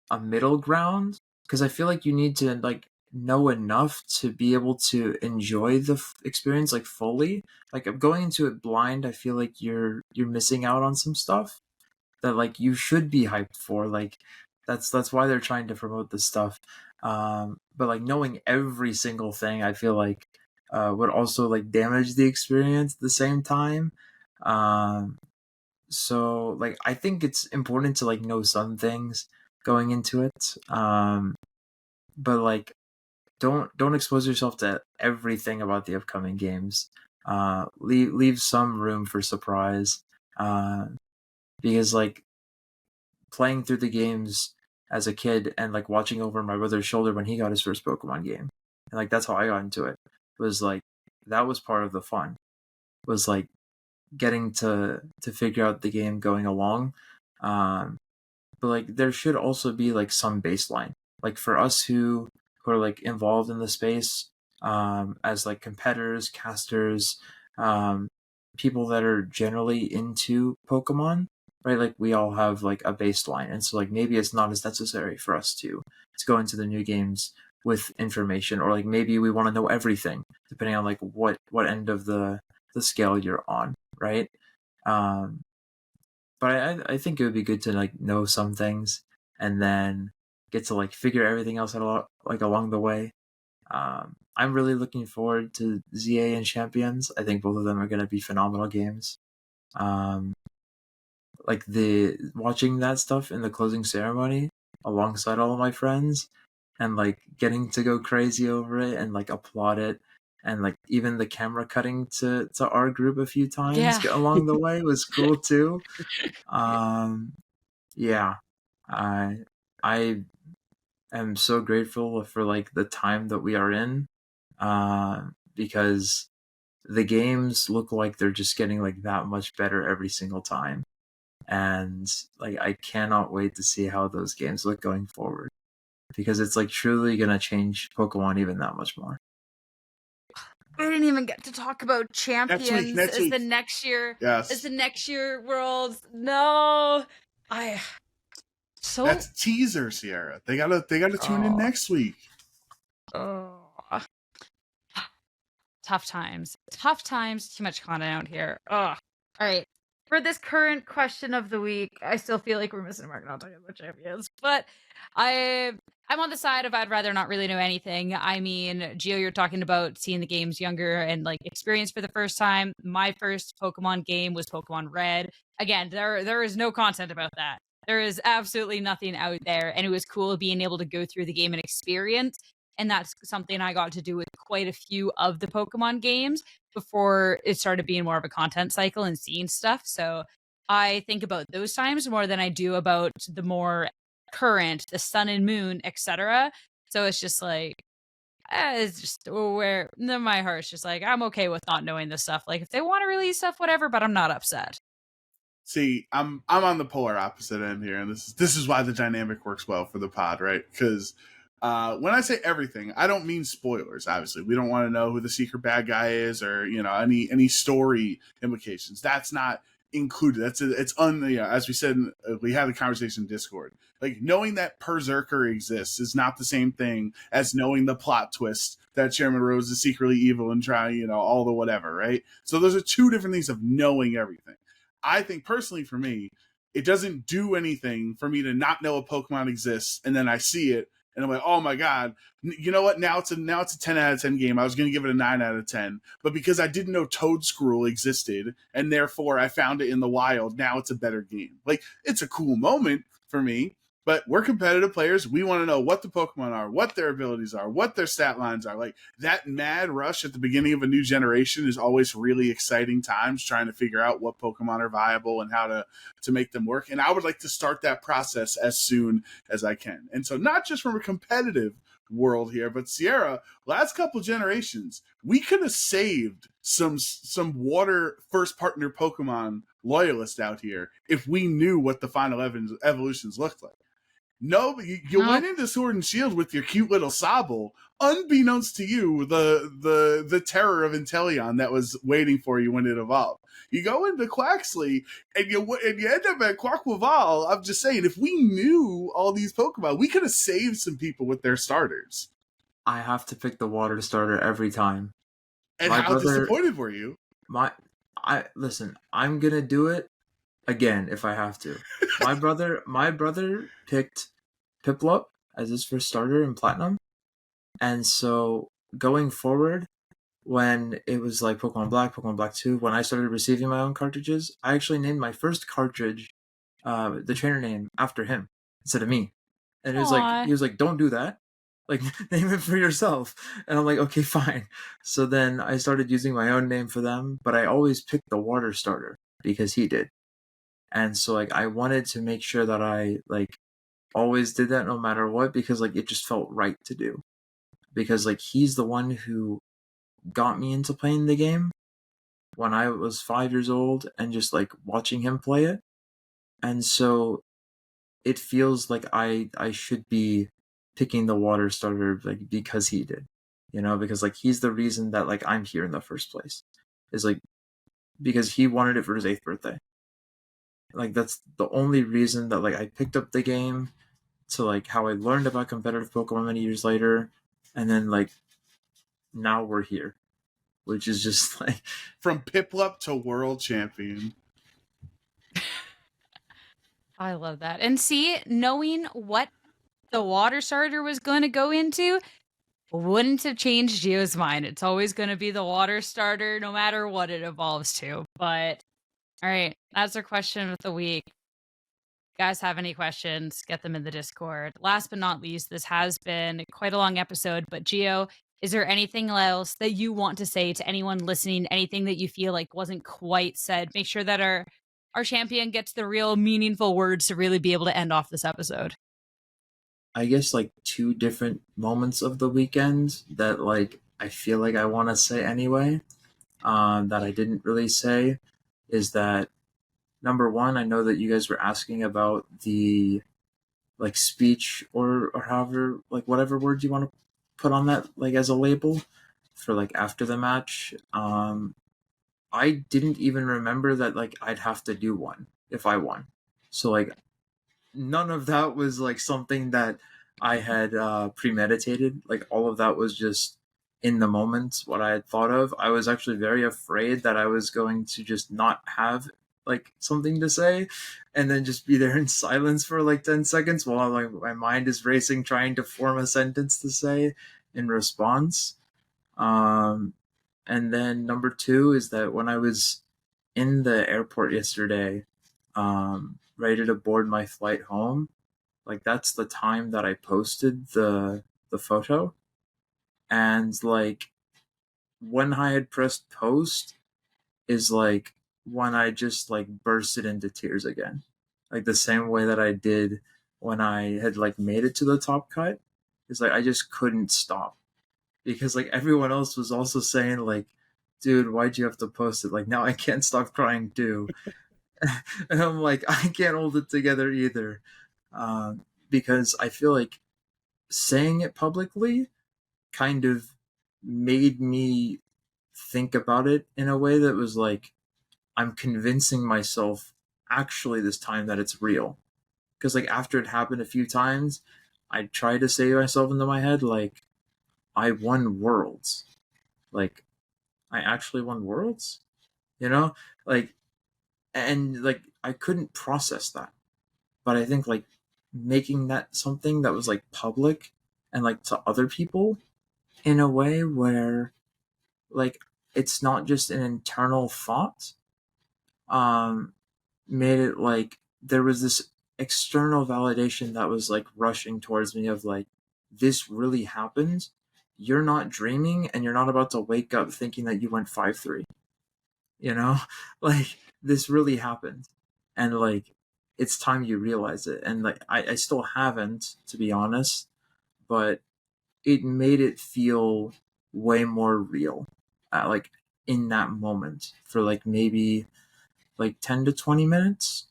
a middle ground, because I feel like you need to like know enough to be able to enjoy the experience like fully. Like going into it blind, I feel like you're missing out on some stuff that like you should be hyped for. Like that's why they're trying to promote this stuff. But like knowing every single thing, I feel like would also like damage the experience at the same time. So like I think it's important to like know some things going into it. But like don't expose yourself to everything about the upcoming games. Leave some room for surprise. Because like playing through the games as a kid and like watching over my brother's shoulder when he got his first Pokemon game, and like that's how I got into it. Was like that was part of the fun. Was like getting to figure out the game going along. But like there should also be like some baseline. Like for us who are like involved in the space, as like competitors, casters, people that are generally into Pokemon, right? Like we all have like a baseline, and so like maybe it's not as necessary for us to go into the new games with information, or like maybe we want to know everything depending on like what end of the scale you're on, right? But I think it would be good to like know some things and then get to like figure everything else out like along the way. I'm really looking forward to ZA and Champions. I think both of them are going to be phenomenal games. Like watching that stuff in the closing ceremony alongside all of my friends and like getting to go crazy over it and like applaud it, and like even the camera cutting to our group a few times along the way was cool too. Yeah, I am so grateful for like the time that we are in, because the games look like they're just getting like that much better every single time, and like I cannot wait to see how those games look going forward, because it's like truly gonna change Pokemon even that much more. We didn't even get to talk about Champions Next week. the next year. Yes. As the next year Worlds. No. So That's a teaser, Sierra. They gotta tune in next week. Tough times. Tough times. Too much content out here. Ugh. All right. For this current question of the week, I still feel like we're missing a mark not talking about champions, but I'm on the side of I'd rather not really know anything. I mean, Gio, you're talking about seeing the games younger and like experience for the first time. My first Pokemon game was Pokemon Red. Again, there is no content about that. There is absolutely nothing out there, and it was cool being able to go through the game and experience. And that's something I got to do with quite a few of the Pokemon games before it started being more of a content cycle and seeing stuff. So I think about those times more than I do about the more current, the Sun and Moon, etc. So it's just like it's just where my heart's just like I'm okay with not knowing this stuff. Like if they want to release stuff, whatever, but I'm not upset. See, I'm on the polar opposite end here, and this is why the dynamic works well for the pod, right? Because when I say everything, I don't mean spoilers. Obviously, we don't want to know who the secret bad guy is, or any story implications. That's not included. As we said, we had a conversation in Discord. Like knowing that Berserker exists is not the same thing as knowing the plot twist that Chairman Rose is secretly evil and trying, all the whatever, right? So those are two different things of knowing everything. I think personally for me, it doesn't do anything for me to not know a Pokemon exists and then I see it and I'm like, oh my god, you know what? Now it's a 10 out of 10 game. I was going to give it a 9 out of 10, but because I didn't know Toedscruel existed and therefore I found it in the wild, now it's a better game. Like it's a cool moment for me. But we're competitive players. We want to know what the Pokemon are, what their abilities are, what their stat lines are. Like that mad rush at the beginning of a new generation is always really exciting times trying to figure out what Pokemon are viable and how to make them work. And I would like to start that process as soon as I can. And so not just from a competitive world here, but Sierra, last couple generations, we could have saved some water first partner Pokemon loyalists out here if we knew what the final evolutions looked like. No, but you went into Sword and Shield with your cute little Sobble, unbeknownst to you, the terror of Inteleon that was waiting for you when it evolved. You go into Quaxley, and you end up at Quaquaval. I'm just saying, if we knew all these Pokemon, we could have saved some people with their starters. I have to pick the water starter every time. And how disappointed were you? Listen, I'm gonna do it again if I have to. My brother picked Piplup as his first starter in Platinum, and so going forward, when it was like Pokemon Black 2, when I started receiving my own cartridges, I actually named my first cartridge the trainer name after him instead of me. And he was like, don't do that. Like, name it for yourself. And I'm like, okay, fine. So then I started using my own name for them, but I always picked the water starter because he did. And so like I wanted to make sure that I like always did that no matter what, because like it just felt right to do. Because like he's the one who got me into playing the game when I was 5 years old and just like watching him play it. And so it feels like I should be picking the water starter like because he did. Because like he's the reason that like I'm here in the first place. Is like because he wanted it for his 8th birthday. Like that's the only reason that like I picked up the game, to like how I learned about competitive Pokemon many years later, and then like now we're here, which is just like from Piplup to world champion. I love that. And see, knowing what the water starter was going to go into wouldn't have changed Gio's mind. It's always going to be the water starter no matter what it evolves to. But all right, that's our question of the week. Guys have any questions, get them in the Discord. Last but not least, this has been quite a long episode, but Gio, is there anything else that you want to say to anyone listening? Anything that you feel like wasn't quite said? Make sure that our champion gets the real meaningful words to really be able to end off this episode. I guess like 2 different moments of the weekend that like I feel like I want to say anyway, that I didn't really say, is that number 1, I know that you guys were asking about the like speech or however, like whatever word you want to put on that like as a label for like after the match. I didn't even remember that like I'd have to do one if I won. So like none of that was like something that I had premeditated. Like all of that was just in the moment what I had thought of. I was actually very afraid that I was going to just not have like something to say and then just be there in silence for like 10 seconds while like my mind is racing trying to form a sentence to say in response. um and then number two is that when I was in the airport yesterday, ready to board my flight home, like that's the time that I posted the photo. And like when I had pressed post is like when I just like bursted into tears again. Like the same way that I did when I had like made it to the top cut. It's like I just couldn't stop. Because like everyone else was also saying like, dude, why'd you have to post it? Like now I can't stop crying too. And I'm like, I can't hold it together either. Because I feel like saying it publicly kind of made me think about it in a way that was like, I'm convincing myself actually this time that it's real. Because like after it happened a few times, I tried to say to myself into my head, like, I won worlds. Like, I actually won worlds, you know? Like, and like, I couldn't process that. But I think like making that something that was like public and like to other people in a way where like it's not just an internal thought, um made it like there was this external validation that was like rushing towards me of like, this really happened. You're not dreaming and you're not about to wake up thinking that you went 5-3, you know? Like this really happened. And like it's time you realize it. And like I still haven't, to be honest, but it made it feel way more real, like in that moment for like maybe like 10 to 20 minutes.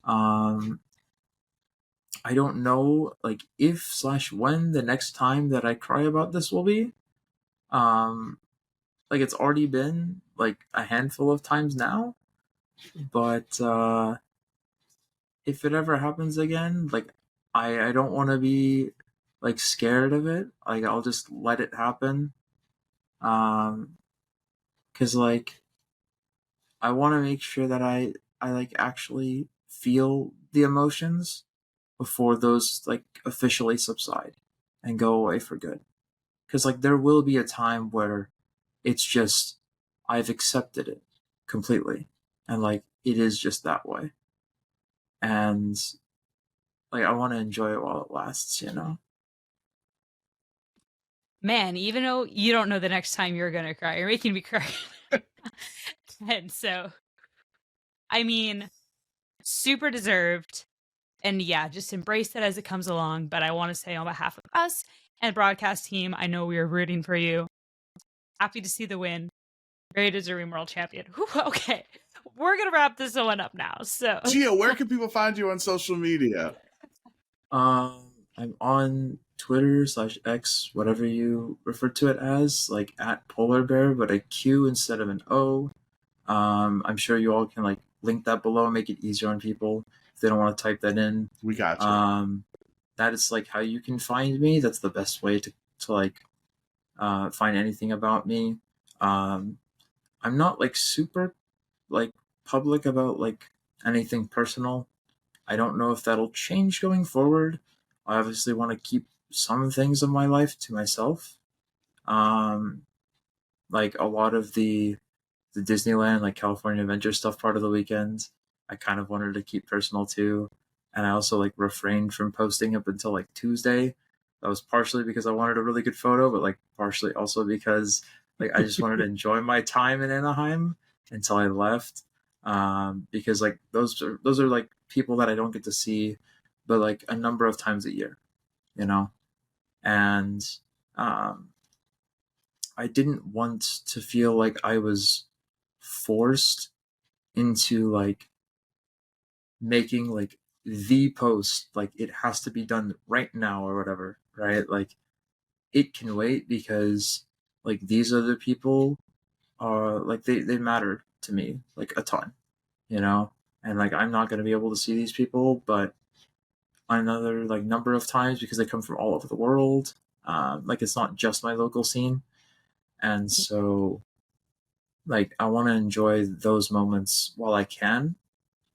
um I don't know like if slash when the next time that I cry about this will be. um like it's already been like a handful of times now, but if it ever happens again, like I don't want to be like scared of it. Like I'll just let it happen. Because like I want to make sure that I like actually feel the emotions before those like officially subside and go away for good. Because like there will be a time where it's just I've accepted it completely, and like it is just that way, and like I want to enjoy it while it lasts, you know. Man, even though you don't know the next time you're gonna cry, you're making me cry. And so, I mean, super deserved. And yeah, just embrace it as it comes along. But I want to say on behalf of us and broadcast team, I know we are rooting for you. Happy to see the win. Very deserving world champion. Whew, okay, we're gonna wrap this one up now. So, Gio, where can people find you on social media? I'm on Twitter / X, whatever you refer to it as, like at Polar Bear, but a Q instead of an O. I'm sure you all can like link that below and make it easier on people if they don't want to type that in. We got you. That is like how you can find me. That's the best way to like find anything about me. I'm not like super like public about like anything personal. I don't know if that'll change going forward. I obviously want to keep some things of my life to myself. Um, like a lot of the Disneyland, like California Adventure stuff part of the weekend, I kind of wanted to keep personal too. And I also like refrained from posting up until like Tuesday. That was partially because I wanted a really good photo, but like partially also because like I just wanted to enjoy my time in Anaheim until I left. Because like those are like people that I don't get to see, but like a number of times a year, you know. And um, I didn't want to feel like I was forced into like making like the post, like it has to be done right now or whatever, right? Like it can wait because like these other people are like they matter to me like a ton, you know. And like I'm not going to be able to see these people, but another like number of times because they come from all over the world. Like it's not just my local scene, and so like I want to enjoy those moments while I can,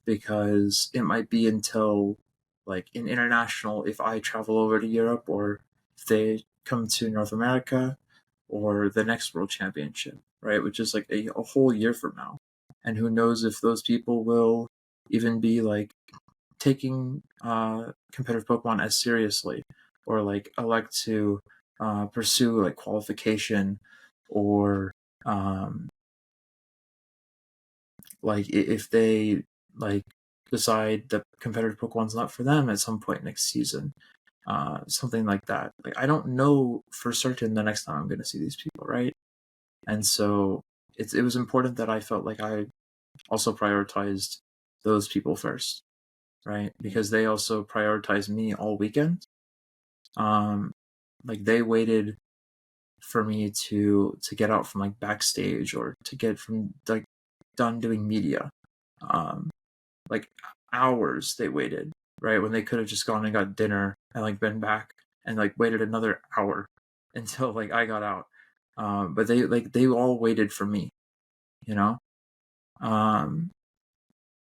because it might be until like in international, if I travel over to Europe or if they come to North America or the next world championship, right, which is like a whole year from now, and who knows if those people will even be like taking competitive Pokemon as seriously, or like elect to pursue like qualification, or like if they like decide that competitive Pokemon's not for them at some point next season, something like that. Like I don't know for certain the next time I'm going to see these people, right? And so it was important that I felt like I also prioritized those people first, right? Because they also prioritized me all weekend. Like they waited for me to get out from like backstage, or to get from like done doing media. Like hours they waited, right? When they could have just gone and got dinner and like been back and like waited another hour until like I got out. But they all waited for me, you know?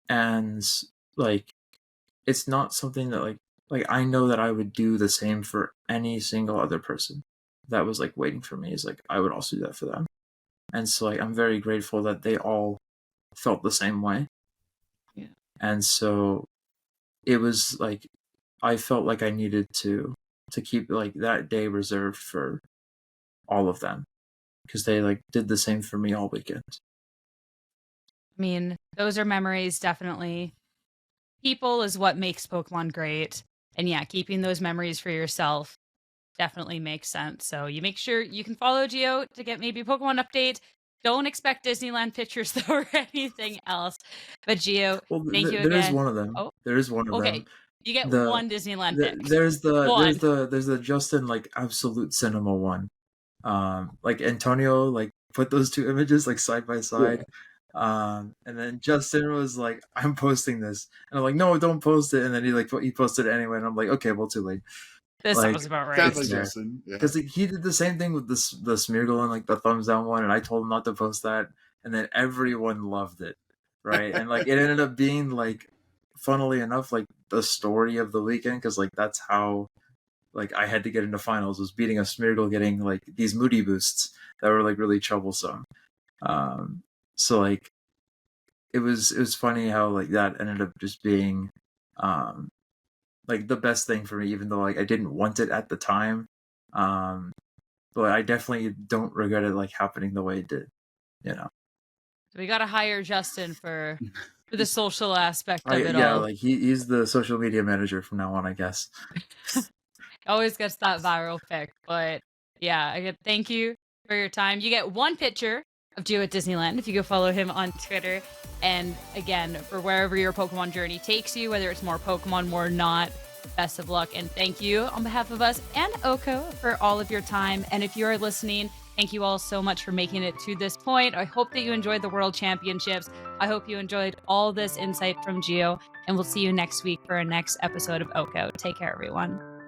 And like it's not something that like I know that I would do the same for any single other person that was like waiting for me. Is like I would also do that for them. And so like I'm very grateful that they all felt the same way. Yeah. And so it was like I felt like I needed to keep like that day reserved for all of them, because they like did the same for me all weekend. I mean, those are memories, definitely. People is what makes Pokemon great. And yeah, keeping those memories for yourself definitely makes sense. So you make sure you can follow Geo to get maybe Pokemon updates. Don't expect Disneyland pictures though, or anything else. But Geo, Well, thank you there is again. one of them. Oh, There is one of okay. them. You get The, one Disneyland the pic. there's the One. there's the Justin like absolute cinema one. Like Antonio like put those two images like side by side. And then Justin was like, I'm posting this, and I'm like, no, don't post it. And then he posted it anyway, and I'm like, okay, well, too late. This Like, sounds about right. Sounds like Justin. Yeah. because he did the same thing with the Smeargle and like the thumbs down one, and I told him not to post that, and then everyone loved it, right? And like it ended up being like, funnily enough, like the story of the weekend, because like that's how like I had to get into finals, was beating a Smeargle, getting like these moody boosts that were like really troublesome. So like it was funny how like that ended up just being like the best thing for me, even though like I didn't want it at the time. But I definitely don't regret it like happening the way it did, you know. We gotta hire Justin for the social aspect of it Yeah, all. like he's the social media manager from now on, I guess. Always gets that viral pic. But yeah, again, thank you for your time. You get one picture of Geo at Disneyland if you go follow him on Twitter. And again, for wherever your Pokemon journey takes you, whether it's more Pokemon, more not, best of luck. And thank you on behalf of us and OHKO for all of your time. And if you are listening, thank you all so much for making it to this point. I hope that you enjoyed the World Championships. I hope you enjoyed all this insight from Geo. And we'll see you next week for our next episode of OHKO. Take care, everyone.